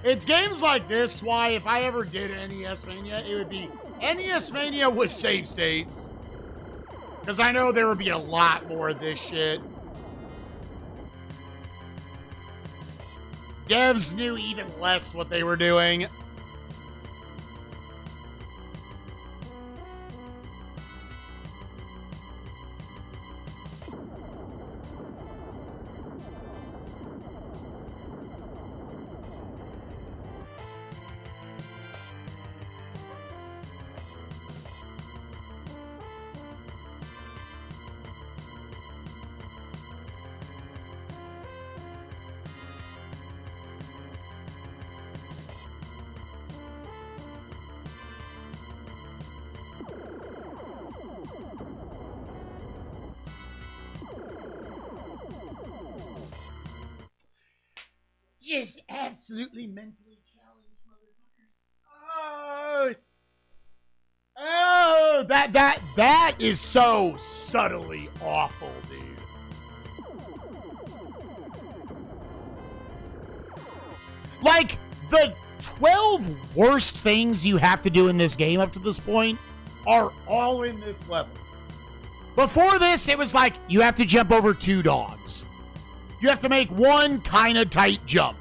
It's games like this why if I ever did SNESmania, it would be SNESmania with save states. Because I know there would be a lot more of this shit. Devs knew even less what they were doing. Just absolutely mentally challenged motherfuckers. That is so subtly awful, dude. Like, the 12 worst things you have to do in this game up to this point are all in this level. Before this, it was like, you have to jump over 2 dogs. You have to make one kind of tight jump.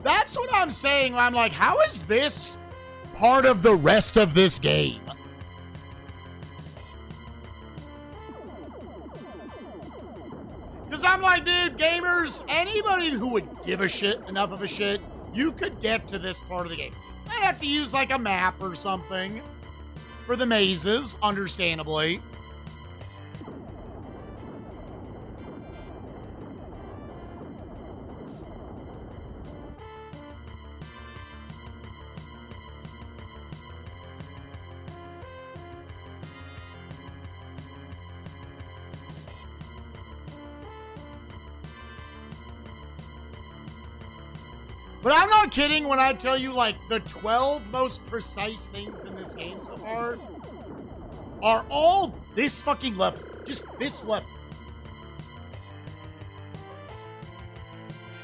That's what I'm saying. I'm like, how is this part of the rest of this game? Because I'm like, dude, gamers, anybody who would give a shit, enough of a shit, you could get to this part of the game. I'd have to use like a map or something for the mazes, understandably. But I'm not kidding when I tell you, like, the 12 most precise things in this game so far are all this fucking level. Just this level.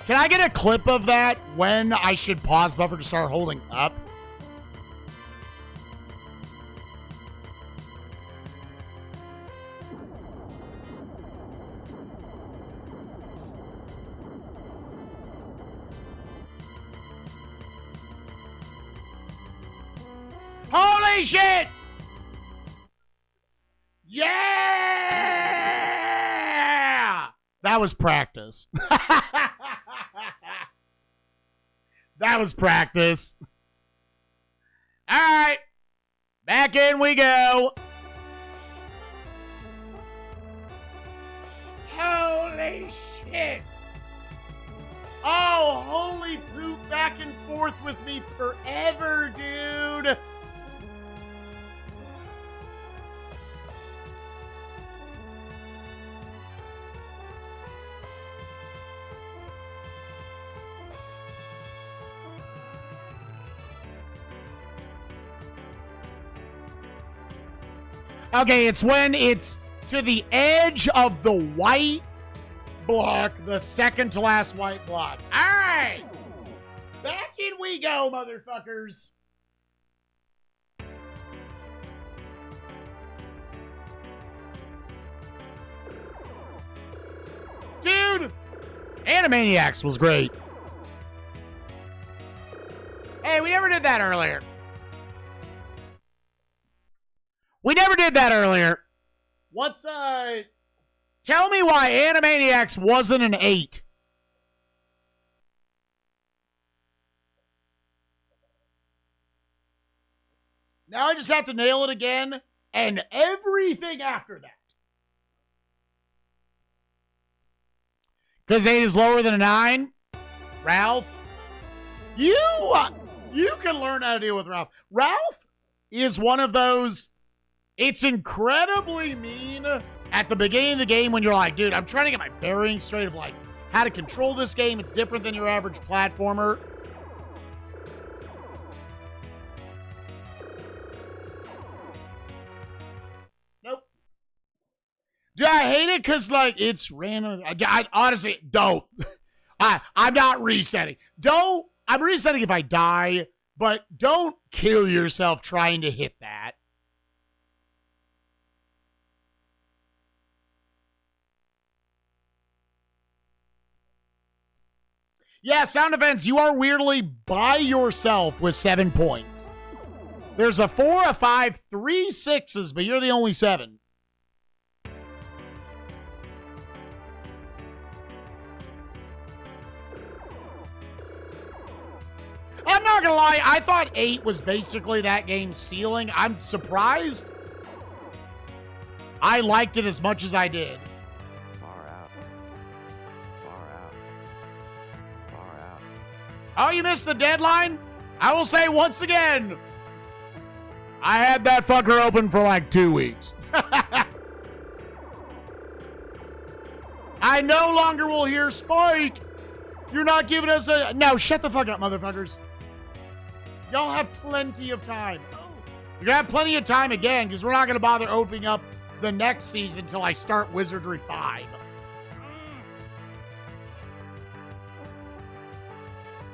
Can I get a clip of that when I should pause buffer to start holding up? Holy shit! Yeah! That was practice. That was practice. All right. Back in we go. Holy shit. Oh, holy poop, back and forth with me forever, dude. Okay, it's when it's to the edge of the white block, the second to last white block. All right. Back in we go, motherfuckers. Dude, Animaniacs was great. Hey, we never did that earlier. We never did that earlier. Tell me why Animaniacs wasn't an 8. Now I just have to nail it again and everything after that. Because 8 is lower than a 9? Ralph? You can learn how to deal with Ralph. Ralph is one of those... It's incredibly mean at the beginning of the game when you're like, dude, I'm trying to get my bearings straight of like how to control this game. It's different than your average platformer. Do I hate it because, like, it's random? I honestly don't. I'm not resetting. I'm resetting if I die, but don't kill yourself trying to hit that. Yeah, sound events, you are weirdly by yourself with 7 points. There's a 4, a 5, 3 6s, but you're the only 7. I'm not gonna lie, I thought 8 was basically that game's ceiling. I'm surprised. I liked it as much as I did. Far out. Far out. Far out. Oh, you missed the deadline? I will say once again, I had that fucker open for like 2 weeks. I no longer will hear Spike. You're not giving us a... No, shut the fuck up, motherfuckers. Y'all have plenty of time. You're gonna have plenty of time again, because we're not gonna bother opening up the next season until I start Wizardry 5.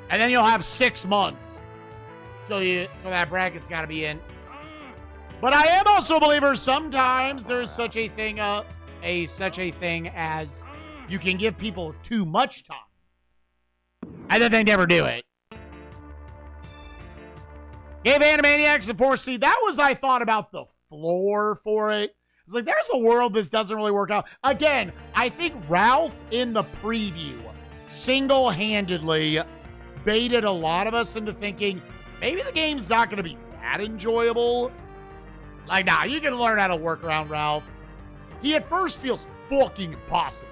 And then you'll have 6 months till that bracket's gotta be in. But I am also a believer sometimes there's such a thing as you can give people too much time. And then they never do it. Gave Animaniacs a 4C. That was, I thought, about the floor for it. It's like, there's a world this doesn't really work out. Again, I think Ralph in the preview single-handedly baited a lot of us into thinking maybe the game's not going to be that enjoyable. Like, nah, you can learn how to work around Ralph. He at first feels fucking impossible.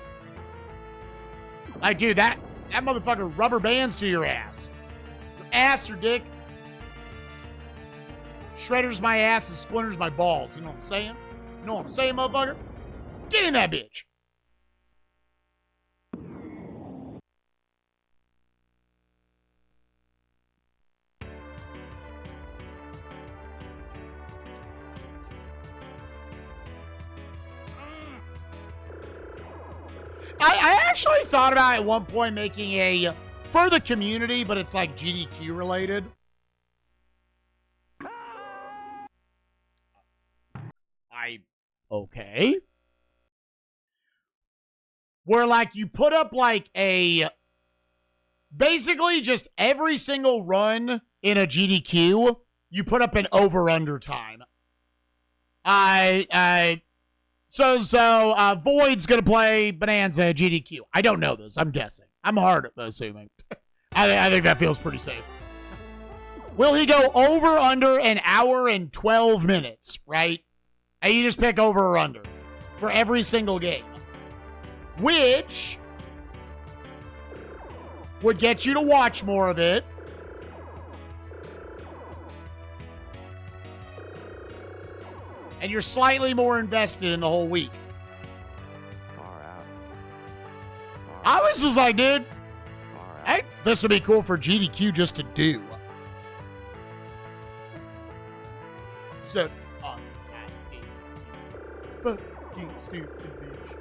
Like, dude, that motherfucker rubber bands to your ass. Your ass or dick. Shredders my ass and splinters my balls. You know what I'm saying? You know what I'm saying, motherfucker? Get in that bitch. I actually thought about at one point making a, for the community, but it's like GDQ related. Okay. Where like you put up like a, basically just every single run in a GDQ, you put up an over-under time. So Void's gonna play Bonanza at GDQ. I don't know this. I'm guessing. I'm hard at assuming. I think that feels pretty safe. Will he go over under an hour and 12 minutes, right? And you just pick over or under for every single game, which would get you to watch more of it. And you're slightly more invested in the whole week. Far out. I was like, dude, Far out. this would be cool for GDQ just to do. So, fucking stupid bitch.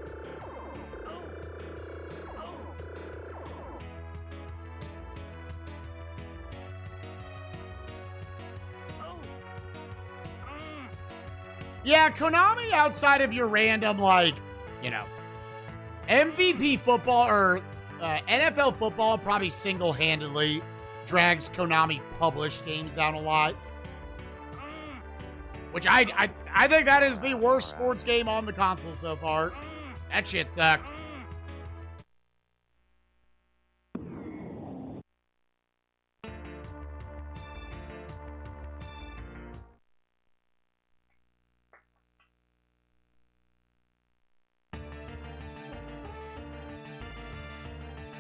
Yeah, Konami, outside of your random, like, you know, MVP football or NFL football, probably single-handedly drags Konami published games down a lot. Which I think that is the worst sports game on the console so far. That shit sucked.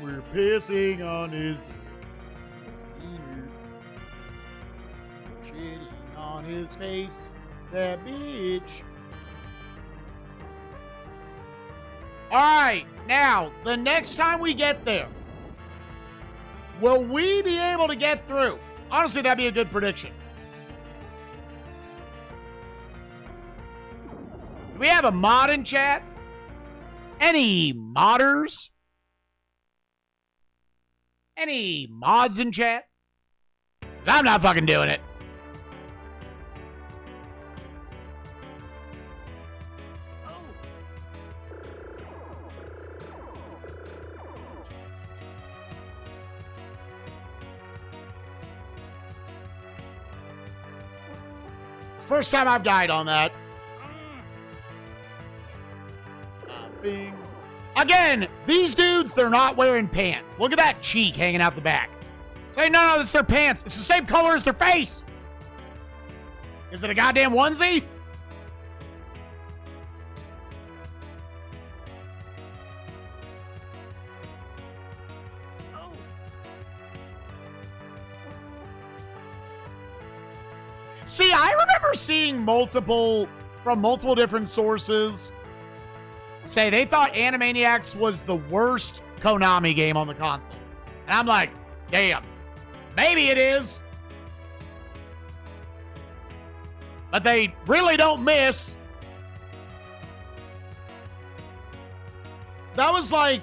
We're pissing on his dick. Shitting on his face. That bitch. Alright, now, the next time we get there, will we be able to get through? Honestly, that'd be a good prediction. Do we have a mod in chat? Any modders? Any mods in chat? 'Cause I'm not fucking doing it. It's the first time I've died on that. Again, these dudes, they're not wearing pants. Look at that cheek hanging out the back. Say, no, it's their pants. It's the same color as their face. Is it a goddamn onesie? See, I remember seeing from multiple different sources say they thought Animaniacs was the worst Konami game on the console. And I'm like, damn, maybe it is. But they really don't miss. That was like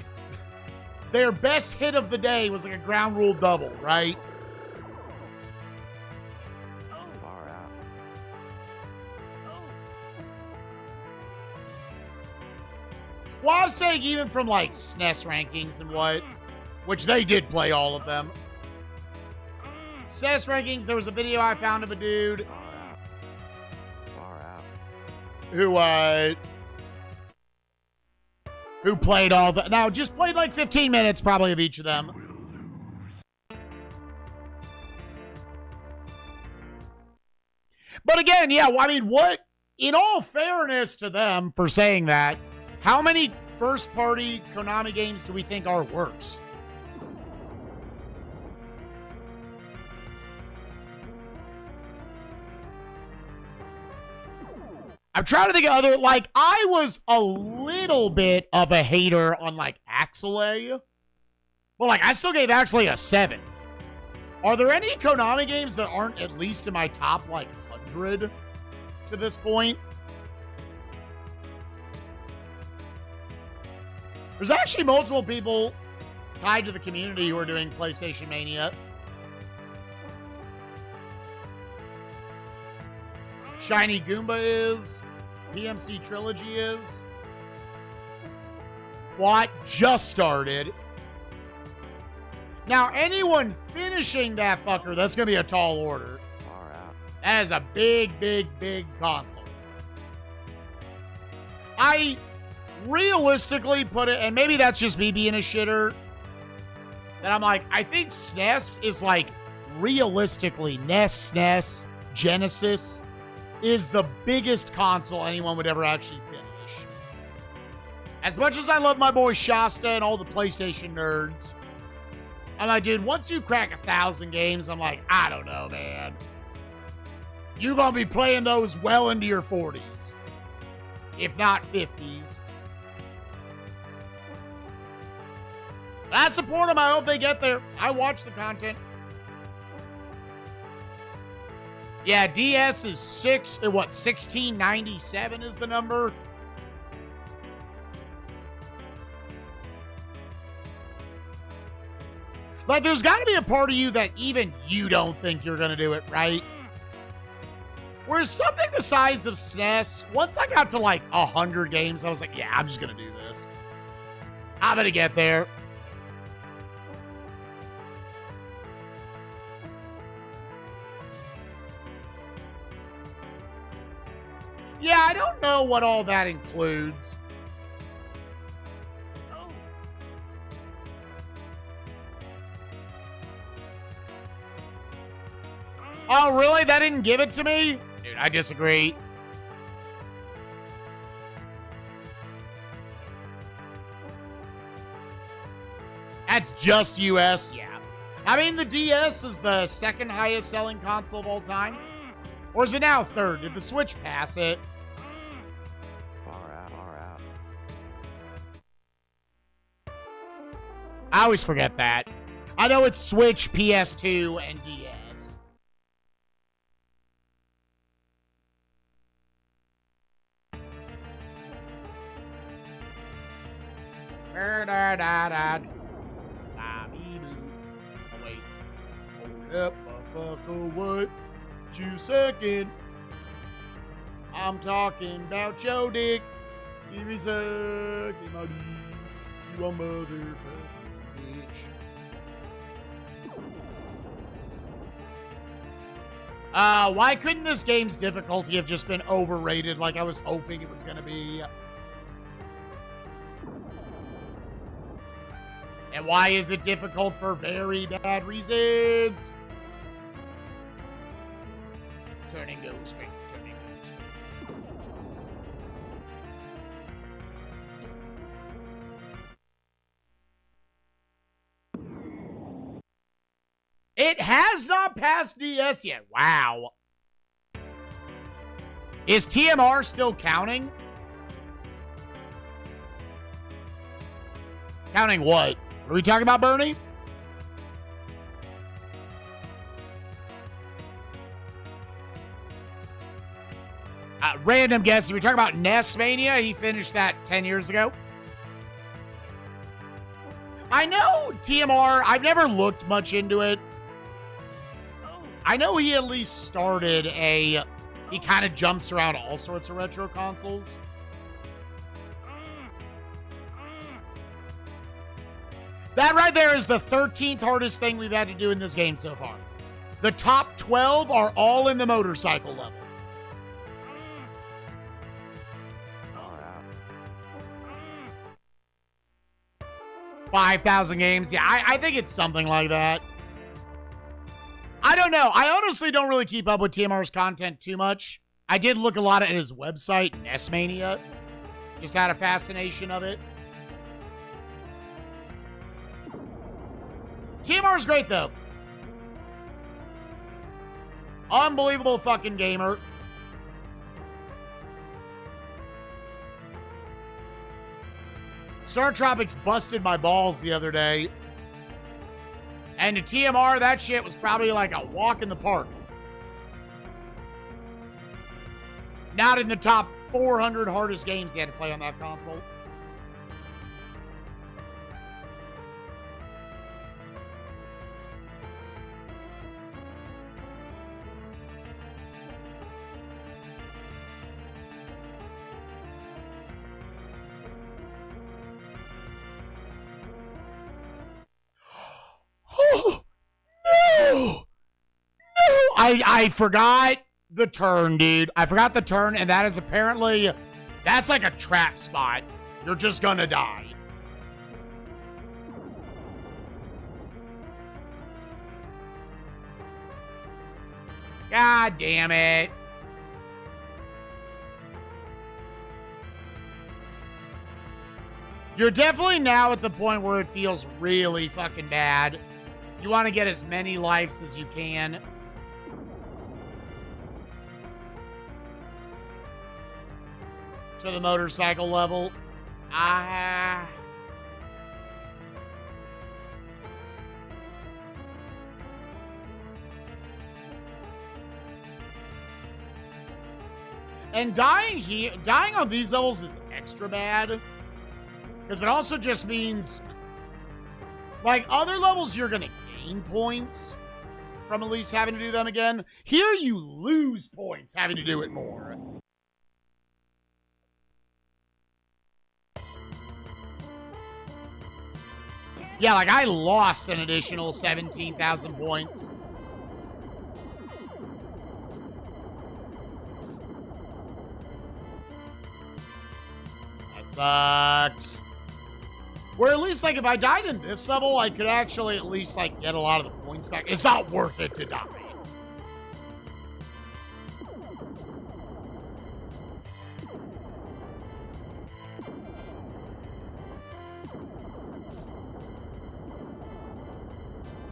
their best hit of the day was like a ground rule double, right? Well, I was saying even from like SNES rankings and what, which they did play all of them. SNES rankings, there was a video I found of a dude who played all the, now just played like 15 minutes probably of each of them. But again, yeah, I mean, what, in all fairness to them for saying that, how many first-party Konami games do we think are worse? I'm trying to think of other, like, I was a little bit of a hater on, like, Axelay. Well, like, I still gave Axelay a 7. Are there any Konami games that aren't at least in my top, like, 100 to this point? There's actually multiple people tied to the community who are doing PlayStation Mania. Shiny Goomba is. PMC Trilogy is. Quat just started. Now, anyone finishing that fucker, that's going to be a tall order. That is a big, big, big console. I realistically put it, and maybe that's just me being a shitter, that I'm like, I think SNES is like, realistically, NES, SNES, Genesis is the biggest console anyone would ever actually finish. As much as I love my boy Shasta and all the PlayStation nerds, I'm like, dude, once you crack 1,000 games, I'm like, I don't know, man. You're going to be playing those well into your 40s, if not 50s. I support them. I hope they get there. I watch the content. Yeah, DS is 1697 is the number. Like, there's got to be a part of you that even you don't think you're going to do it, right? Whereas something the size of SNES, once I got to like 100 games, I was like, yeah, I'm just going to do this. I'm going to get there. Yeah, I don't know what all that includes. Oh, really? That didn't give it to me? Dude, I disagree. That's just US? Yeah. I mean, the DS is the second highest selling console of all time. Or is it now third? Did the Switch pass it? Far out. I always forget that. I know it's Switch, PS2, and DS. Oh, wait. Hold up, motherfucker, what? You second. I'm talking about your dick. Give me second, my dick. You a motherfucking bitch. Why couldn't this game's difficulty have just been overrated like I was hoping it was gonna be? And why is it difficult for very bad reasons? Turning goes straight, turning goes straight. It has not passed DS yet. Wow. Is TMR still counting? Counting what? What are we talking about, Bernie? Random guess. We're talking about SNESMania. He finished that 10 years ago. I know TMR. I've never looked much into it. I know he at least started a... He kind of jumps around all sorts of retro consoles. That right there is the 13th hardest thing we've had to do in this game so far. The top 12 are all in the motorcycle level. 5,000 games. Yeah, I think it's something like that. I don't know. I honestly don't really keep up with TMR's content too much. I did look a lot at his website, SNESMania. Just out of fascination of it. TMR's great, though. Unbelievable fucking gamer. Star Tropics busted my balls the other day. And to TMR, that shit was probably like a walk in the park. Not in the top 400 hardest games he had to play on that console. Oh, no! No! I forgot the turn, dude. I forgot the turn, and that is apparently... That's like a trap spot. You're just gonna die. God damn it. You're definitely now at the point where it feels really fucking bad. You want to get as many lives as you can. To the motorcycle level. And dying on these levels is extra bad. Because it also just means, like, other levels you're going to gain points from at least having to do them again. Here you lose points having to do it more. Yeah, like, I lost an additional 17,000 points. That sucks. Where at least, like, if I died in this level, I could actually at least, like, get a lot of the points back. It's not worth it to die.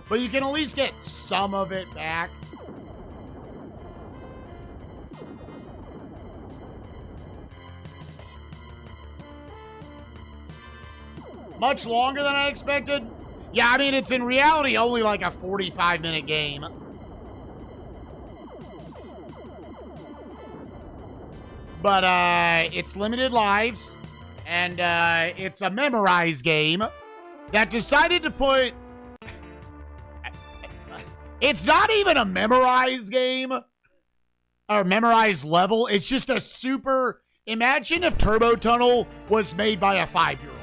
But you can at least get some of it back. Much longer than I expected. Yeah, I mean, it's in reality only like a 45-minute game. But, it's limited lives. And it's a memorize game that decided to put... It's not even a memorize game or memorize level. It's just a super... Imagine if Turbo Tunnel was made by a 5-year-old.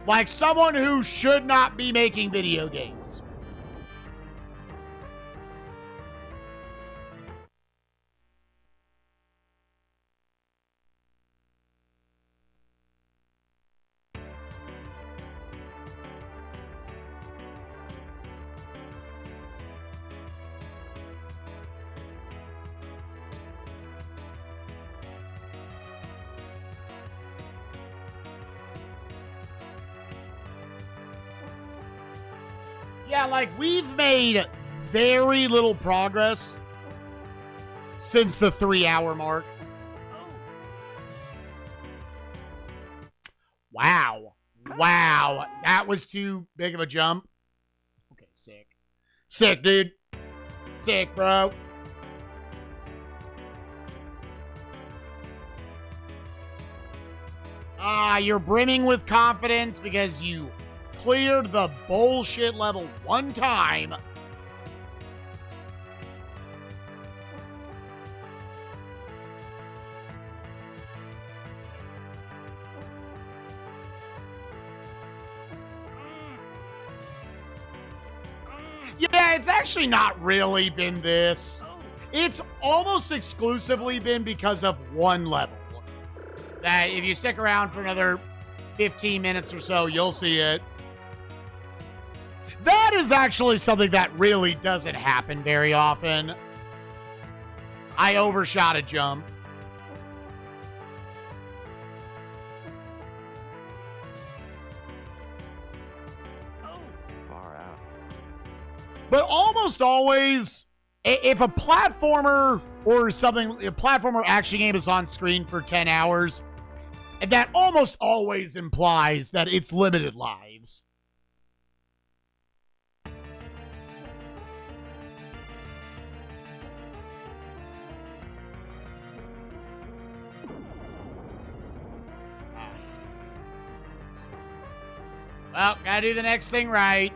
Like someone who should not be making video games. Yeah, like, we've made very little progress since the 3-hour mark. Wow. Wow. That was too big of a jump. Okay, sick. Sick, dude. Sick, bro. You're brimming with confidence because you cleared the bullshit level one time. Yeah, it's actually not really been this. It's almost exclusively been because of one level. That if you stick around for another 15 minutes or so, you'll see it. That is actually something that really doesn't happen very often. I overshot a jump. Far out. But almost always, if a platformer or something, a platformer action game is on screen for 10 hours, that almost always implies that it's limited lives. Well, gotta do the next thing right.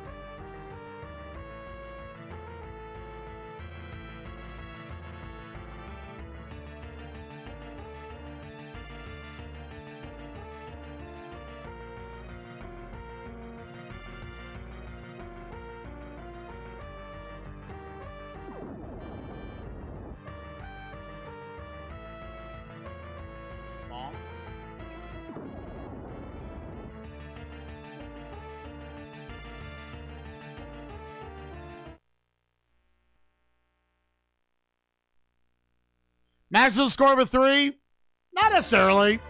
Maximum score of a 3? Not necessarily.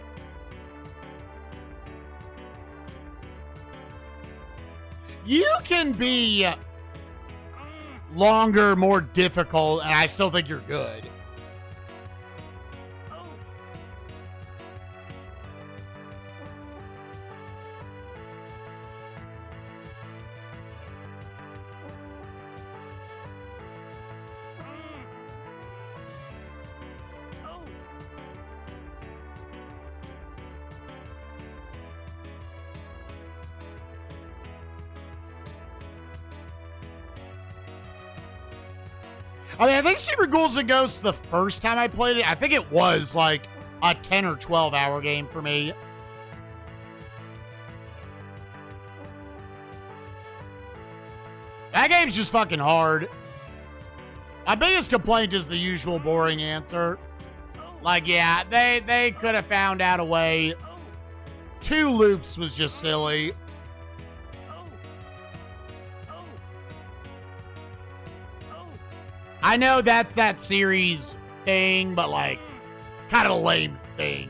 You can be longer, more difficult, and I still think you're good. I mean, I think Super Ghouls and Ghosts, the first time I played it, I think it was like a 10 or 12 hour game for me. That game's just fucking hard. My biggest complaint is the usual boring answer. Like, yeah, they could have found out a way. 2 loops was just silly. I know that's that series thing, but like, it's kind of a lame thing.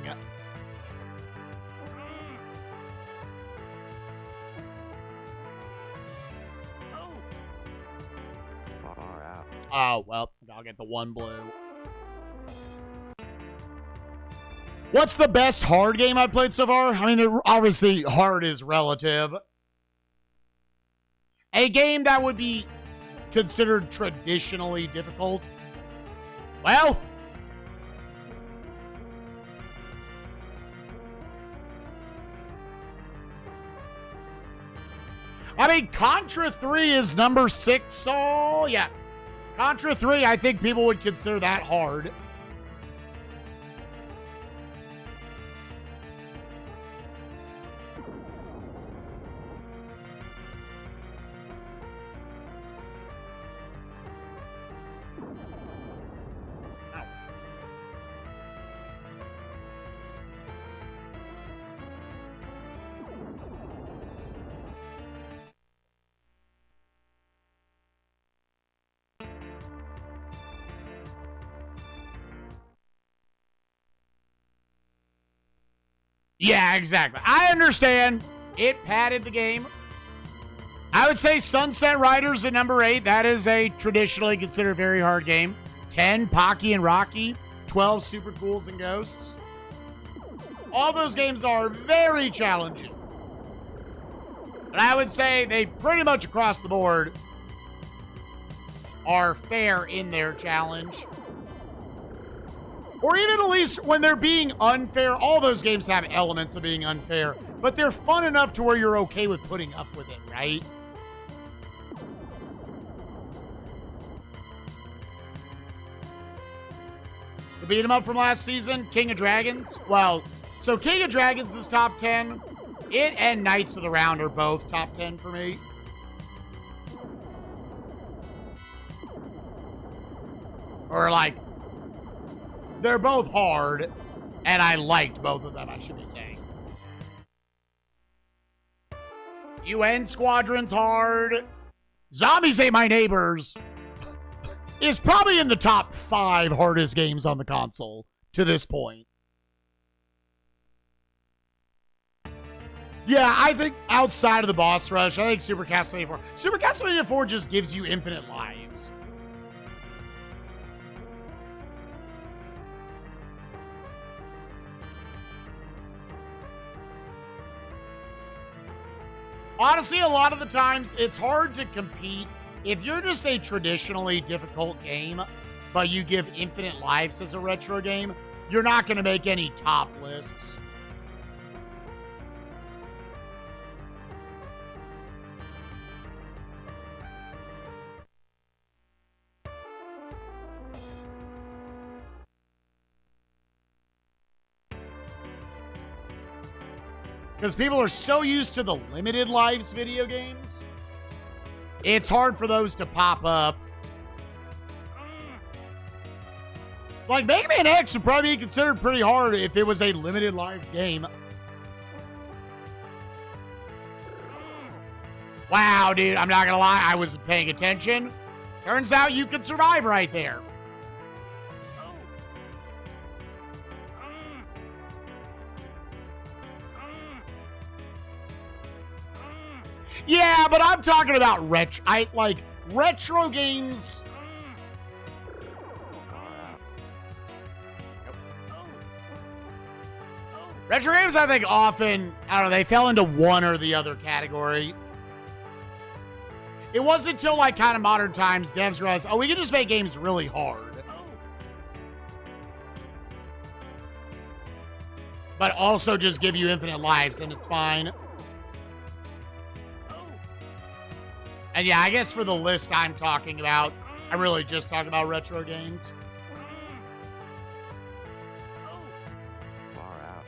Far out. Oh, well, I'll get the 1 blue. What's the best hard game I've played so far? I mean, obviously, hard is relative. A game that would be considered traditionally difficult. Well, I mean, Contra 3 is number 6, so yeah. Contra 3, I think people would consider that hard. Yeah, exactly. I understand. It padded the game. I would say Sunset Riders at number 8. That is a traditionally considered very hard game. 10, Pocky and Rocky. 12, Super Ghouls and Ghosts. All those games are very challenging. But I would say they pretty much across the board are fair in their challenge. Or even at least when they're being unfair. All those games have elements of being unfair, but they're fun enough to where you're okay with putting up with it, right? The beat 'em up from last season, King of Dragons. Well, so King of Dragons is top 10. It and Knights of the Round are both top 10 for me. Or like, they're both hard, and I liked both of them, I should be saying. UN Squadron's hard. Zombies Ate My Neighbors is probably in the top 5 hardest games on the console to this point. Yeah, I think outside of the boss rush, I think Super Castlevania 4. Super Castlevania 4 just gives you infinite lives. Honestly, a lot of the times, it's hard to compete. If you're just a traditionally difficult game, but you give infinite lives as a retro game, you're not going to make any top lists. Because people are so used to the limited lives video games, it's hard for those to pop up. Like, Mega Man X would probably be considered pretty hard if it was a limited lives game. Wow, dude, I'm not gonna lie, I wasn't paying attention. Turns out you could survive right there. Yeah, but I'm talking about retro games. Retro games, I think, often, I don't know, they fell into one or the other category. It wasn't until, like, kind of modern times, devs realized, oh, we can just make games really hard. But also just give you infinite lives, and it's fine. And yeah, I guess for the list I'm talking about, I really just talk about retro games. Far out.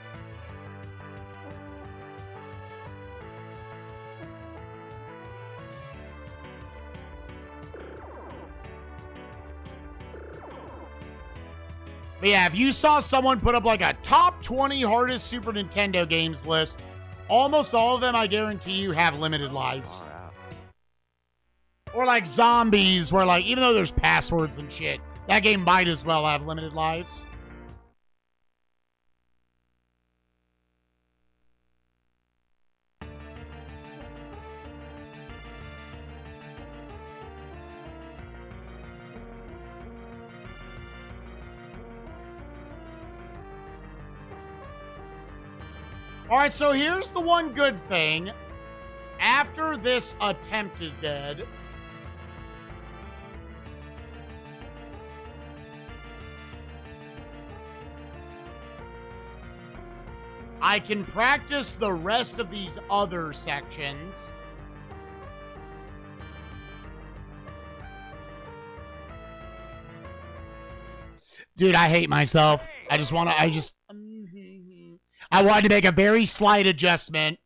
But yeah, if you saw someone put up like a top 20 hardest Super Nintendo games list, almost all of them, I guarantee you, have limited lives. Far out. Or like Zombies, where like, even though there's passwords and shit, that game might as well have limited lives. All right, so here's the one good thing. After this attempt is dead, I can practice the rest of these other sections. Dude, I hate myself. I wanted to make a very slight adjustment.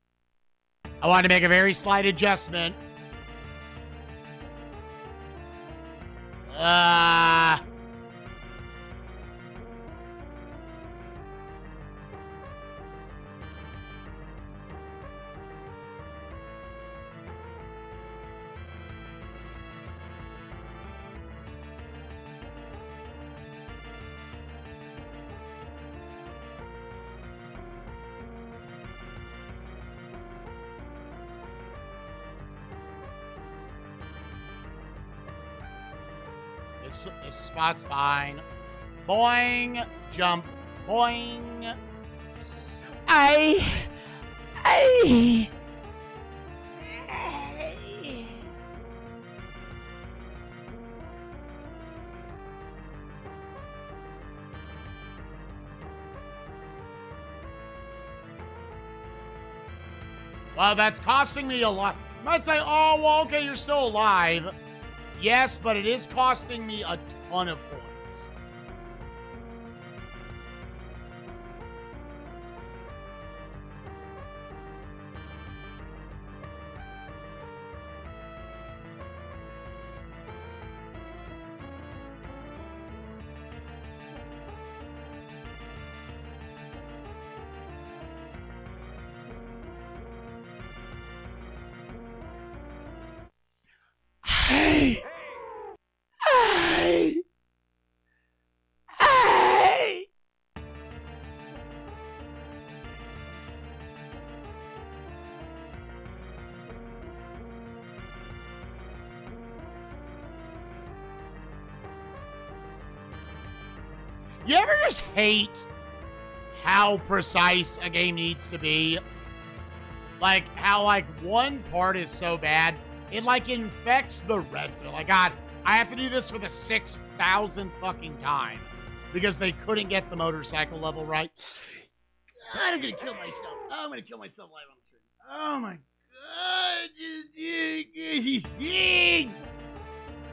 This spot's fine. Boing. Jump. Boing. Well, that's costing me a lot. You might say, oh, well, okay, you're still alive. Yes, but it is costing me a ton of points. Hey! You ever just hate how precise a game needs to be? Like, how, like, one part is so bad, it, like, infects the rest of it. Like, God, I have to do this for the 6,000th fucking time because they couldn't get the motorcycle level right. God, I'm gonna kill myself. I'm gonna kill myself live on stream. Oh, my God.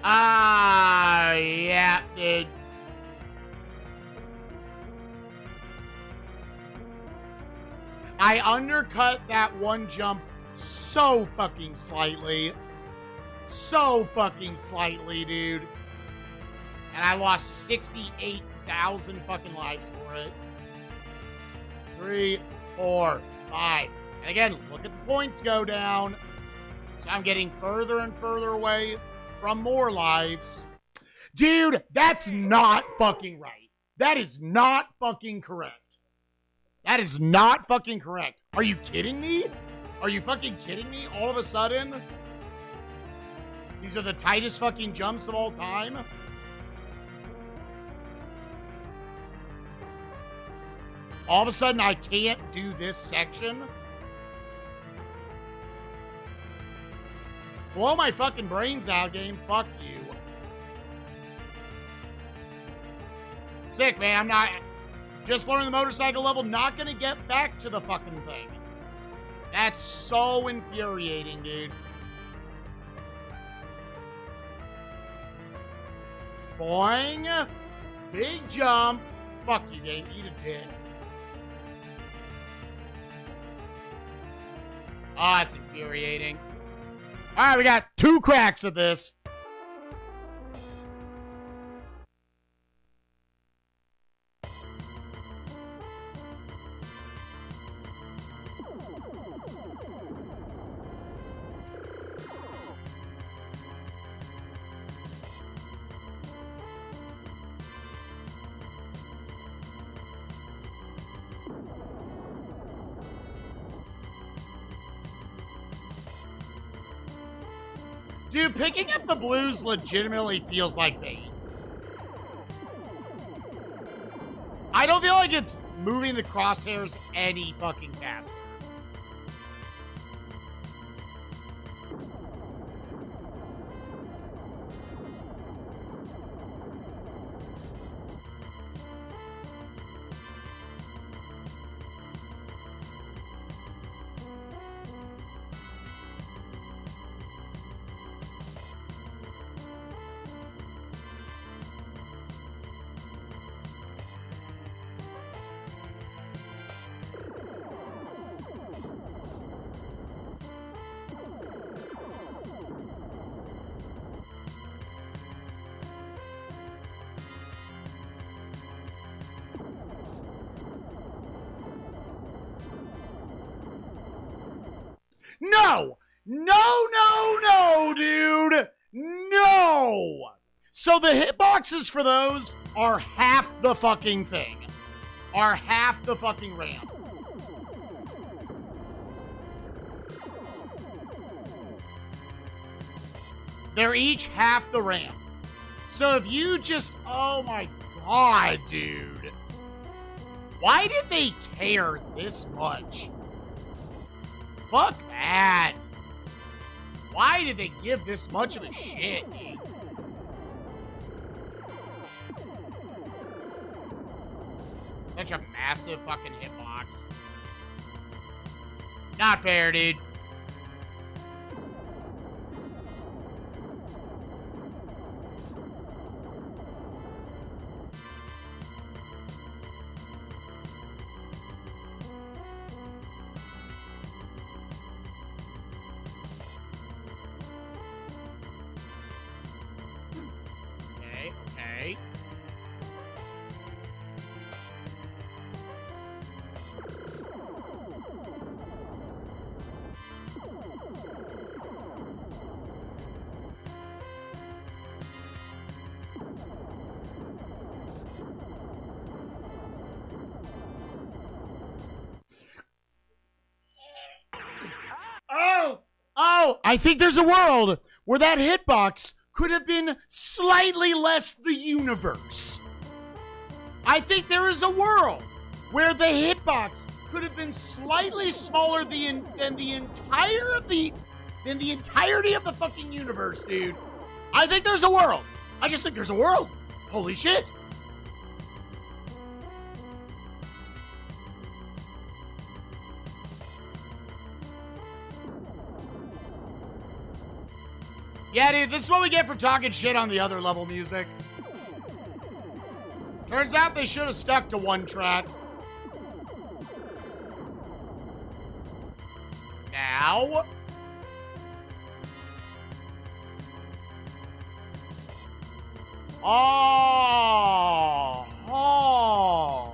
Ah, yeah, dude. I undercut that one jump so fucking slightly. So fucking slightly, dude. And I lost 68,000 fucking lives for it. 3, 4, 5. And again, look at the points go down. So I'm getting further and further away from more lives. Dude, that's not fucking right. That is not fucking correct. That is not fucking correct. Are you kidding me? Are you fucking kidding me? All of a sudden, these are the tightest fucking jumps of all time? All of a sudden, I can't do this section? Blow my fucking brains out, game. Fuck you. Sick, man. I'm not... Just learned the motorcycle level, not gonna get back to the fucking thing. That's so infuriating, dude. Boing. Big jump. Fuck you, game. Eat a dick. Oh, that's infuriating. Alright, we got 2 cracks at this. Dude, picking up the blues legitimately feels like bait. I don't feel like it's moving the crosshairs any fucking faster. No! No, dude! No! So the hitboxes for those are half the fucking thing. Are half the fucking ramp. They're each half the ramp. So if you just... Oh my god, dude. Why did they care this much? Fuck that. Why did they give this much of a shit, dude? Such a massive fucking hitbox. Not fair, dude. Okay. I think there's a world where that hitbox could have been slightly less the universe. I think there is a world where the hitbox could have been slightly smaller than the entirety of the fucking universe, dude. I think there's a world. I just think there's a world. Holy shit. Yeah, dude, this is what we get for talking shit on the other level music. Turns out they should have stuck to one track. Now... Oh! Oh!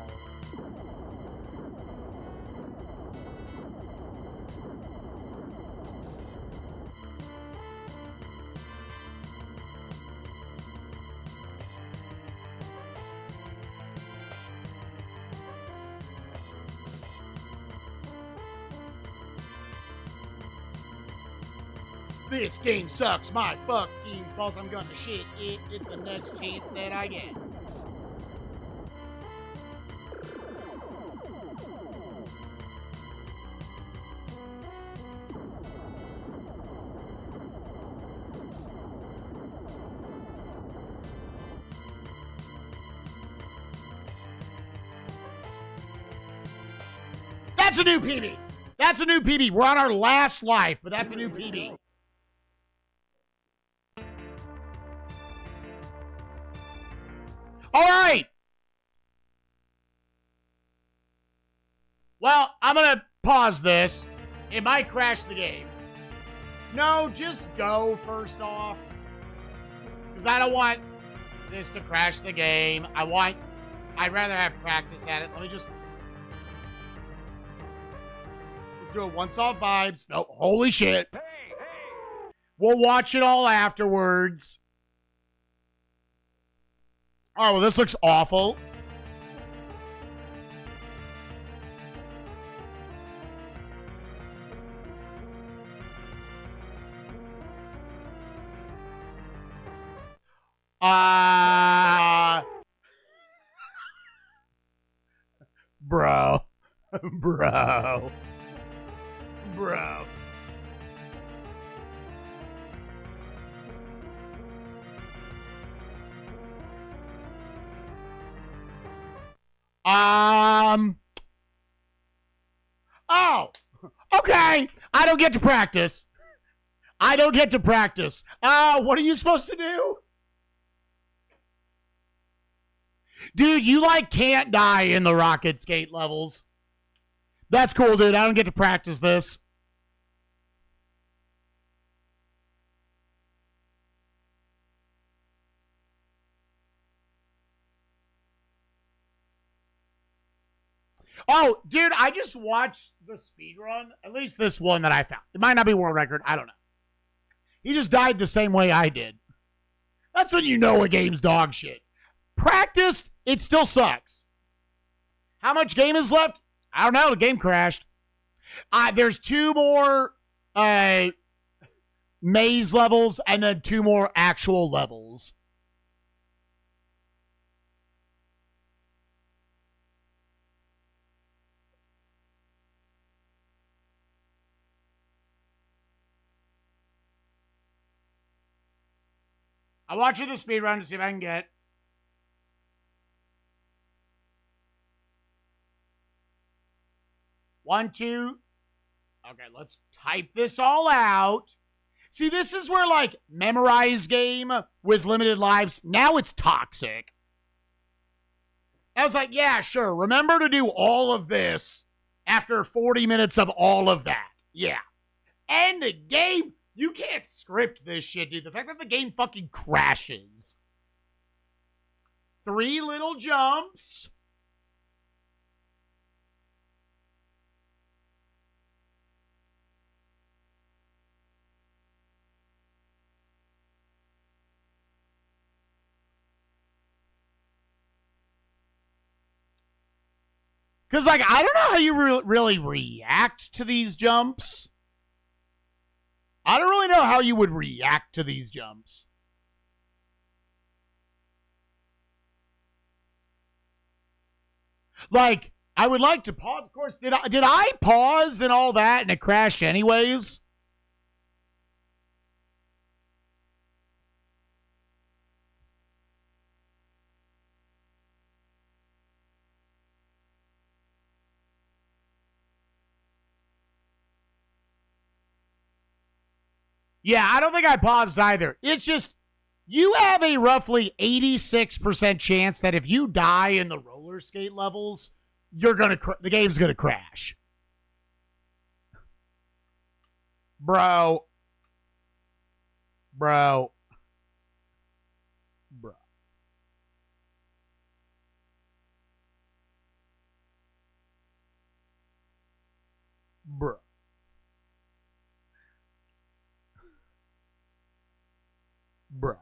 This game sucks my fucking balls. I'm gonna shit it at the next chance that I get. That's a new PB. That's a new PB. We're on our last life, but that's a new PB. All right. Well, I'm going to pause this. It might crash the game. No, just go first off. Because I don't want this to crash the game. I'd rather have practice at it. Let's do it once off vibes. No, holy shit. We'll watch it all afterwards. Oh, well, this looks awful. Bro. Bro. Oh, okay. I don't get to practice. What are you supposed to do? Dude, you can't die in the rocket skate levels. That's cool, dude. I don't get to practice this. Oh, dude, I just watched the speed run. At least this one that I found. It might not be world record. I don't know. He just died the same way I did. That's when you know a game's dog shit. Practiced, it still sucks. How much game is left? I don't know. The game crashed. There's 2 more maze levels and then 2 more actual levels. I'm watching the speedrun to see if I can get. One, two. Okay, let's type this all out. See, this is where, like, memorize game with limited lives, now it's toxic. I was like, yeah, sure. Remember to do all of this after 40 minutes of all of that. Yeah. End the game. You can't script this shit, dude. The fact that the game fucking crashes. 3 little jumps. Because, like, I don't know how you really react to these jumps. I don't really know how you would react to these jumps. Like, I would like to pause. Of course, did I pause and all that and it crashed anyways? Yeah, I don't think I paused either. It's just, you have a roughly 86% chance that if you die in the roller skate levels, the game's gonna crash. Bro. Bro. Bro. Bro. Bro.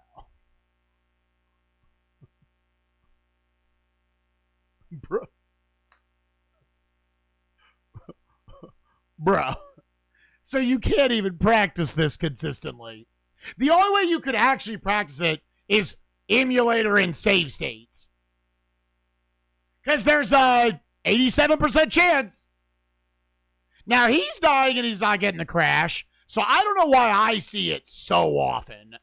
Bro. Bro. So you can't even practice this consistently. The only way you could actually practice it is emulator and save states. Because there's a 87% chance. Now he's dying and he's not getting the crash. So I don't know why I see it so often.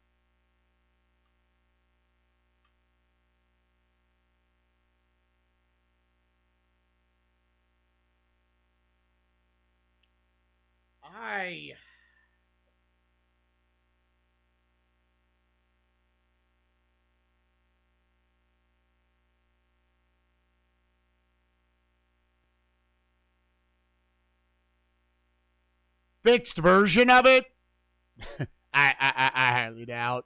Fixed version of it? I highly doubt.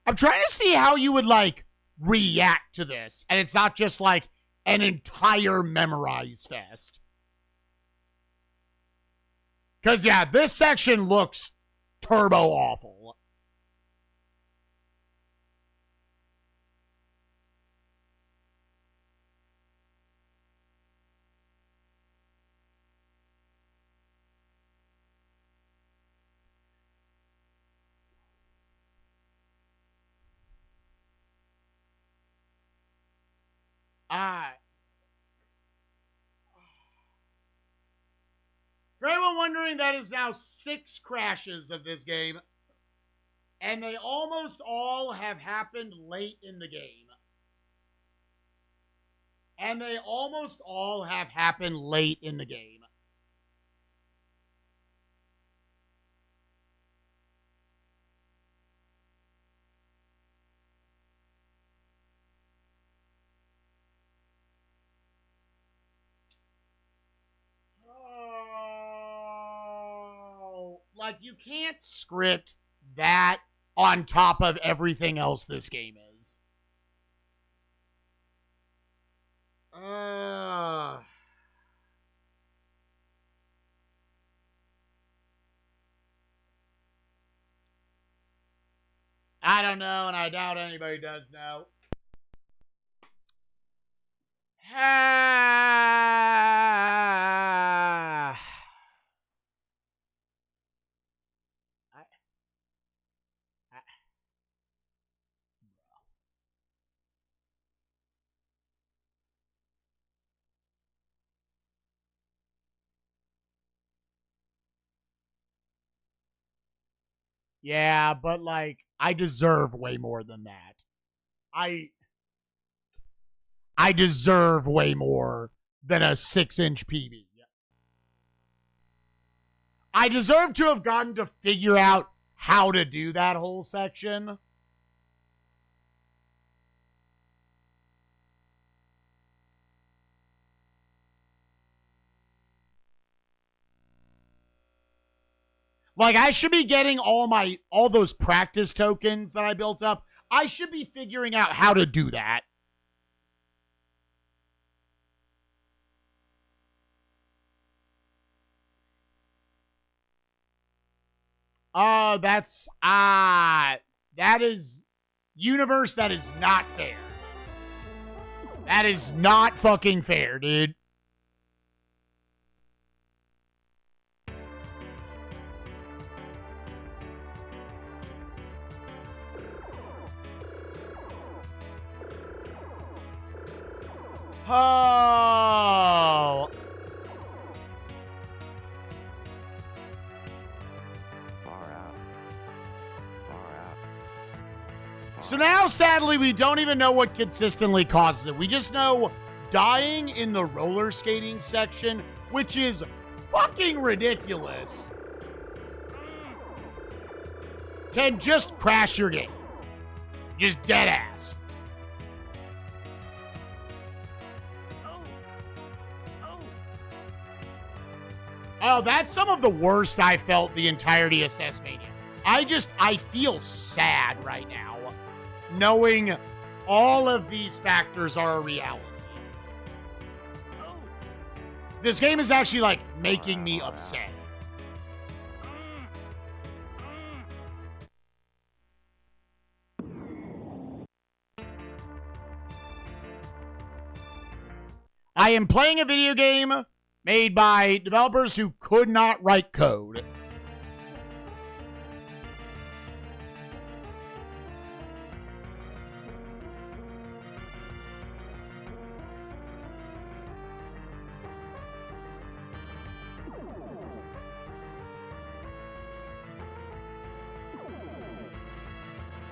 I'm trying to see how you would like react to this, and it's not just like an entire memorize fest. Because yeah, this section looks turbo awful. For anyone wondering, that is now 6 crashes of this game. And they almost all have happened late in the game. And they almost all have happened late in the game. Like, you can't script that on top of everything else this game is. I don't know, and I doubt anybody does know. Yeah, but like, I deserve way more than that. I deserve way more than a 6-inch PB. I deserve to have gotten to figure out how to do that whole section. Like, I should be getting all those practice tokens that I built up. I should be figuring out how to do that. That is universe, that is not fair. That is not fucking fair, dude. Oh. So now, sadly, we don't even know what consistently causes it. We just know dying in the roller skating section, which is fucking ridiculous, can just crash your game. Just dead ass. Oh, that's some of the worst I felt the entirety of SNESMania. I feel sad right now, knowing all of these factors are a reality. This game is actually, like, making me upset. I am playing a video game made by developers who could not write code.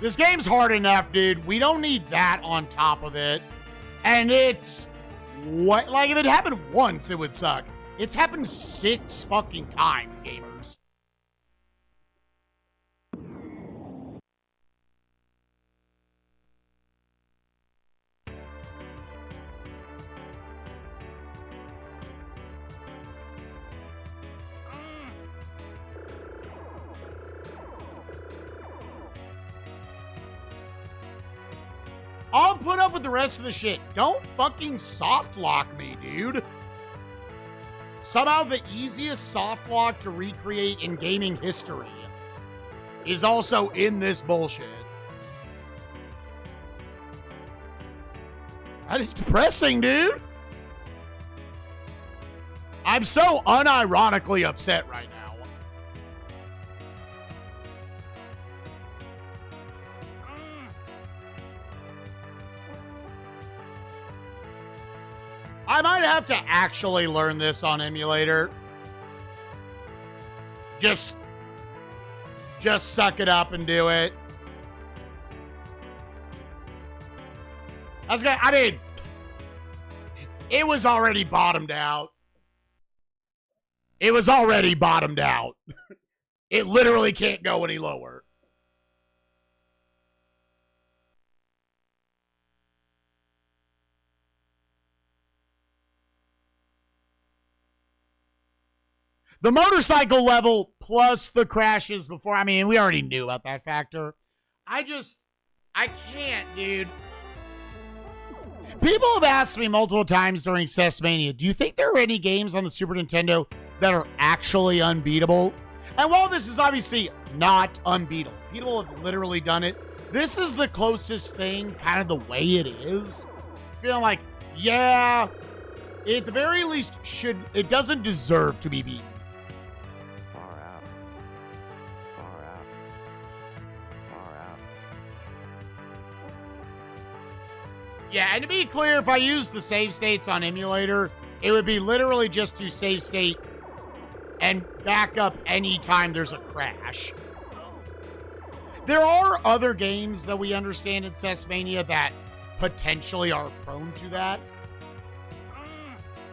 This game's hard enough, dude. We don't need that on top of it. And it's... what? Like, if it happened once, it would suck. It's happened 6 fucking times, gamers. I'll put up with the rest of the shit. Don't fucking soft lock me, dude. Somehow the easiest soft lock to recreate in gaming history is also in this bullshit. That is depressing, dude. I'm so unironically upset right now. I might have to actually learn this on emulator. Just suck it up and do it. I mean, it was already bottomed out. It was already bottomed out. It literally can't go any lower. The motorcycle level plus the crashes before. I mean, we already knew about that factor. I can't, dude. People have asked me multiple times during SNESMania, do you think there are any games on the Super Nintendo that are actually unbeatable? And while this is obviously not unbeatable, people have literally done it, this is the closest thing, kind of the way it is. Feeling like, yeah, at the very least, it doesn't deserve to be beaten. Far out. Far out. Far out. Yeah, and to be clear, if I use the save states on emulator, it would be literally just to save state and back up anytime there's a crash. There are other games that we understand in SNESMania that potentially are prone to that.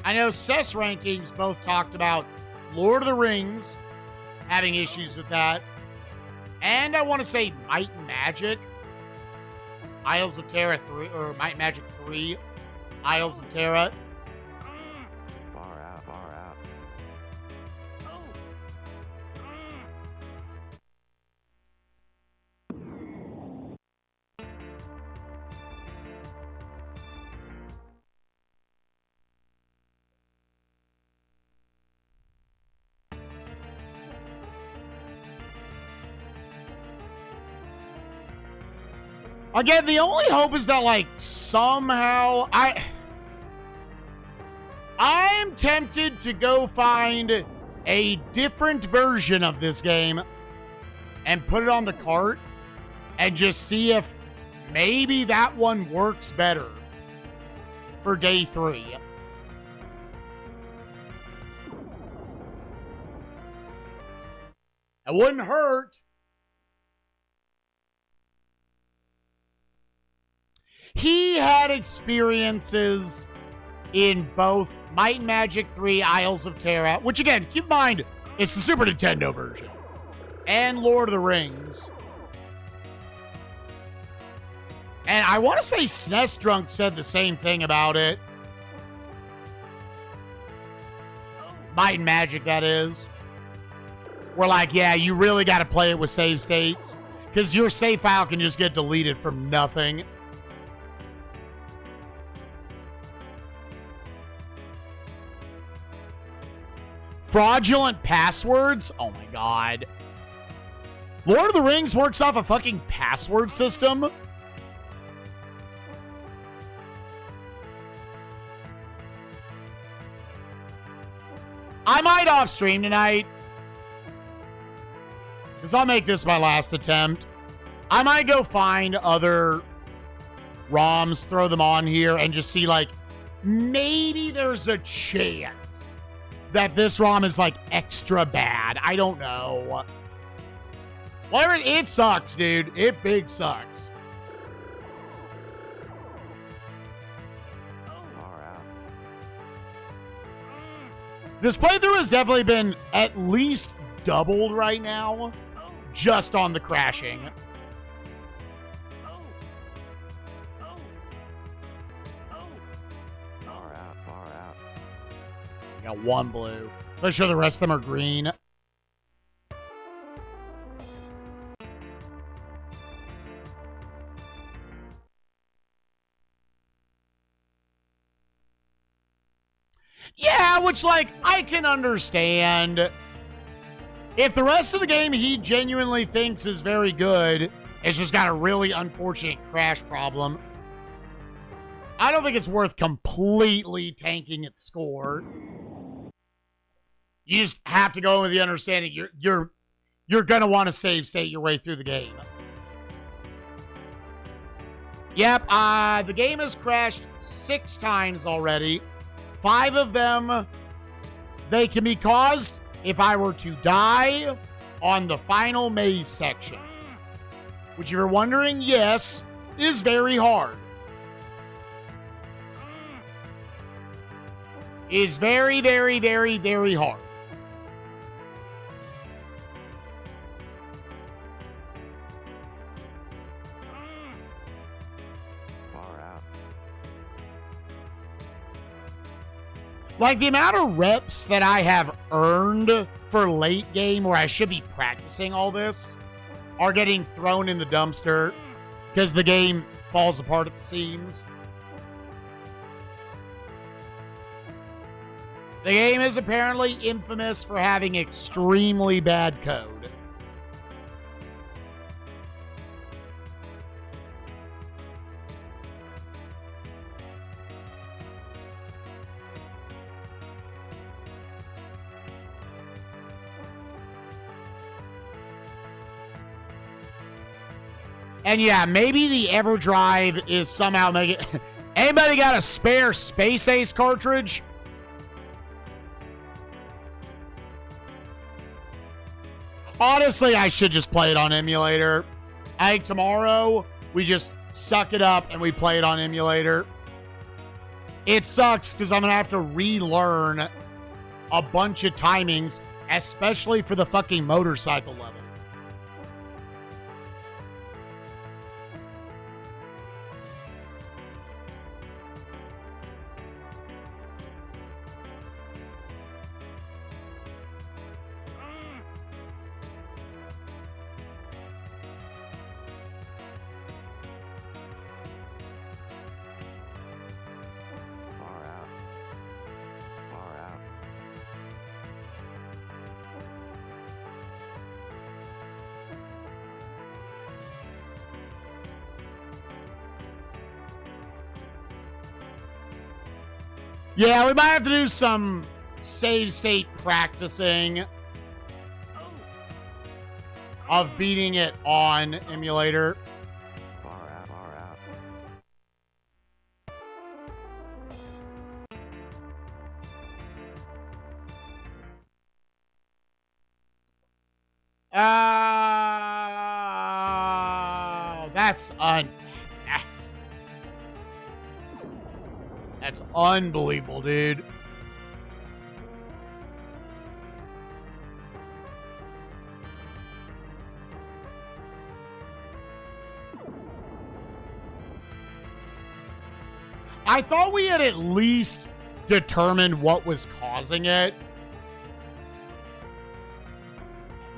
I know SES Rankings both talked about Lord of the Rings having issues with that. And I want to say Might and Magic, Isles of Terra 3, or Might and Magic 3, Isles of Terra. Far out. Far out. Again, the only hope is that, like, somehow I'm tempted to go find a different version of this game and put it on the cart and just see if maybe that one works better for day 3. It wouldn't hurt. He had experiences in both Might and Magic 3 Isles of Terra, which again, keep in mind, it's the Super Nintendo version, and Lord of the Rings. And I want to say SNES Drunk said the same thing about it. Might and Magic, that is. We're like, yeah, you really got to play it with save states, because your save file can just get deleted from nothing. Fraudulent passwords? Oh my god. Lord of the Rings works off a fucking password system? I might off stream tonight, because I'll make this my last attempt. I might go find other ROMs, throw them on here, and just see, like, maybe there's a chance that this ROM is, like, extra bad. I don't know. Whatever, it sucks, dude. It big sucks. Far out. This playthrough has definitely been at least doubled right now, just on the crashing. Far out. Far out. I got one blue. Make sure the rest of them are green. Yeah, which, like, I can understand. If the rest of the game he genuinely thinks is very good, it's just got a really unfortunate crash problem, I don't think it's worth completely tanking its score. You just have to go with the understanding you're gonna want to save state your way through the game. Yep, the game has crashed 6 times already. 5 of them, they can be caused if I were to die on the final maze section. Which, if you're wondering, yes, is very hard. Is very, very, very, very hard. Far out. Like, the amount of reps that I have earned for late game where I should be practicing all this are getting thrown in the dumpster because the game falls apart at the seams. The game is apparently infamous for having extremely bad code. And yeah, maybe the EverDrive is somehow making... Anybody got a spare Space Ace cartridge? Honestly, I should just play it on emulator. I think tomorrow we just suck it up and we play it on emulator. It sucks because I'm going to have to relearn a bunch of timings, especially for the fucking motorcycle level. Far out. Far out. Yeah, we might have to do some save state practicing of beating it on emulator. Far out. Far out. That's unbelievable, dude. I thought we had at least determined what was causing it.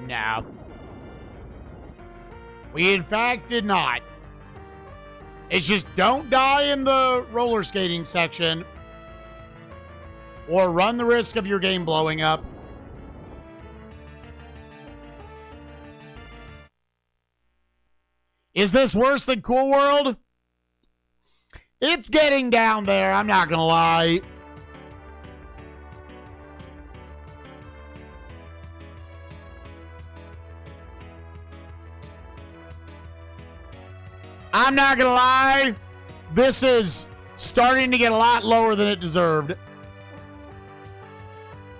No. We in fact did not. It's just don't die in the roller skating section or run the risk of your game blowing up. Is this worse than Cool World? It's getting down there, I'm not gonna lie. I'm not gonna lie, this is starting to get a lot lower than it deserved.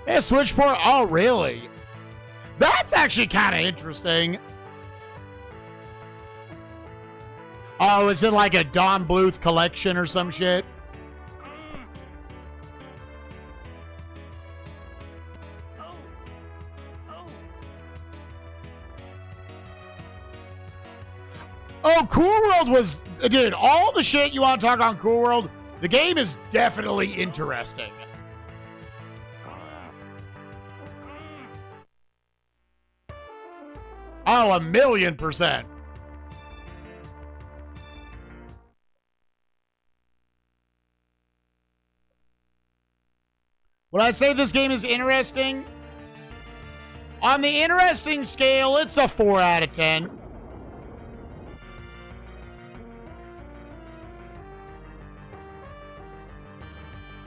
Yeah, Switch port, oh really? That's actually kind of interesting. Oh, is it like a Don Bluth collection or some shit? Oh, Cool World was... Dude, all the shit you want to talk on Cool World, the game is definitely interesting. Oh, 1,000,000%. Would I say this game is interesting? On the interesting scale, it's a 4 out of 10.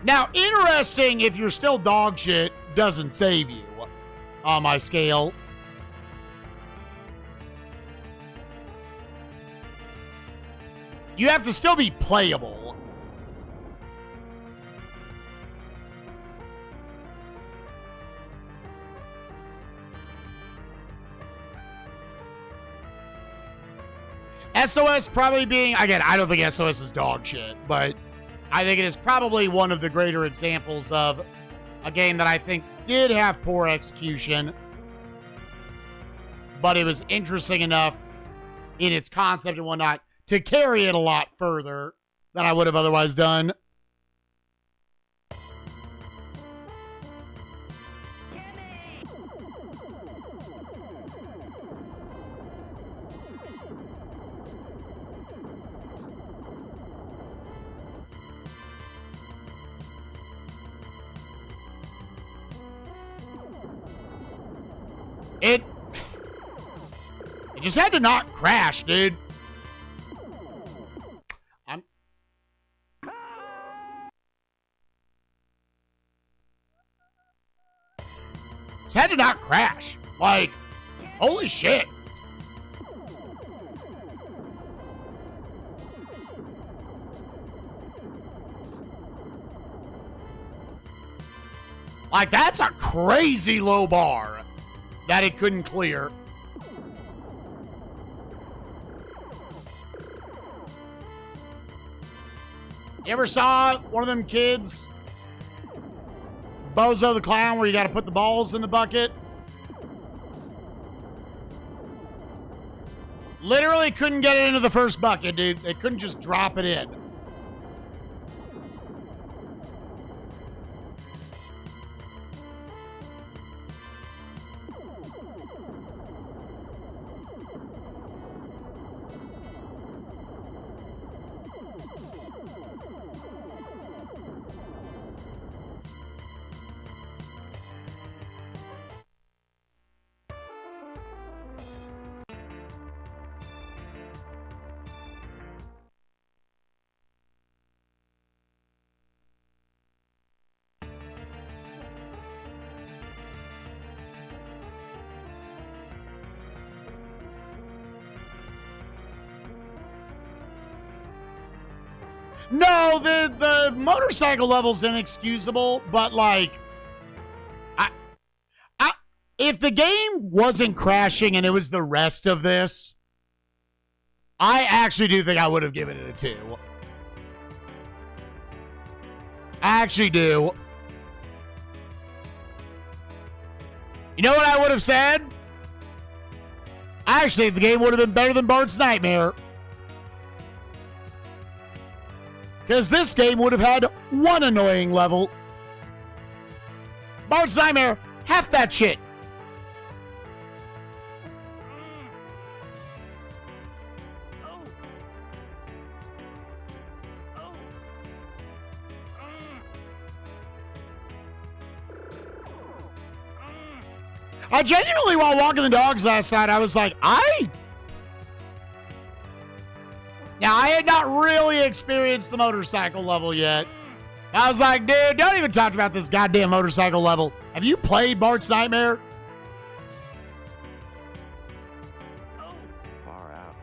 Now, interesting, if you're still dog shit, doesn't save you on my scale. You have to still be playable. SOS probably being, again, I don't think SOS is dog shit, but I think it is probably one of the greater examples of a game that I think did have poor execution, but it was interesting enough in its concept and whatnot to carry it a lot further than I would have otherwise done. It just had to not crash, dude. Just had to not crash. Like, holy shit. Like, that's a crazy low bar that it couldn't clear. You ever saw one of them kids, Bozo the Clown, where you got to put the balls in the bucket? Literally couldn't get it into the first bucket, dude. They couldn't just drop it in. No, the motorcycle level's inexcusable, but like, if the game wasn't crashing and it was the rest of this, I actually do think I would have given it a 2. I actually do. You know what I would have said? Actually, the game would have been better than Bart's Nightmare. Because this game would have had one annoying level. Bart's Nightmare, half that shit. I genuinely, while walking the dogs last night, I was like, Now, I had not really experienced the motorcycle level yet. I was like, dude, don't even talk about this goddamn motorcycle level. Have you played Bart's Nightmare? Far out.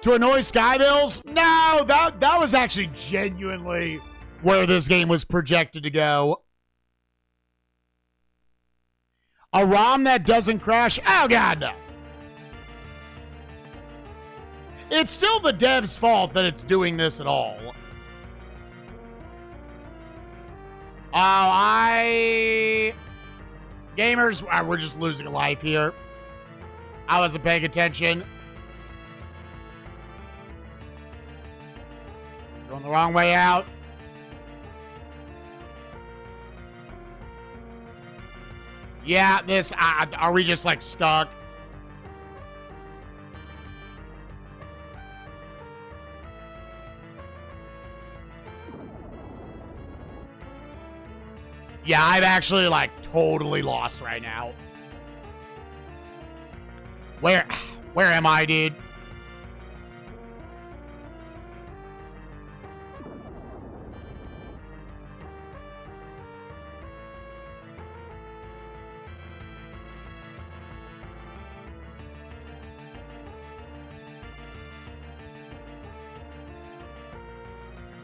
To annoy Skybills? No, that was actually genuinely where this game was projected to go. A ROM that doesn't crash? Oh, God, no. It's still the dev's fault that it's doing this at all. Gamers, we're just losing a life here. I wasn't paying attention. Going the wrong way out. Yeah, this, are we just like stuck? Yeah, I'm actually like totally lost right now. Where am I, dude?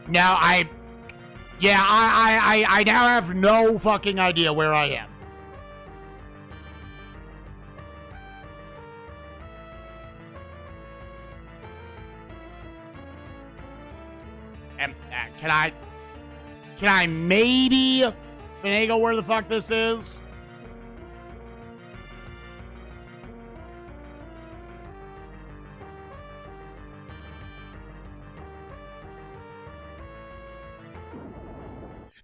Now I now have no fucking idea where I am. Can I maybe finagle where the fuck this is?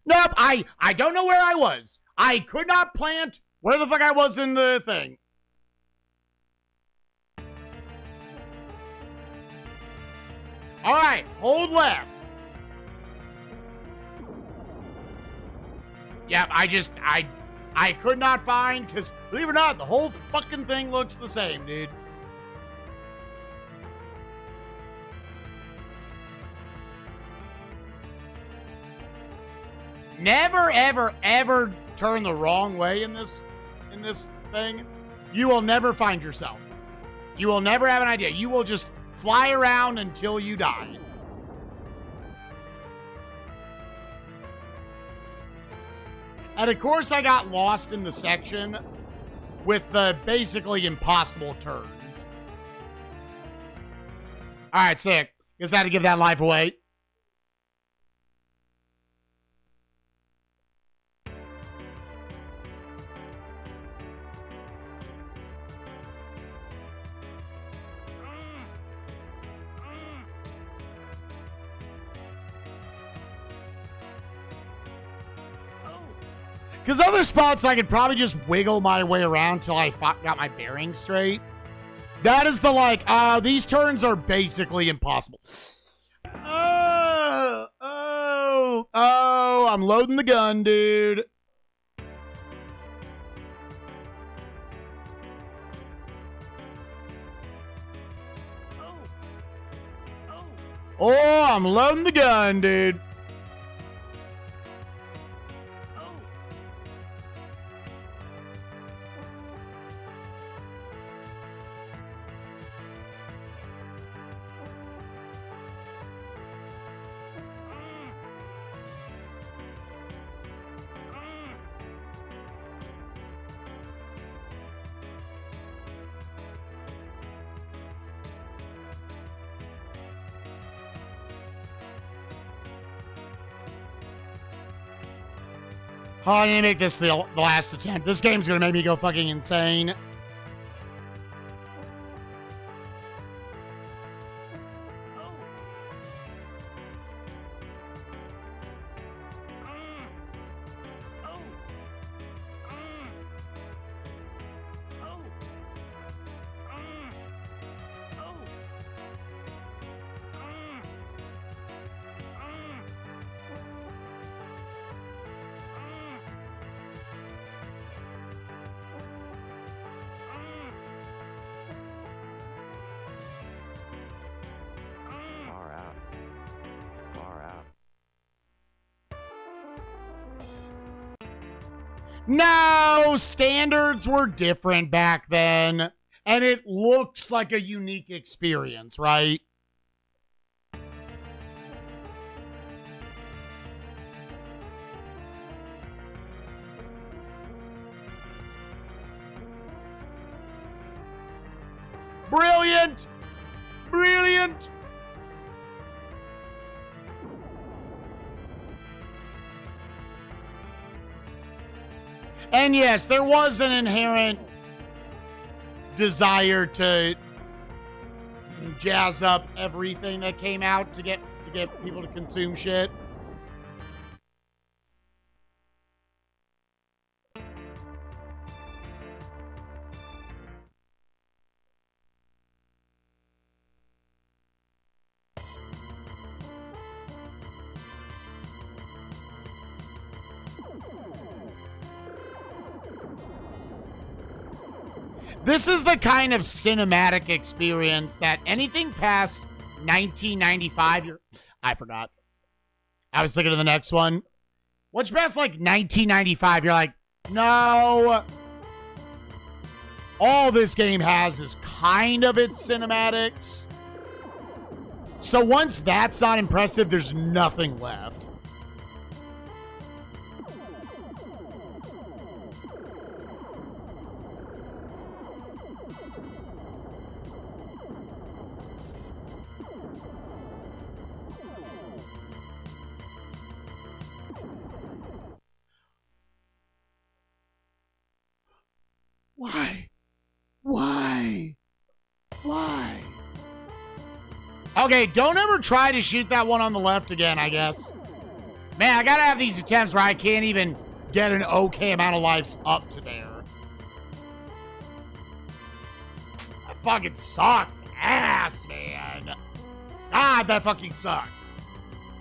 Nope, I don't know where I was. I could not plant where the fuck I was in the thing. All right, hold left. Yep, I could not find, because believe it or not, the whole fucking thing looks the same, dude. Never, ever, ever turn the wrong way in this thing. You will never find yourself. You will never have an idea. You will just fly around until you die. And of course, I got lost in the section with the basically impossible turns. All right, sick. Guess I had to give that life away. Because other spots, I could probably just wiggle my way around till I got my bearings straight. That is the, like, these turns are basically impossible. Oh, I'm loading the gun, dude. Oh, I'm loading the gun, dude. Oh, I need to make this the last attempt. This game's gonna make me go fucking insane. Far out. Far out. No, standards were different back then. And it looks like a unique experience, right? Brilliant! Brilliant! And yes, there was an inherent desire to jazz up everything that came out to get people to consume shit. This is the kind of cinematic experience that anything past 1995, I forgot. I was thinking of the next one. What's past like 1995, you're like, no. All this game has is kind of its cinematics. So once that's not impressive, there's nothing left. Why? Why? Why? Okay, don't ever try to shoot that one on the left again, I guess. Man, I gotta have these attempts where I can't even get an okay amount of lives up to there. That fucking sucks ass, man. God, that fucking sucks.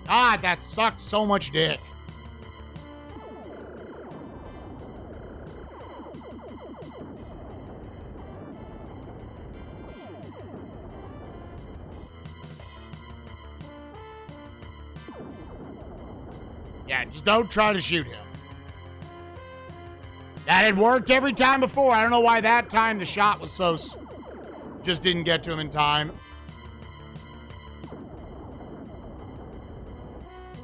God, that sucks so much dick. Yeah, just don't try to shoot him. That had worked every time before. I don't know why that time the shot was so... just didn't get to him in time.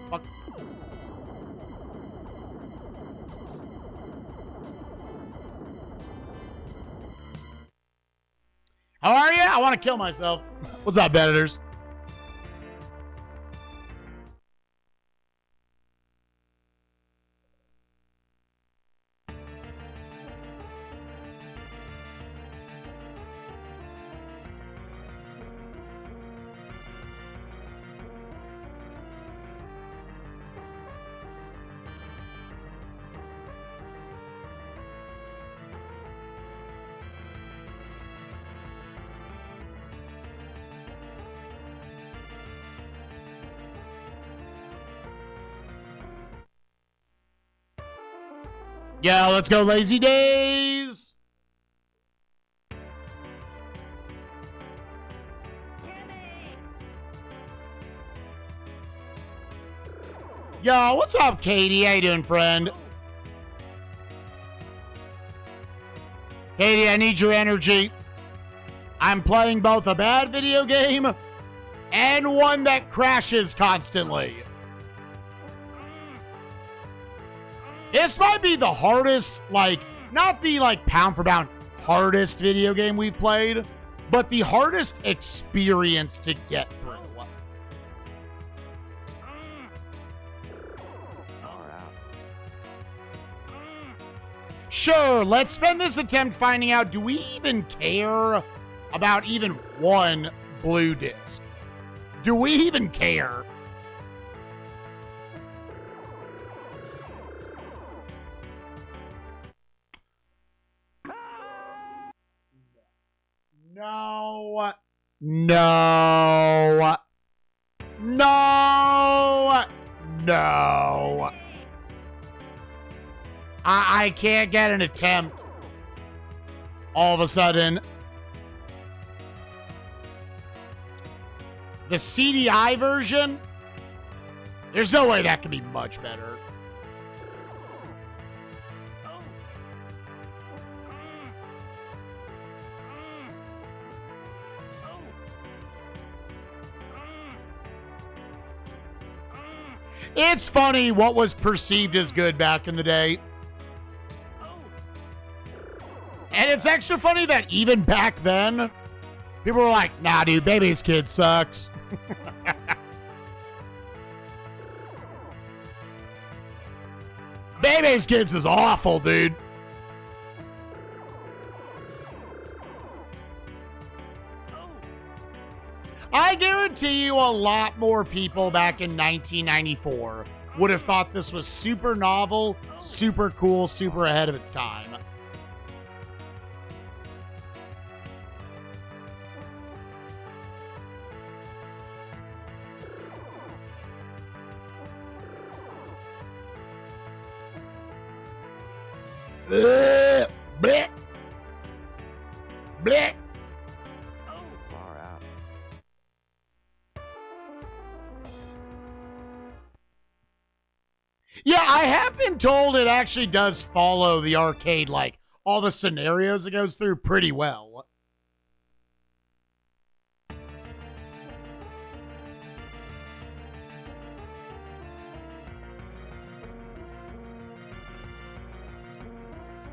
Fuck. How are you? I want to kill myself. What's up, Editors? Yeah, let's go, Lazy Days. Yo, what's up, Katie? How you doing, friend? Katie, I need your energy. I'm playing both a bad video game and one that crashes constantly. This might be the hardest, like, not the, like, pound for pound hardest video game we've played, but the hardest experience to get through. Sure, let's spend this attempt finding out, do we even care about even one blue disc? Do we even care? No. No. No. No. I can't get an attempt. All of a sudden. The CDI version? There's no way that can be much better. It's funny what was perceived as good back in the day. And it's extra funny that even back then, people were like, nah, dude, Baby's Kid sucks. Baby's Kids is awful, dude. I guarantee you a lot more people back in 1994 would have thought this was super novel, super cool, super ahead of its time. Blech. Blech. Far out. Yeah, I have been told it actually does follow the arcade, like, all the scenarios it goes through pretty well.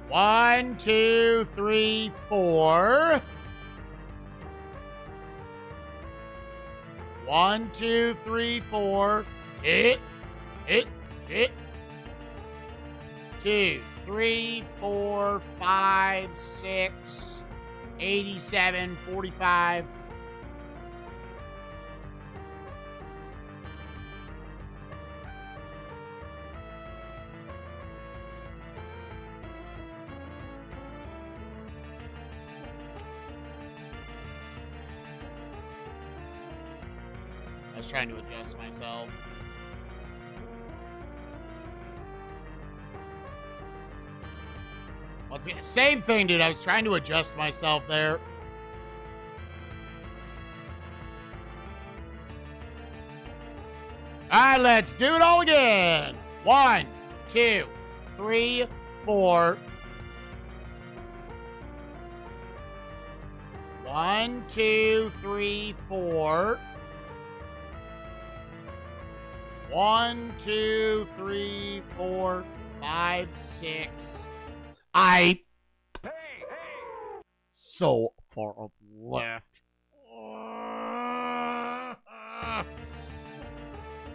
One, two, three, four. 1, 2, 3, 4. Hit. 2, 3, 4, 5, 6, 87, 45. I was trying to adjust myself. Once again, same thing, dude. I was trying to adjust myself there. All right, let's do it all again. 1, 2, 3, 4. 1, 2, 3, 4. 1, 2, 3, 4, 5, 6. So far up left.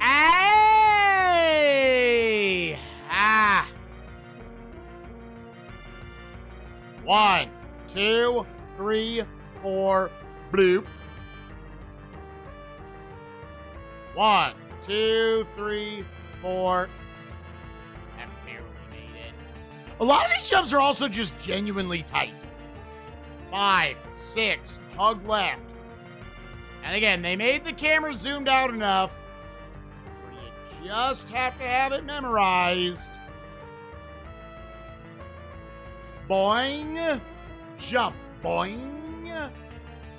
Hey! 1, 2, 3, 4. Bloop. 1, 2, 3, 4. That barely made it. A lot of these jumps are also just genuinely tight. 5, 6, hug left. And again, they made the camera zoomed out enough where you just have to have it memorized. Boing. Jump. Boing.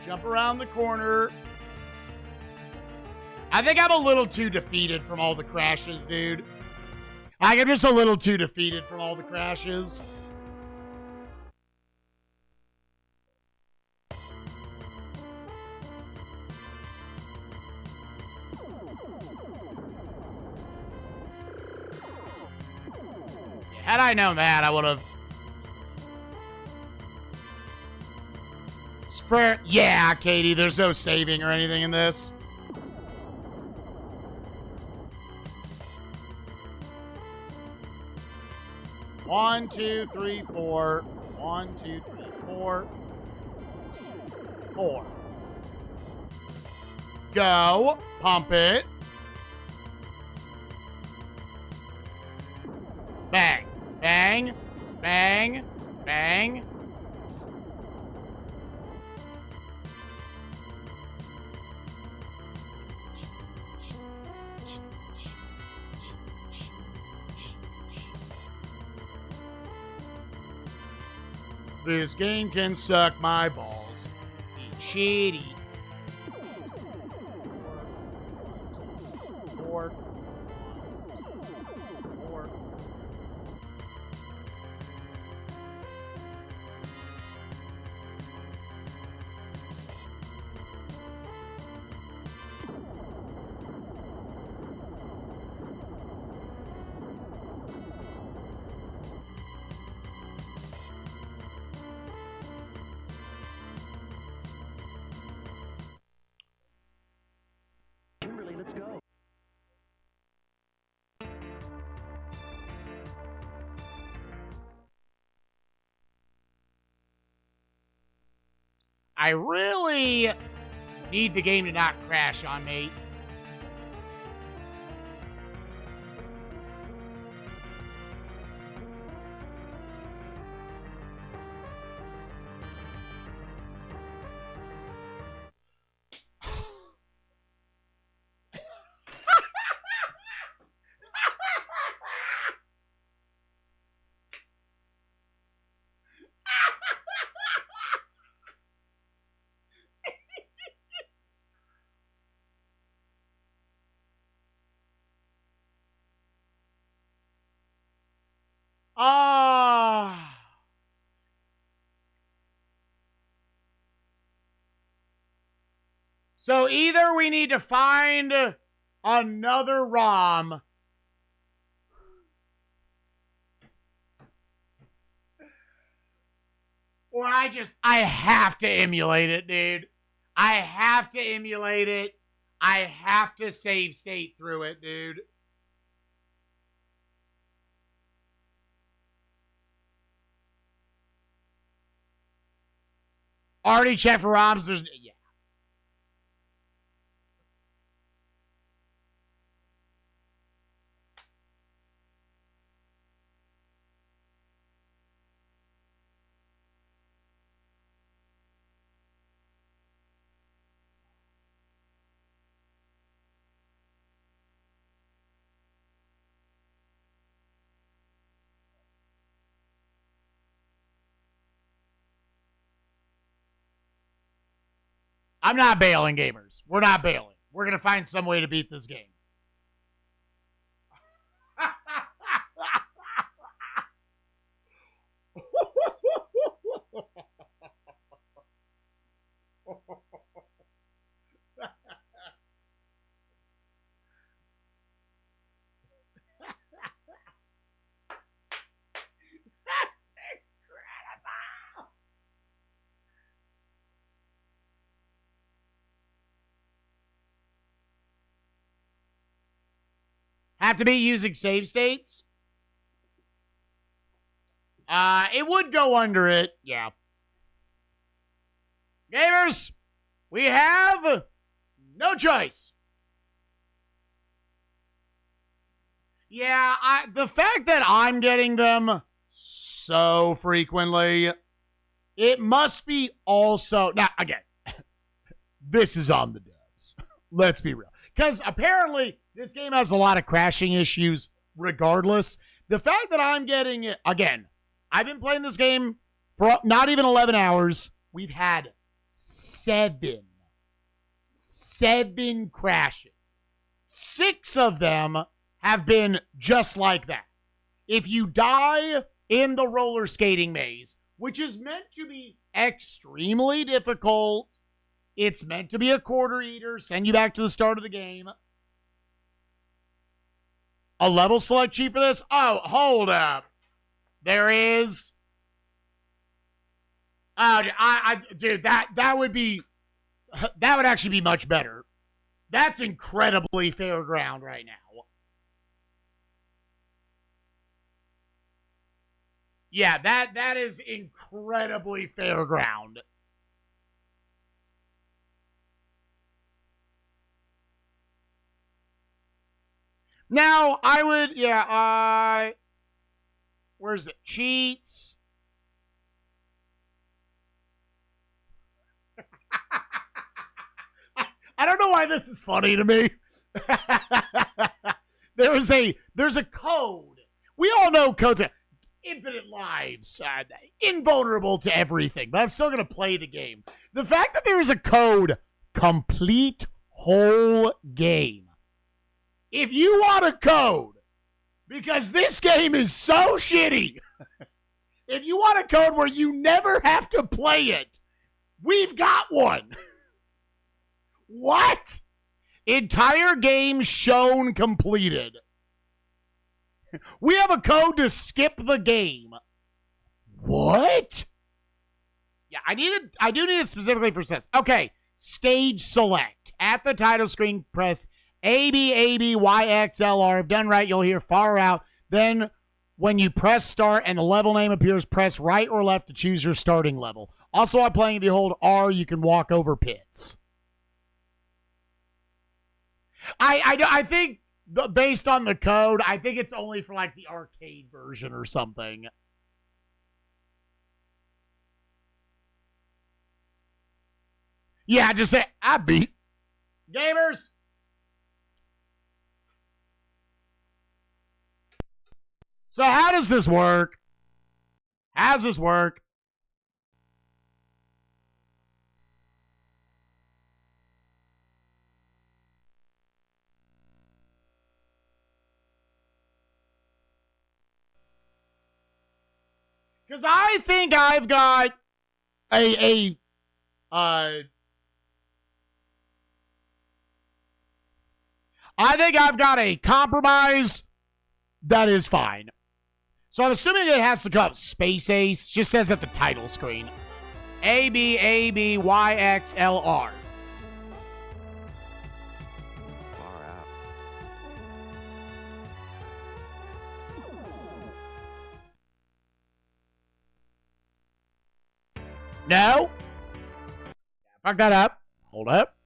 Jump around the corner. I think I'm a little too defeated from all the crashes, dude. I'm just a little too defeated from all the crashes. Had I known that, I would have. Yeah, Katie, there's no saving or anything in this. One, 2, 3, 4. 1, 2, 3, 4. 4. Go. Pump it. Bang. Bang. Bang. Bang. This game can suck my balls. Eat shit, eat. 4. 4. I really need the game to not crash on me. Ah. So either we need to find another ROM or I have to emulate it, dude. I have to emulate it. I have to save state through it, dude. Already checked for ROMs. There's yeah. I'm not bailing, gamers. We're not bailing. We're going to find some way to beat this game. Have to be using save states? It would go under it. Yeah. Gamers, we have no choice. Yeah, the fact that I'm getting them so frequently, it must be also... Now, again, this is on the devs. Let's be real. Because apparently, this game has a lot of crashing issues regardless. The fact that I'm getting it... Again, I've been playing this game for not even 11 hours. We've had 7 crashes. 6 of them have been just like that. If you die in the roller skating maze, which is meant to be extremely difficult, it's meant to be a quarter eater, send you back to the start of the game. A level select sheet for this? Oh, hold up. There is. Oh, dude, that would be, that would actually be much better. That's incredibly fair ground right now. Yeah, that is incredibly fair ground. Now, I would, yeah, where's it? Cheats. I don't know why this is funny to me. There's a code. We all know codes. Infinite lives, invulnerable to everything, but I'm still going to play the game. The fact that there is a code, complete whole game. If you want a code, because this game is so shitty, if you want a code where you never have to play it, we've got one. What? Entire game shown completed. We have a code to skip the game. What? Yeah, I do need it specifically for SNES. Okay, stage select. At the title screen, press ABABYXLR. If done right, you'll hear far out. Then, when you press start and the level name appears, press right or left to choose your starting level. Also, while playing, if you hold R, you can walk over pits. I think... Based on the code, I think it's only for like the arcade version or something. Yeah, just say, I beat. Gamers. So how does this work? How does this work? Because I think I've got I think I've got a compromise that is fine. So I'm assuming it has to come Space Ace. Just says at the title screen. ABABYXLR. No. Fuck that up. Hold up.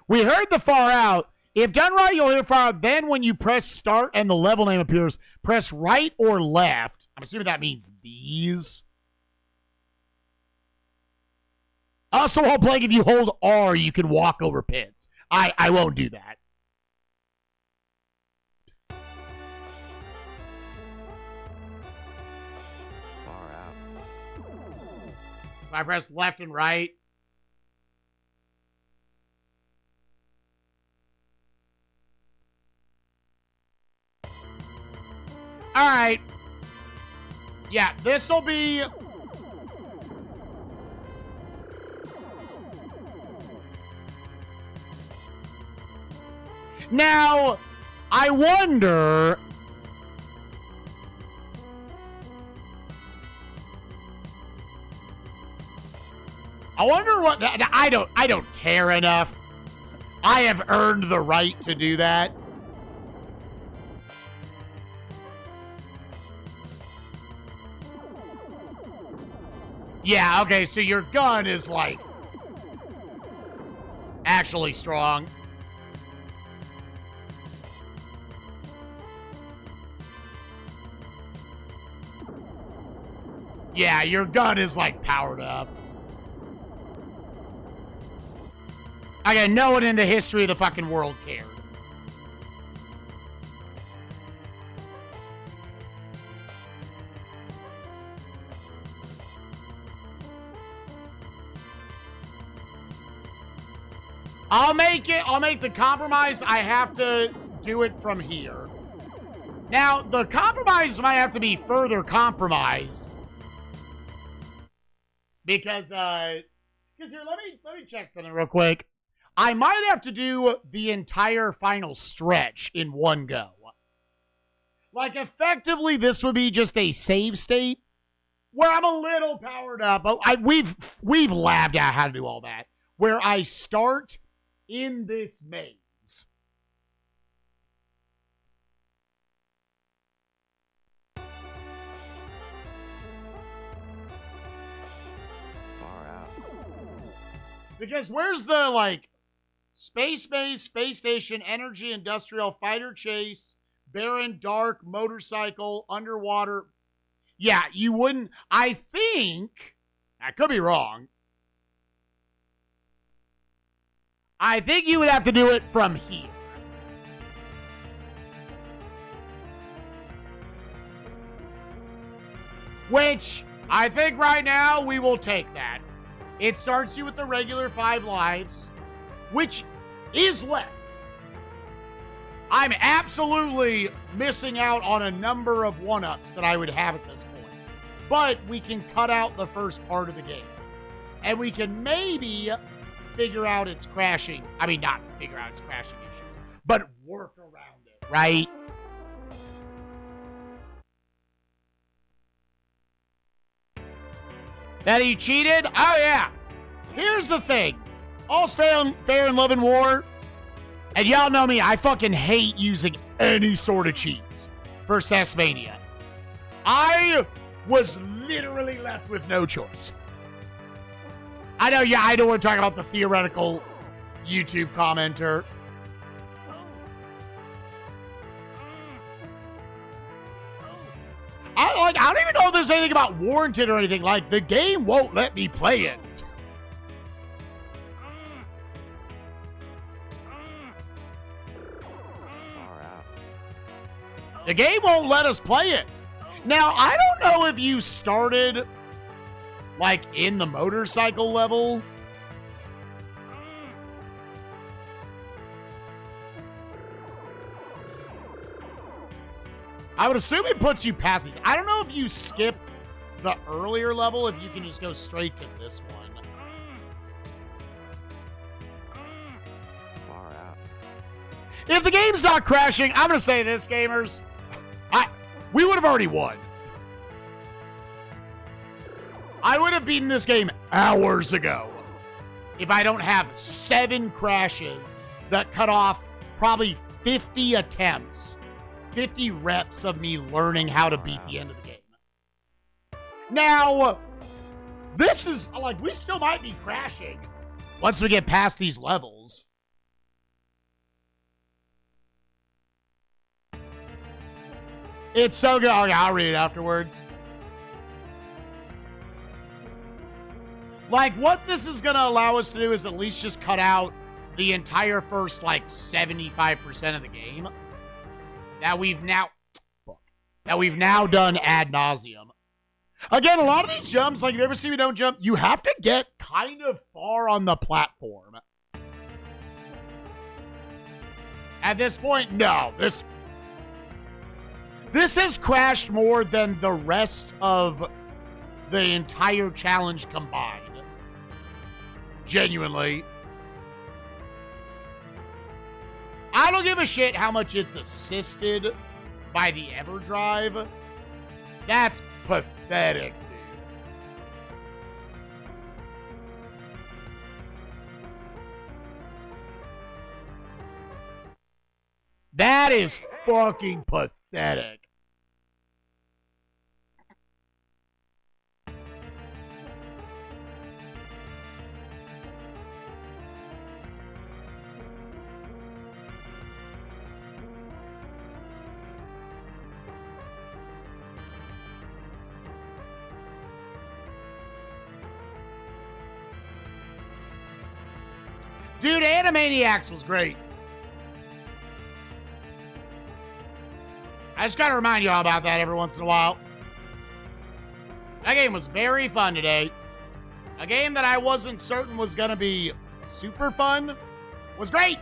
We heard the far out. If done right, you'll hear far out. Then when you press start and the level name appears, press right or left. I'm assuming that means these. Also, while playing, if you hold R, you can walk over pits. I won't do that. I press left and right. All right. Yeah, this will be... Now, I wonder... I wonder what... I don't care enough. I have earned the right to do that. Yeah, okay, so your gun is, like, actually strong. Yeah, your gun is, like, powered up. Again, no one in the history of the fucking world cared. I'll make the compromise. I have to do it from here. Now, the compromise might have to be further compromised. Because here, let me check something real quick. I might have to do the entire final stretch in one go. Like, effectively, this would be just a save state where I'm a little powered up. We've labbed out how to do all that. Where I start in this maze. Far out. Because where's the, like, space base, space station, energy, industrial, fighter chase, barren, dark, motorcycle, underwater? Yeah, you wouldn't. I think, I could be wrong. I think you would have to do it from here. Which, I think right now, we will take that. It starts you with the regular 5 lives, which is less. I'm absolutely missing out on a number of 1-ups that I would have at this point. But we can cut out the first part of the game. And we can maybe figure out its crashing. I mean, not figure out its crashing issues, but work around it, right? That he cheated? Oh, yeah. Here's the thing. All's fair in love and war. And y'all know me, I fucking hate using any sort of cheats for SNESMania. I was literally left with no choice. I know, yeah, I don't want to talk about the theoretical YouTube commenter. I don't even know if there's anything about warranted or anything. Like, the game won't let me play it. Far out. The game won't let us play it. Now, I don't know if you started, like, in the motorcycle level. I would assume it puts you past these. I don't know if you skip the earlier level, if you can just go straight to this one. Far out. If the game's not crashing, I'm going to say this, gamers. We would have already won. I would have beaten this game hours ago if I don't have 7 crashes that cut off probably 50 attempts, 50 reps of me learning how to beat the end of the game. Now, this is, like, we still might be crashing once we get past these levels. It's so good. Okay, I'll read it afterwards. Like, what this is going to allow us to do is at least just cut out the entire first, like, 75% of the game that we've now done ad nauseum. Again, a lot of these jumps, like, if you ever see me don't jump, you have to get kind of far on the platform. At this point, no. This has crashed more than the rest of the entire challenge combined. Genuinely. I don't give a shit how much it's assisted by the EverDrive. That's pathetic, dude. That is fucking pathetic. Dude, Animaniacs was great. I just gotta remind you all about that every once in a while. That game was very fun today. A game that I wasn't certain was gonna be super fun was great.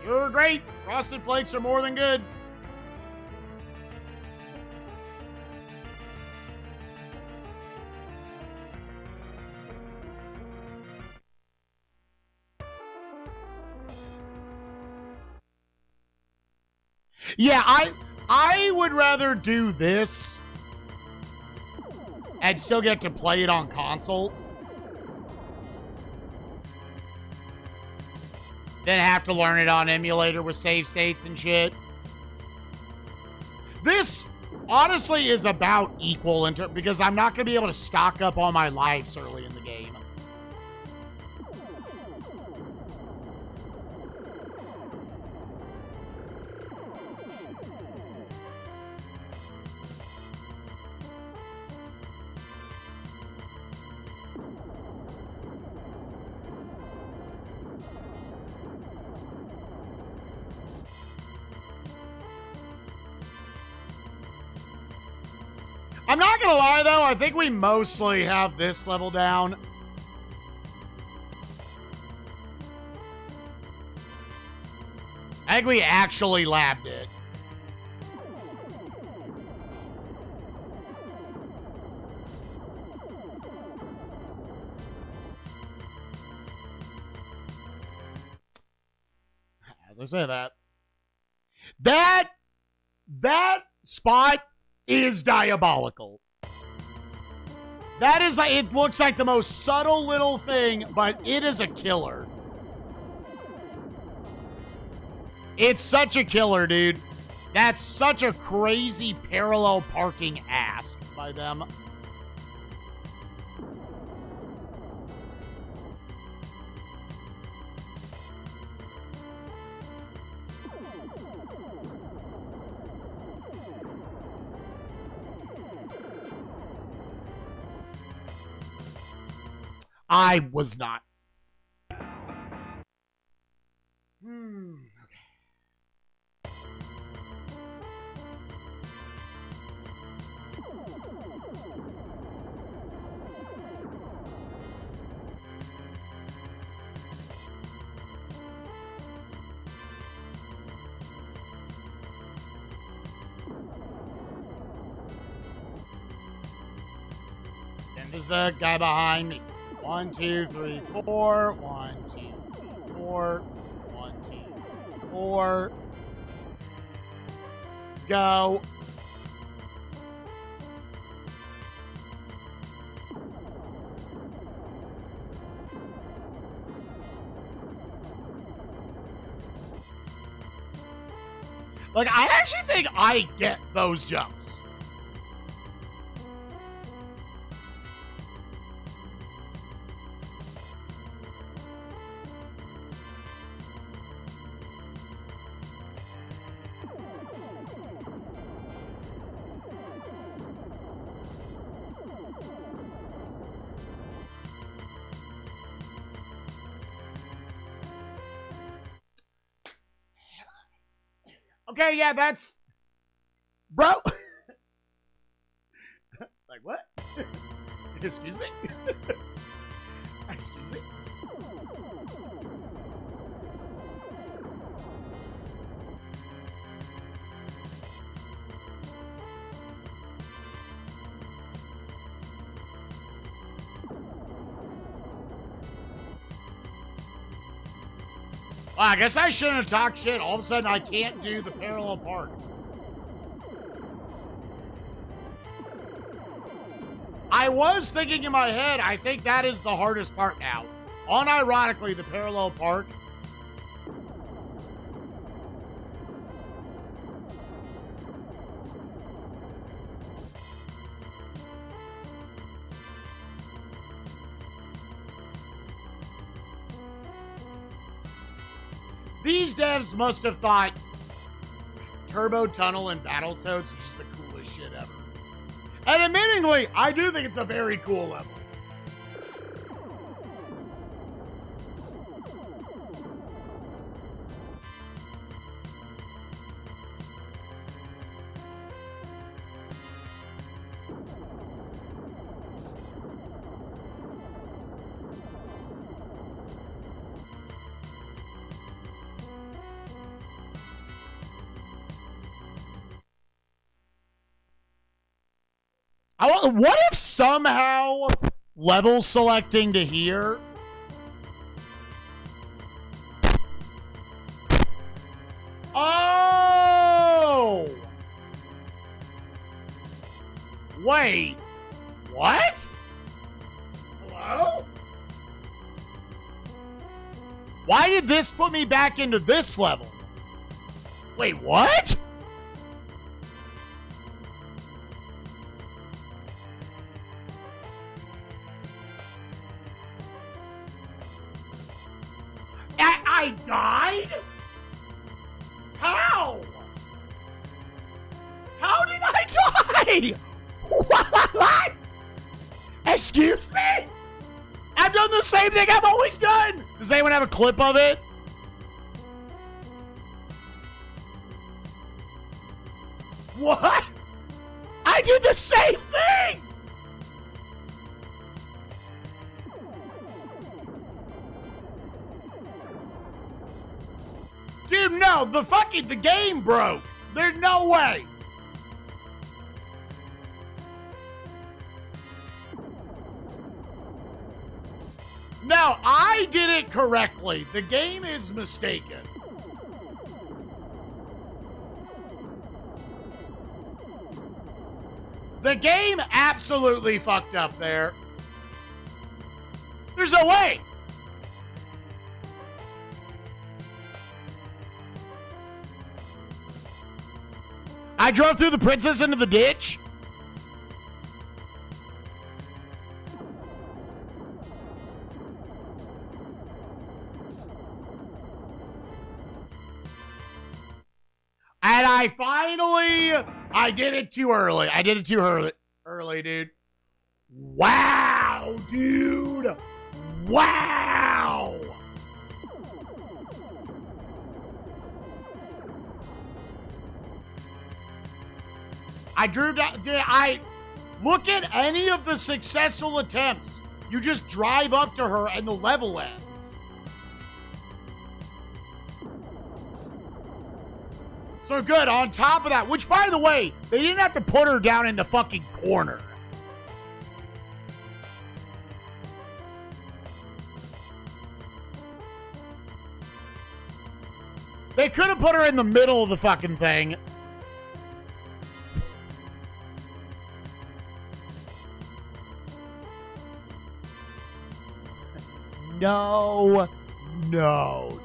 You're great. Frosted Flakes are more than good. Yeah, I would rather do this and still get to play it on console than have to learn it on emulator with save states and shit. This honestly is about equal because I'm not going to be able to stock up all my lives early in the game. I'm not gonna lie though, I think we mostly have this level down. I think we actually labbed it. As I say that spot is diabolical. That is like, it looks like the most subtle little thing, but it is a killer. It's such a killer, dude. That's such a crazy parallel parking ask by them. I was not. Okay. And there's the guy behind me. 1, 2, 3, 4. 1, 2, 3, 4. 1, 2, 4. Go. Like, I actually think I get those jumps. Okay, yeah, that's... Bro! Like, what? Excuse me? Excuse me? Well, I guess I shouldn't have talked shit. All of a sudden, I can't do the parallel park. I was thinking in my head, I think that is the hardest part now. Unironically, the parallel park. These devs must have thought Turbo Tunnel and Battletoads was just the coolest shit ever. And admittingly, I do think it's a very cool level. What if somehow level selecting to here? Oh! Wait. What? Hello? Why did this put me back into this level? Wait, what? I died? How? How did I die? What? Excuse me? I've done the same thing I've always done. Does anyone have a clip of it? What? I did the same thing. Dude, no, the game broke. There's no way. No, I did it correctly. The game is mistaken. The game absolutely fucked up there. There's no way. I drove through the princess into the ditch. And I did it too early. I did it too early, dude. Wow, dude. Wow. I drew down. Look at any of the successful attempts. You just drive up to her and the level ends. So good. On top of that, which by the way, they didn't have to put her down in the fucking corner. They could have put her in the middle of the fucking thing. No, dude.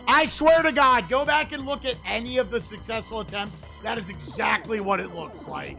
I swear to God, go back and look at any of the successful attempts. That is exactly what it looks like.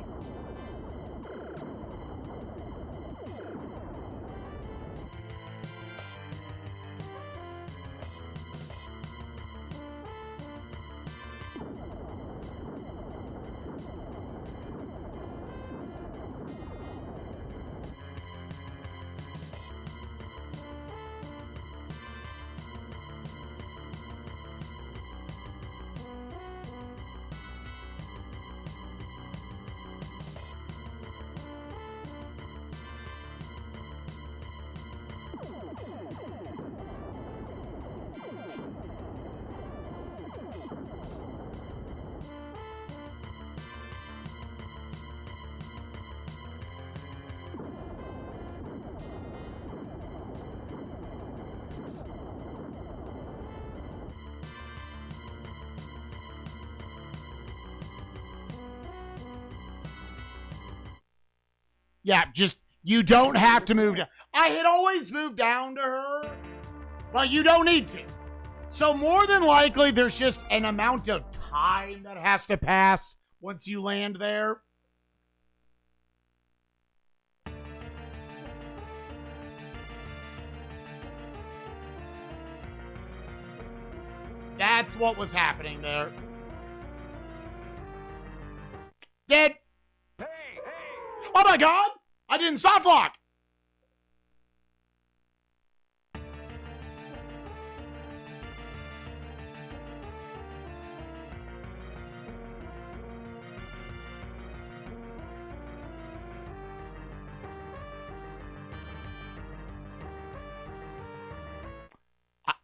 Yeah, just, you don't have to move down. I had always moved down to her, but you don't need to. So more than likely, there's just an amount of time that has to pass once you land there. That's what was happening there. Dead. Oh my god! I didn't soft lock!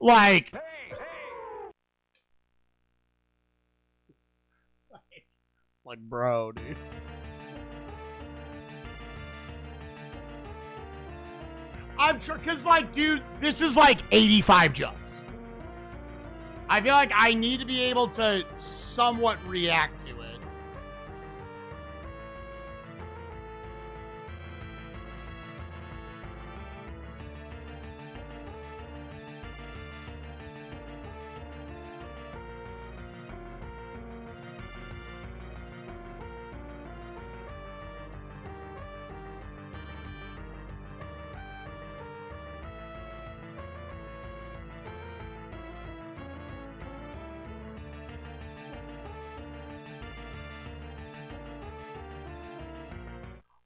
Like, bro, dude. I'm sure, because, like, dude, this is like 85 jumps. I feel like I need to be able to somewhat react to it.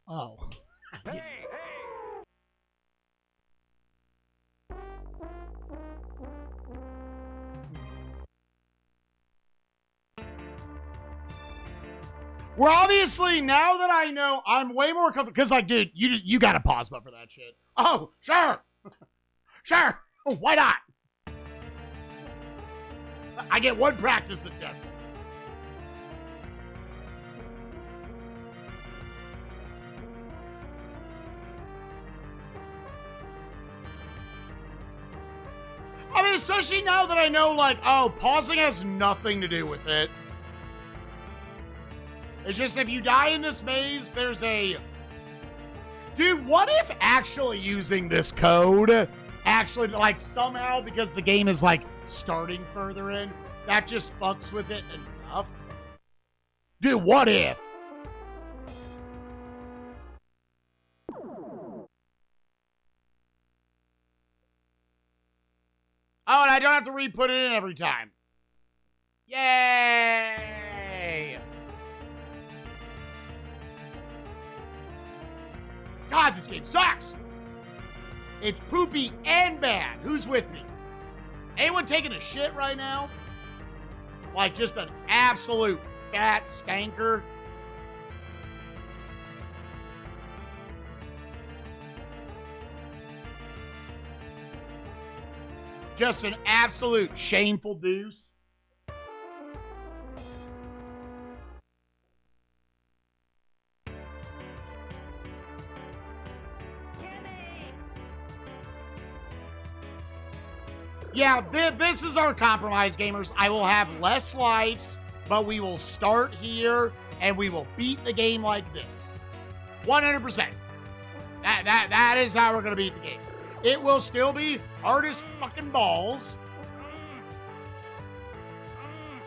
Oh. We're obviously, now that I know, I'm way more comfortable. Because, like, dude, you got to pause button for that shit. Oh, sure. Sure. Why not? I get one practice attempt. I mean, especially now that I know, like, oh, pausing has nothing to do with it. It's just if you die in this maze, there's a... Dude, what if actually using this code, actually, like, somehow, because the game is, like, starting further in, that just fucks with it enough? Dude, what if? Oh, and I don't have to re-put it in every time. Yay! God, this game sucks! It's poopy and bad. Who's with me? Anyone taking a shit right now? Like just an absolute fat skanker? Just an absolute shameful deuce. Yeah, this is our compromise, gamers. I will have less lives, but we will start here, and we will beat the game like this. 100%. That is how we're going to beat the game. It will still be hard as fucking balls,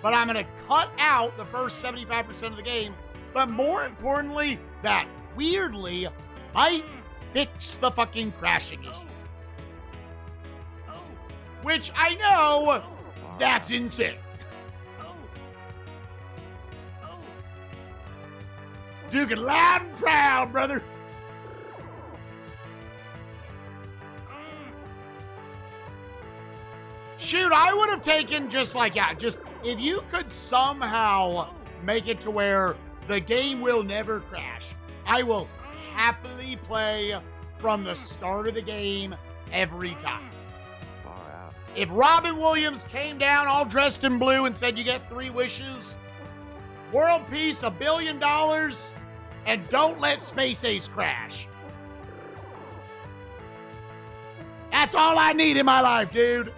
but I'm going to cut out the first 75% of the game, but more importantly, that weirdly might fix the fucking crashing issues. Which I know, that's insane. Duke it loud and proud, brother. Shoot, I would have taken just like, yeah, just if you could somehow make it to where the game will never crash, I will happily play from the start of the game every time. If Robin Williams came down all dressed in blue and said you get 3 wishes, world peace, $1 billion, and don't let Space Ace crash. That's all I need in my life, dude.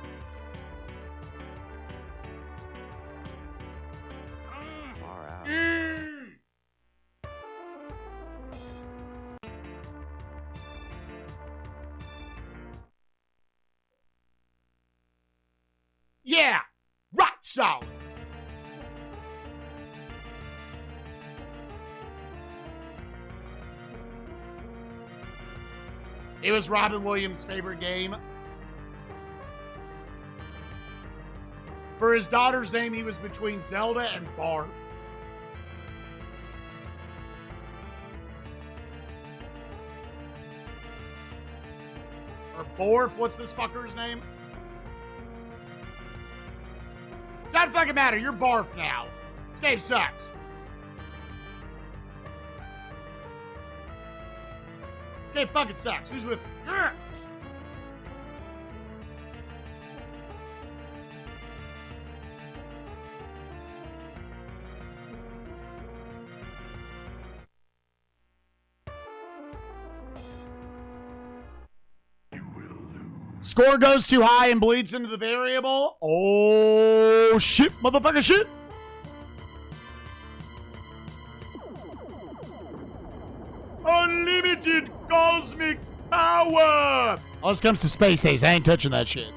Yeah, rock solid. It was Robin Williams' favorite game. For his daughter's name, he was between Zelda and Barf. Or Borf, what's this fucker's name? Doesn't fucking matter, you're Barf now. This game sucks. This game fucking sucks. Who's with... Ugh. Score goes too high and bleeds into the variable. Oh, shit, motherfucker, shit. Unlimited cosmic power. All this comes to Space Ace. I ain't touching that shit.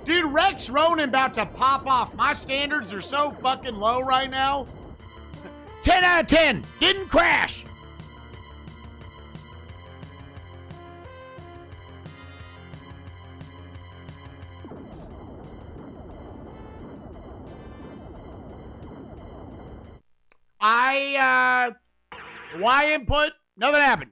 Dude, Rex Ronan about to pop off. My standards are so fucking low right now. 10 out of 10. Didn't crash. Y input, nothing happened.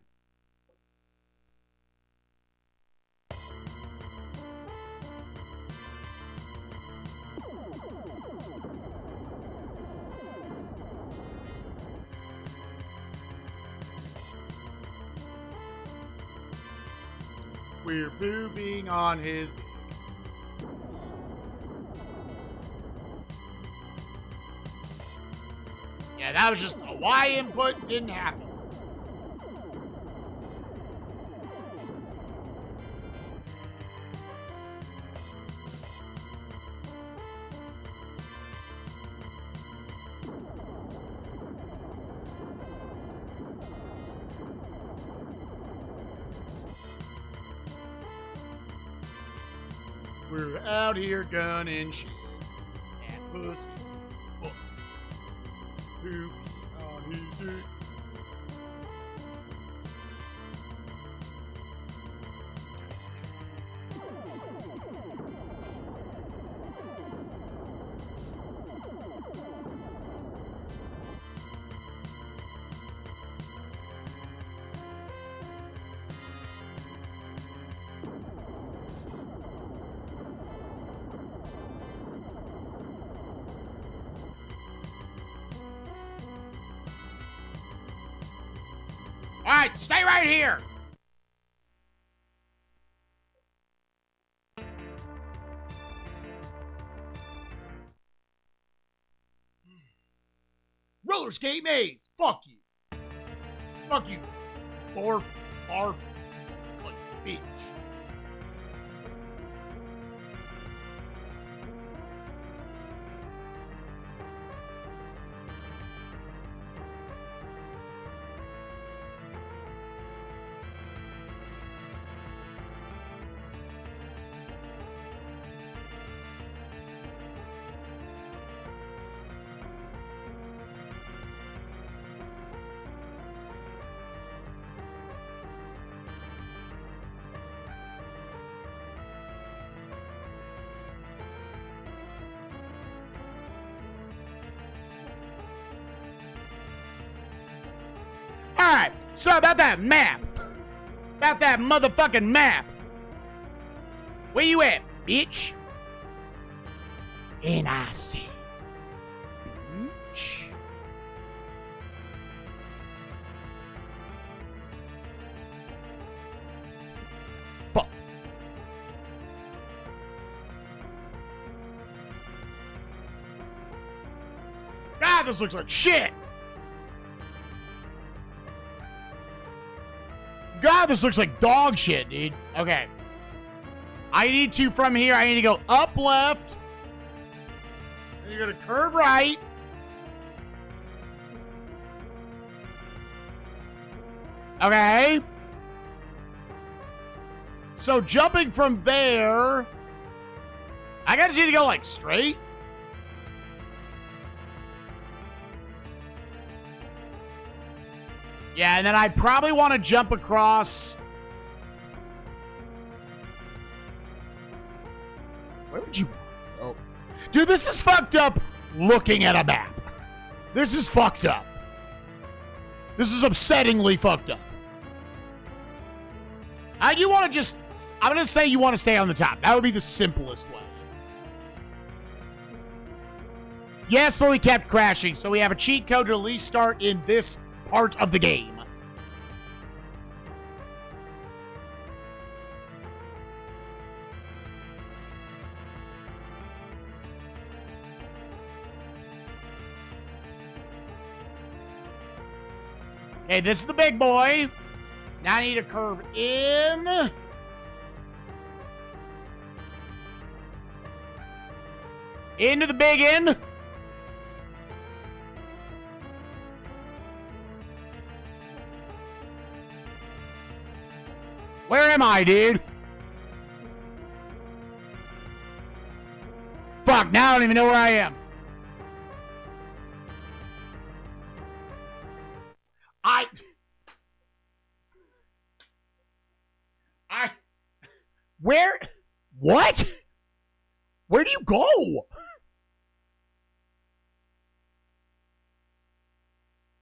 We're pooping on his dick. Yeah, that was just a Y input, didn't happen. We're out here gunning shit and pussy. Fuck. Poopy on his dick. All right, stay right here. Roller skate maze. Fuck you. Fuck you. Barf. Bitch. Alright, so about that map. About that motherfucking map. Where you at, bitch? NIC. Bitch. Fuck. God, this looks like shit. God, this looks like dog shit, dude. Okay. I need to, from here, I need to go up left. Then you're going to curve right. Okay. So jumping from there, I I gotta see to go, like, straight. Yeah, and then I probably want to jump across. Where would you... Oh. Dude, this is fucked up looking at a map. This is fucked up. This is upsettingly fucked up. You want to just... I'm going to say you want to stay on the top. That would be the simplest way. Yes, but we kept crashing, so we have a cheat code to at least start in this part of the game. Okay, this is the big boy. Now I need to curve in. Into the big end. Where am I, dude? Fuck, now I don't even know where I am. Where? What? Where do you go?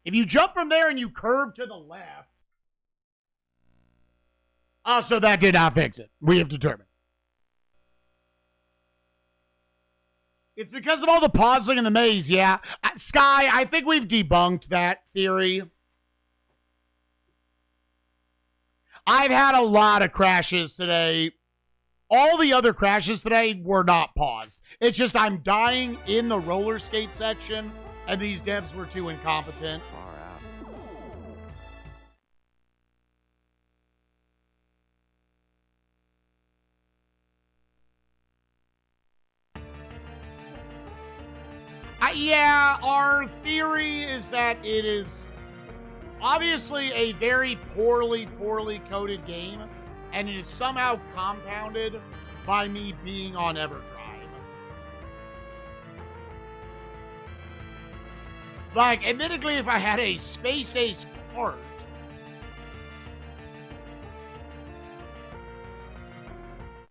If you jump from there and you curve to the left. Oh, so that did not fix it. We have determined. It's because of all the pausing in the maze, yeah. Sky, I think we've debunked that theory. I've had a lot of crashes today. All the other crashes today were not paused. It's just I'm dying in the roller skate section, and these devs were too incompetent. Far out. Yeah, our theory is that it is obviously a very poorly coded game, and it is somehow compounded by me being on Everdrive. Like, admittedly, if I had a Space Ace cart,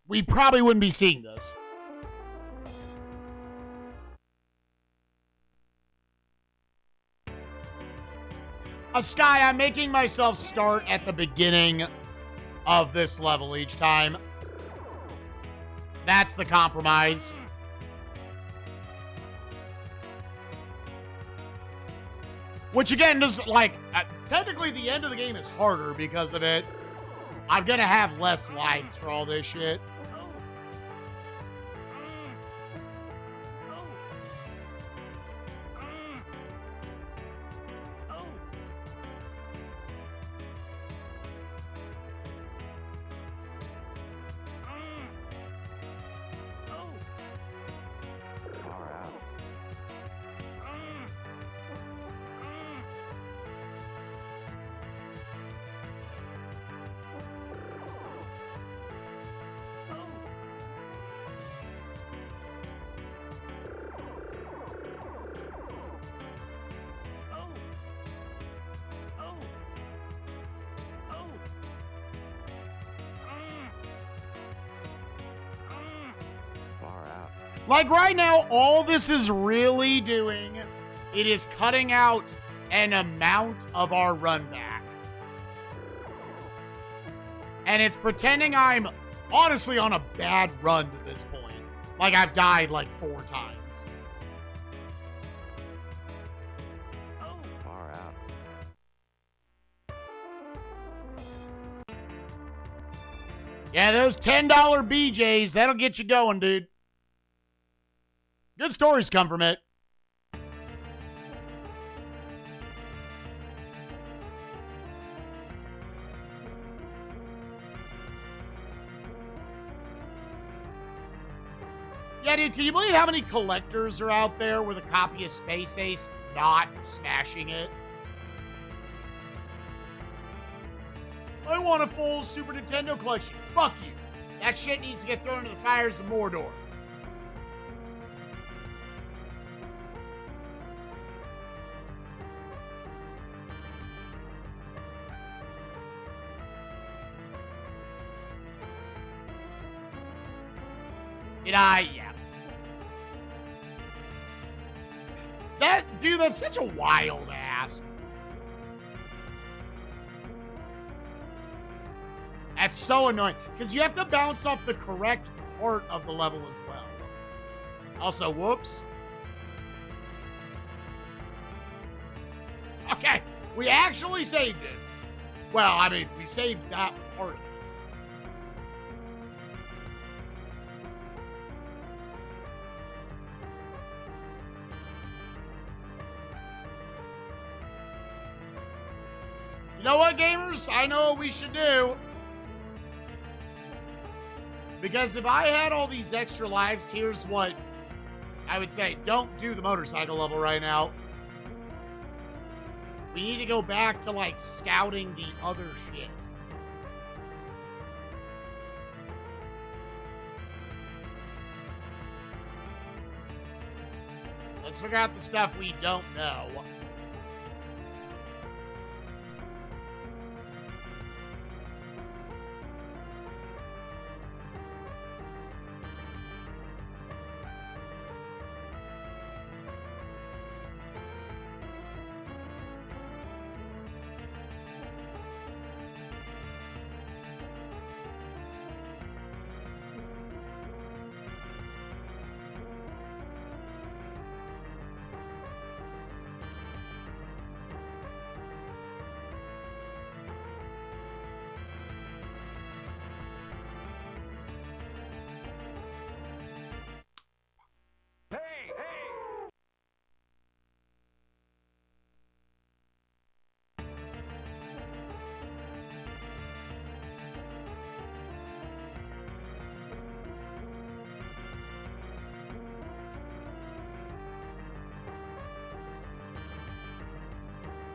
we probably wouldn't be seeing this. Sky, I'm making myself start at the beginning of this level each time. That's the compromise. Which again, does like technically the end of the game is harder because of it. I'm gonna have less lives for all this shit. Far out. Far out. Like right now, all this is really doing, it is cutting out an amount of our run back. And it's pretending I'm honestly on a bad run to this point. Like I've died like 4 times. Far out. Yeah, those $10 BJs, that'll get you going, dude. Good stories come from it. Yeah, dude, can you believe how many collectors are out there with a copy of Space Ace not smashing it? I want a full Super Nintendo collection. Fuck you. That shit needs to get thrown into the fires of Mordor. Yeah. Dude, that's such a wild ask. That's so annoying. Because you have to bounce off the correct part of the level as well. Also, whoops. Okay, we actually saved it. Well, I mean, we saved that part of it. You know what, gamers? I know what we should do. Because if I had all these extra lives, here's what I would say. Don't do the motorcycle level right now. We need to go back to, like, scouting the other shit. Let's figure out the stuff we don't know.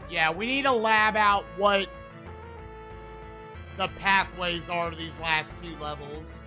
Yeah, we need to lab out what the pathways are to these last two levels.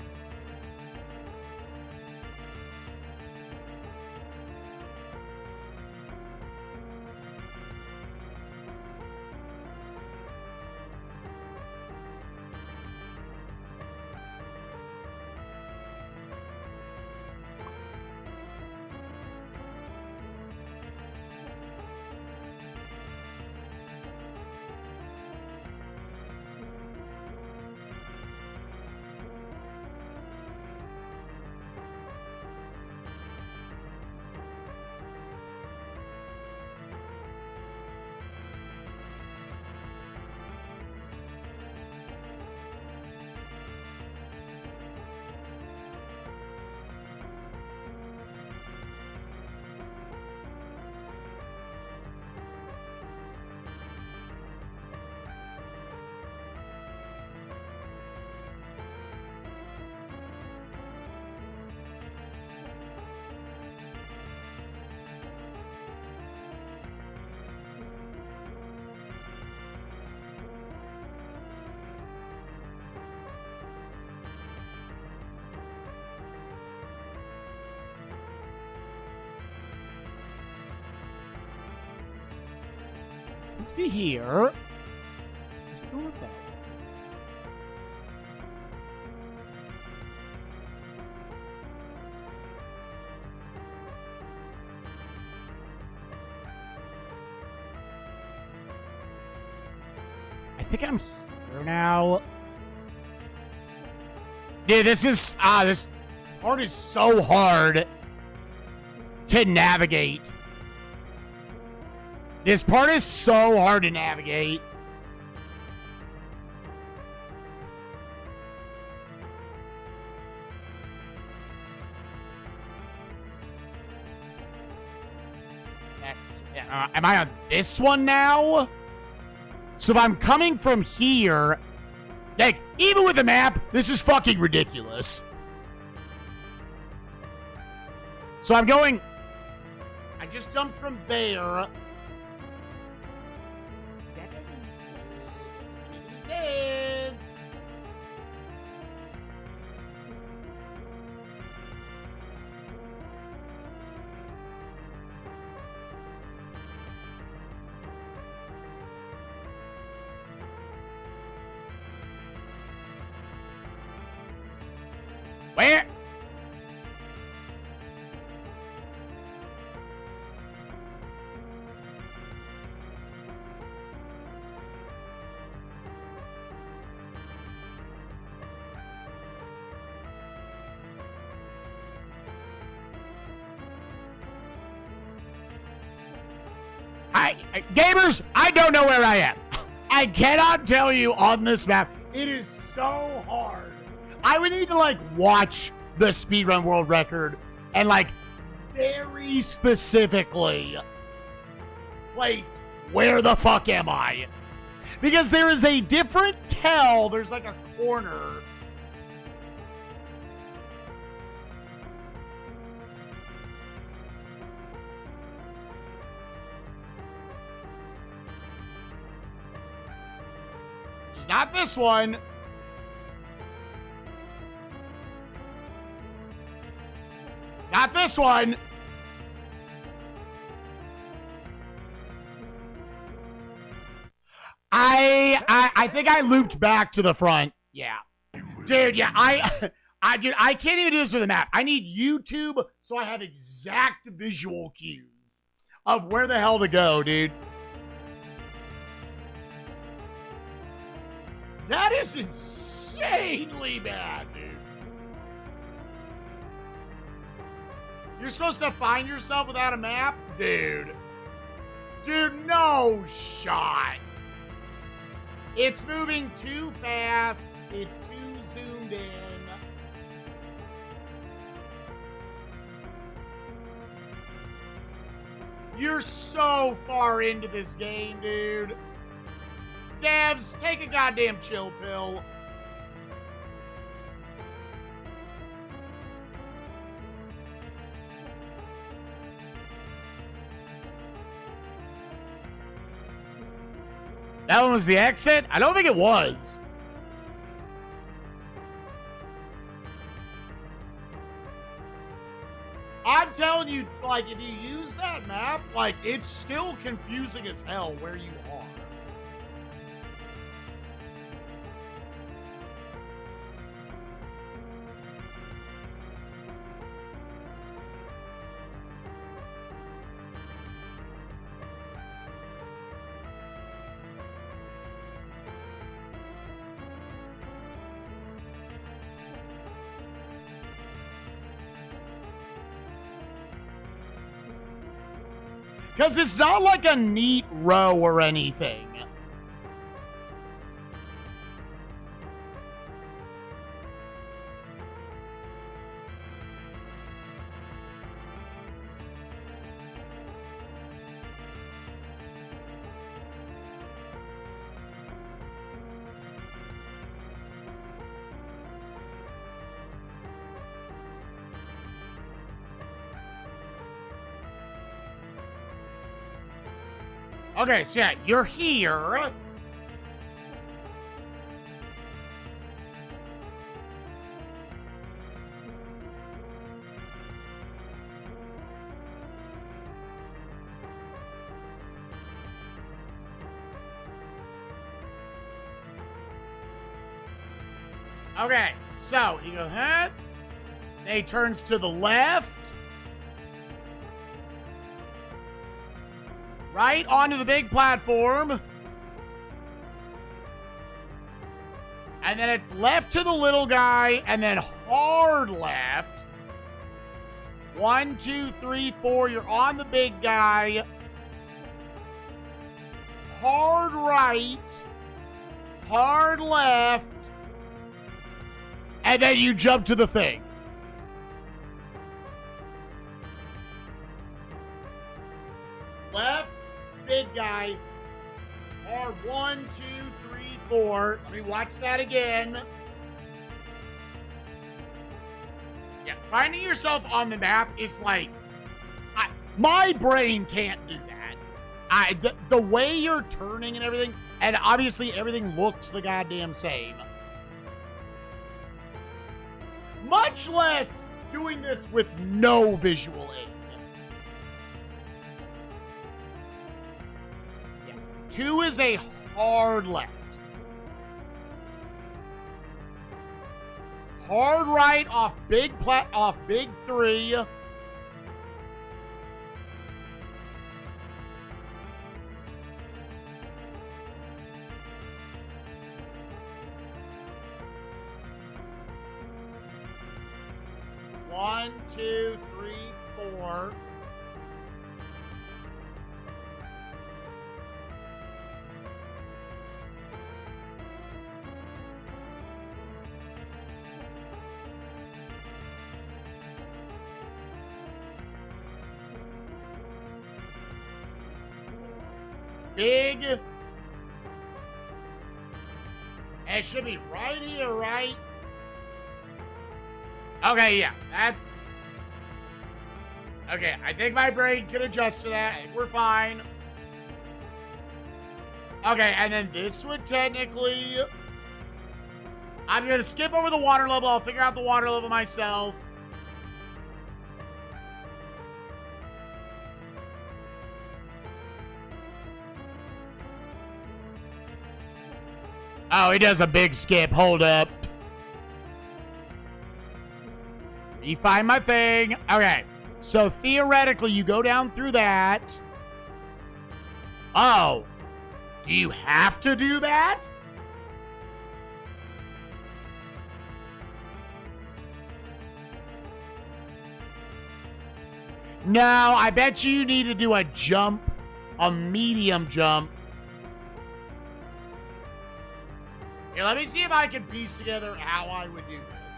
Let's be here. Go with that. I think I'm here now. Dude, this part is so hard to navigate. This part is so hard to navigate. Am I on this one now? So if I'm coming from here, like, even with a map, this is fucking ridiculous. So I'm going... I just jumped from there. So that doesn't make any sense. Where? Gamers, I don't know where I am. I cannot tell you on this map. It is so hard. I would need to, like, watch the speedrun world record and, like, very specifically place where the fuck am I? Because there is a different tell. There's, like, a corner. It's not this one. It's not this one. I think I looped back to the front. Yeah. Dude, yeah, dude, I can't even do this with a map. I need YouTube so I have exact visual cues of where the hell to go, dude. That is insanely bad, dude. You're supposed to find yourself without a map? Dude. Dude, no shot. It's moving too fast. It's too zoomed in. You're so far into this game, dude. Devs, take a goddamn chill pill. That one was the exit? I don't think it was. I'm telling you, like, if you use that map, like, it's still confusing as hell where you are. Because it's not like a neat row or anything. Okay, so yeah, you're here. Okay, so you go, huh? Then he turns to the left. Right onto the big platform. And then it's left to the little guy, and then hard left. 1, 2, 3, 4. You're on the big guy. Hard right. Hard left. And then you jump to the thing. Left. Big guy. Hard 1, 2, 3, 4. Let me watch that again. Yeah, finding yourself on the map is like, my brain can't do that. The way you're turning and everything, and obviously everything looks the goddamn same. Much less doing this with no visual aid. 2 is a hard left. Hard right off big 3. One, 2, 3, 4. big. It should be right here, right? Okay, yeah, that's... Okay, I think my brain can adjust to that. I think we're fine. Okay, and then this would technically... I'm going to skip over the water level. I'll figure out the water level myself. Oh, he does a big skip. Hold up. Refine my thing. Okay. So theoretically, you go down through that. Oh. Do you have to do that? No, I bet you need to do a jump. A medium jump. Here, let me see if I can piece together how I would do this.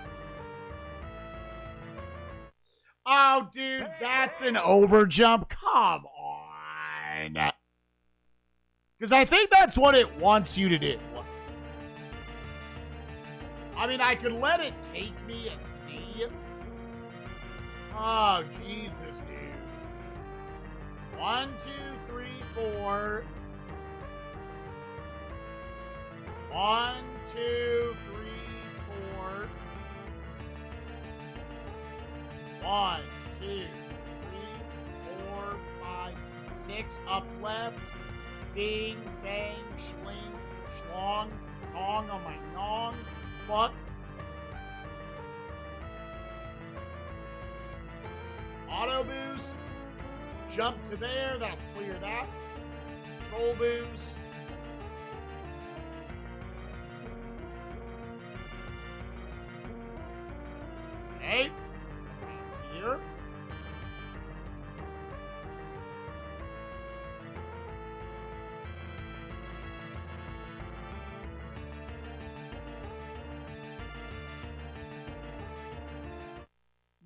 Oh, dude, that's an overjump. Come on. Because I think that's what it wants you to do. I mean, I could let it take me and see. Oh, Jesus, dude. 1, 2, 3, 4. 1, 2, 3, 4. 1, 2, 3, 4, 5, 6. Up left. Bing, bang, schling, schlong, tong on my nong. Fuck. Auto boost. Jump to there. That'll clear that. Control boost. Okay. Here.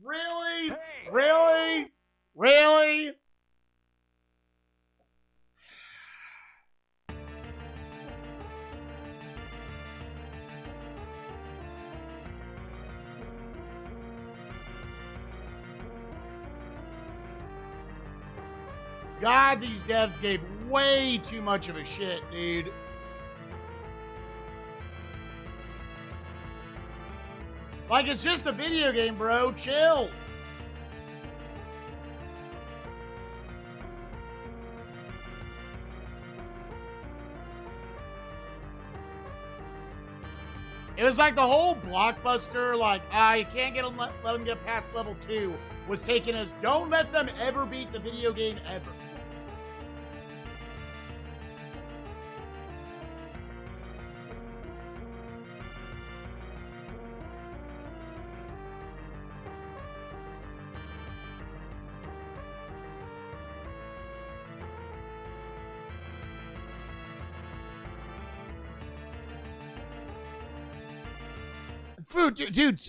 Really? Really? Really? God, these devs gave way too much of a shit, dude. Like, it's just a video game, bro. Chill. It was like the whole blockbuster, like, you can't get them, let them get past level 2, was taken as, don't let them ever beat the video game ever. Food, dude,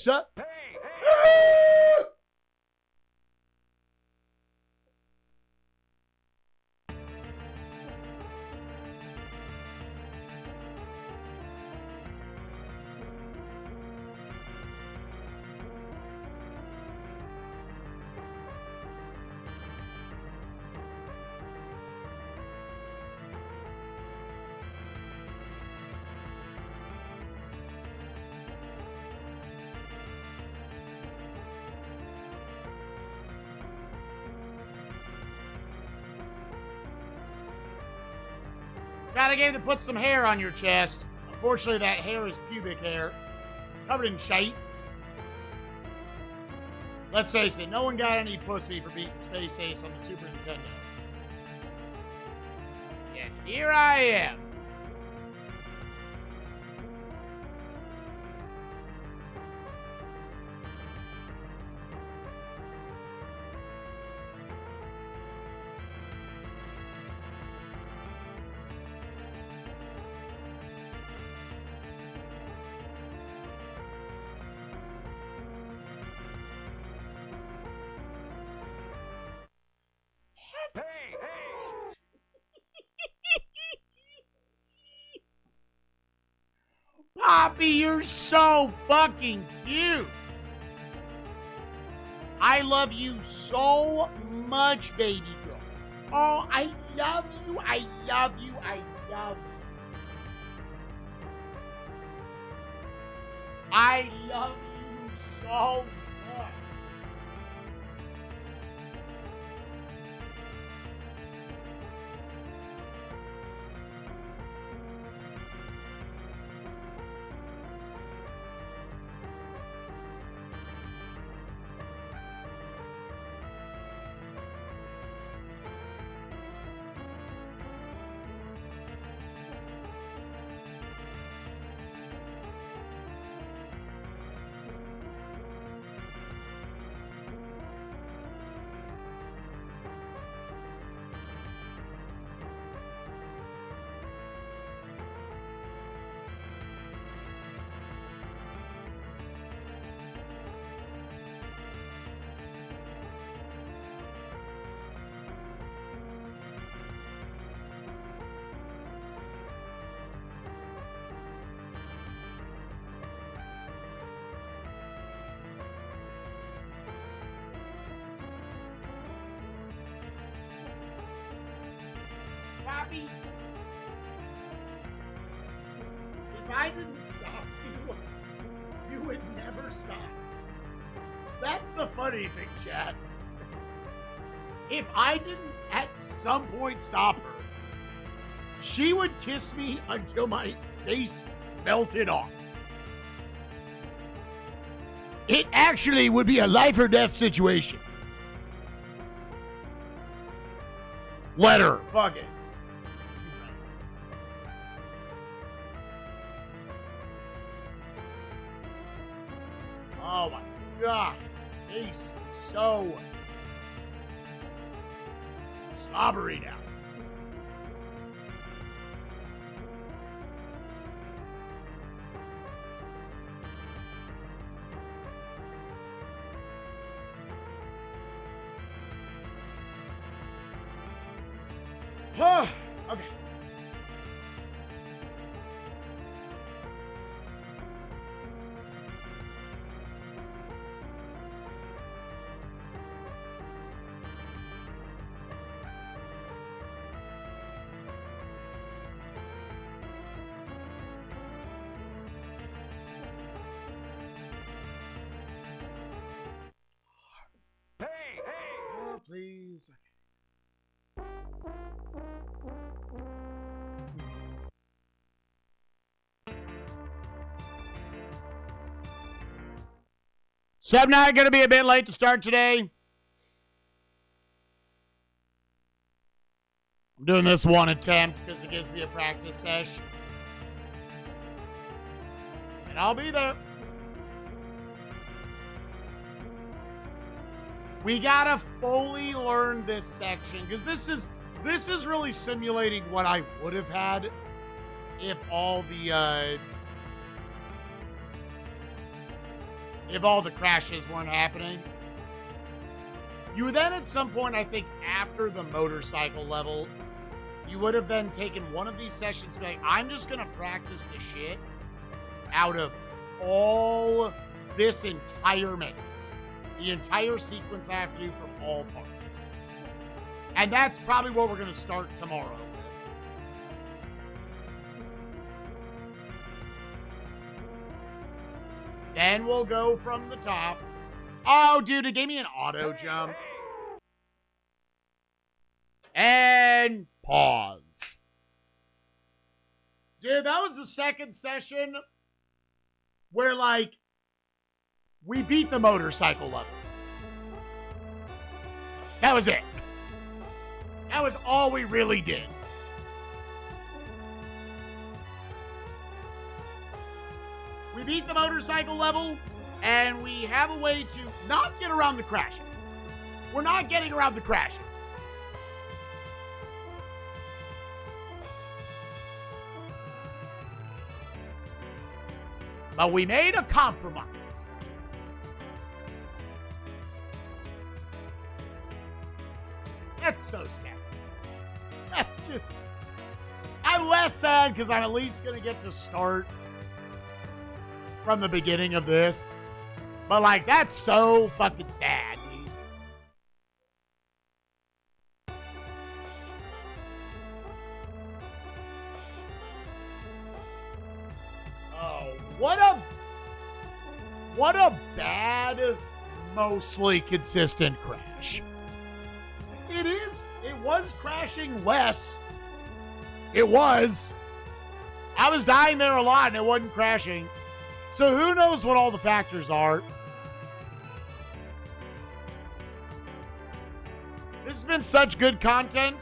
got a game that puts some hair on your chest. Unfortunately, that hair is pubic hair. Covered in shite. Let's face it, no one got any pussy for beating Space Ace on the Super Nintendo. And here I am. Poppy, you're so fucking cute. I love you so much, baby girl. Oh, I love you. I love you. I love you. I love you so much. Poppy, if I didn't stop you, you would never stop. That's the funny thing, Chad. If I didn't at some point stop her, she would kiss me until my face melted off. It actually would be a life or death situation. Let her. Fuck it. Oh my god. He's so slobbery now. Okay. Hey! Oh, please. SNESMania going to be a bit late to start today. I'm doing this one attempt because it gives me a practice session. And I'll be there. We gotta fully learn this section because this is really simulating what I would have had if all the crashes weren't happening. You then at some point, I think after the motorcycle level, you would have then taken one of these sessions and be like, I'm just gonna practice the shit out of all this entire maze. The entire sequence I have to do from all parts. And that's probably what we're gonna start tomorrow with. Then we'll go from the top. Oh, dude, it gave me an auto jump. And pause. Dude, that was the second session where, like, we beat the motorcycle level. That was it. That was all we really did. We beat the motorcycle level, and we have a way to not get around the crashing. We're not getting around the crashing. But we made a compromise. That's so sad. That's just... I'm less sad because I'm at least going to get to start from the beginning of this. But, like, that's so fucking sad, dude. Oh, what a bad, mostly consistent crash. It was crashing less. It was. I was dying there a lot and it wasn't crashing. So who knows what all the factors are. This has been such good content.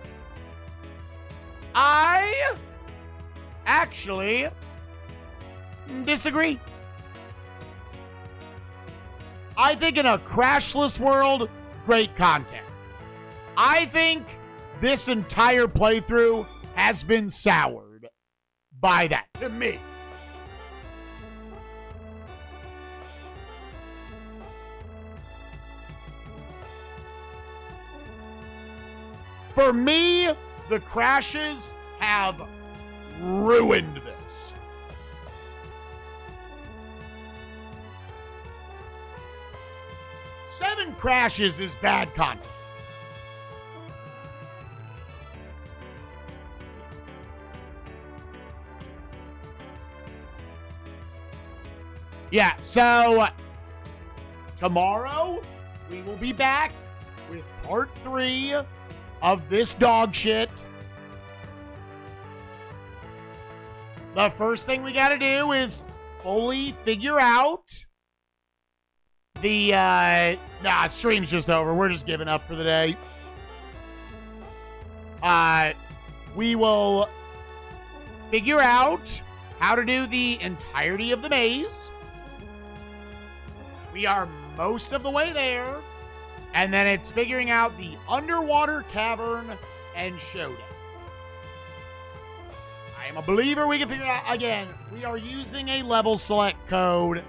I actually disagree. I think in a crashless world, great content. I think this entire playthrough has been soured by that, to me. For me, the crashes have ruined this. Seven crashes is bad content. Yeah, so tomorrow we will be back with part 3 of this dog shit. The first thing we gotta do is fully figure out the, stream's just over. We're just giving up for the day. We will figure out how to do the entirety of the maze. We are most of the way there. And then it's figuring out the underwater cavern and showdown. I am a believer we can figure it out. Again, we are using a level select code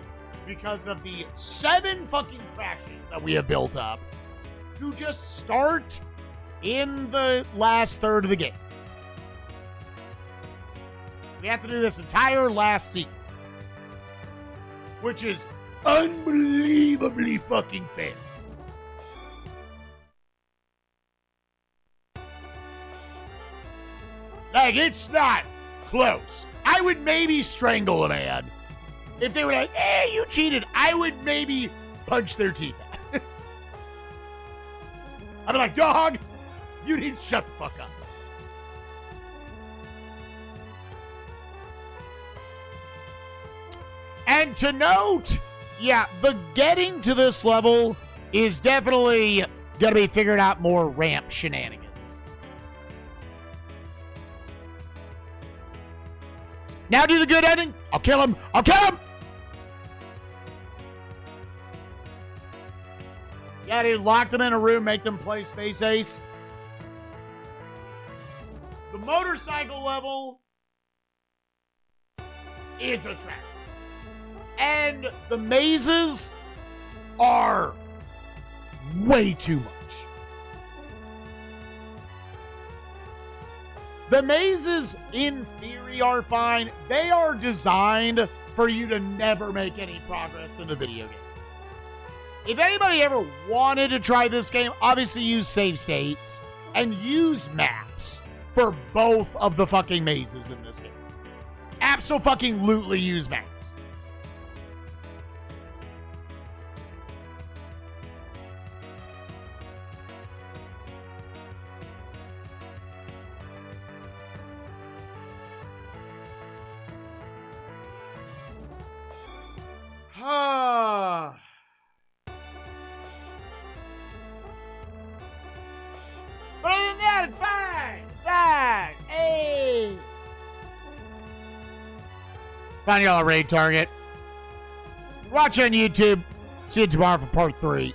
because of the 7 fucking crashes that we have built up to just start in the last third of the game. We have to do this entire last sequence, which is unbelievably fucking fair. Like, it's not close. I would maybe strangle a man. If they were like, hey, you cheated, I would maybe punch their teeth out. I'd be like, dog, you need to shut the fuck up. And to note, yeah, the getting to this level is definitely going to be figured out more ramp shenanigans. Now do the good ending. I'll kill him. I'll kill him. Yeah, dude, lock them in a room, make them play Space Ace. The motorcycle level is attractive. And the mazes are way too much. The mazes, in theory, are fine. They are designed for you to never make any progress in the video game. If anybody ever wanted to try this game, obviously use save states and use maps for both of the fucking mazes in this game. Abso-fucking-lutely use maps. But other than that, it's fine. It's fine. Hey. Find y'all a raid target. Watch on YouTube. See you tomorrow for part 3.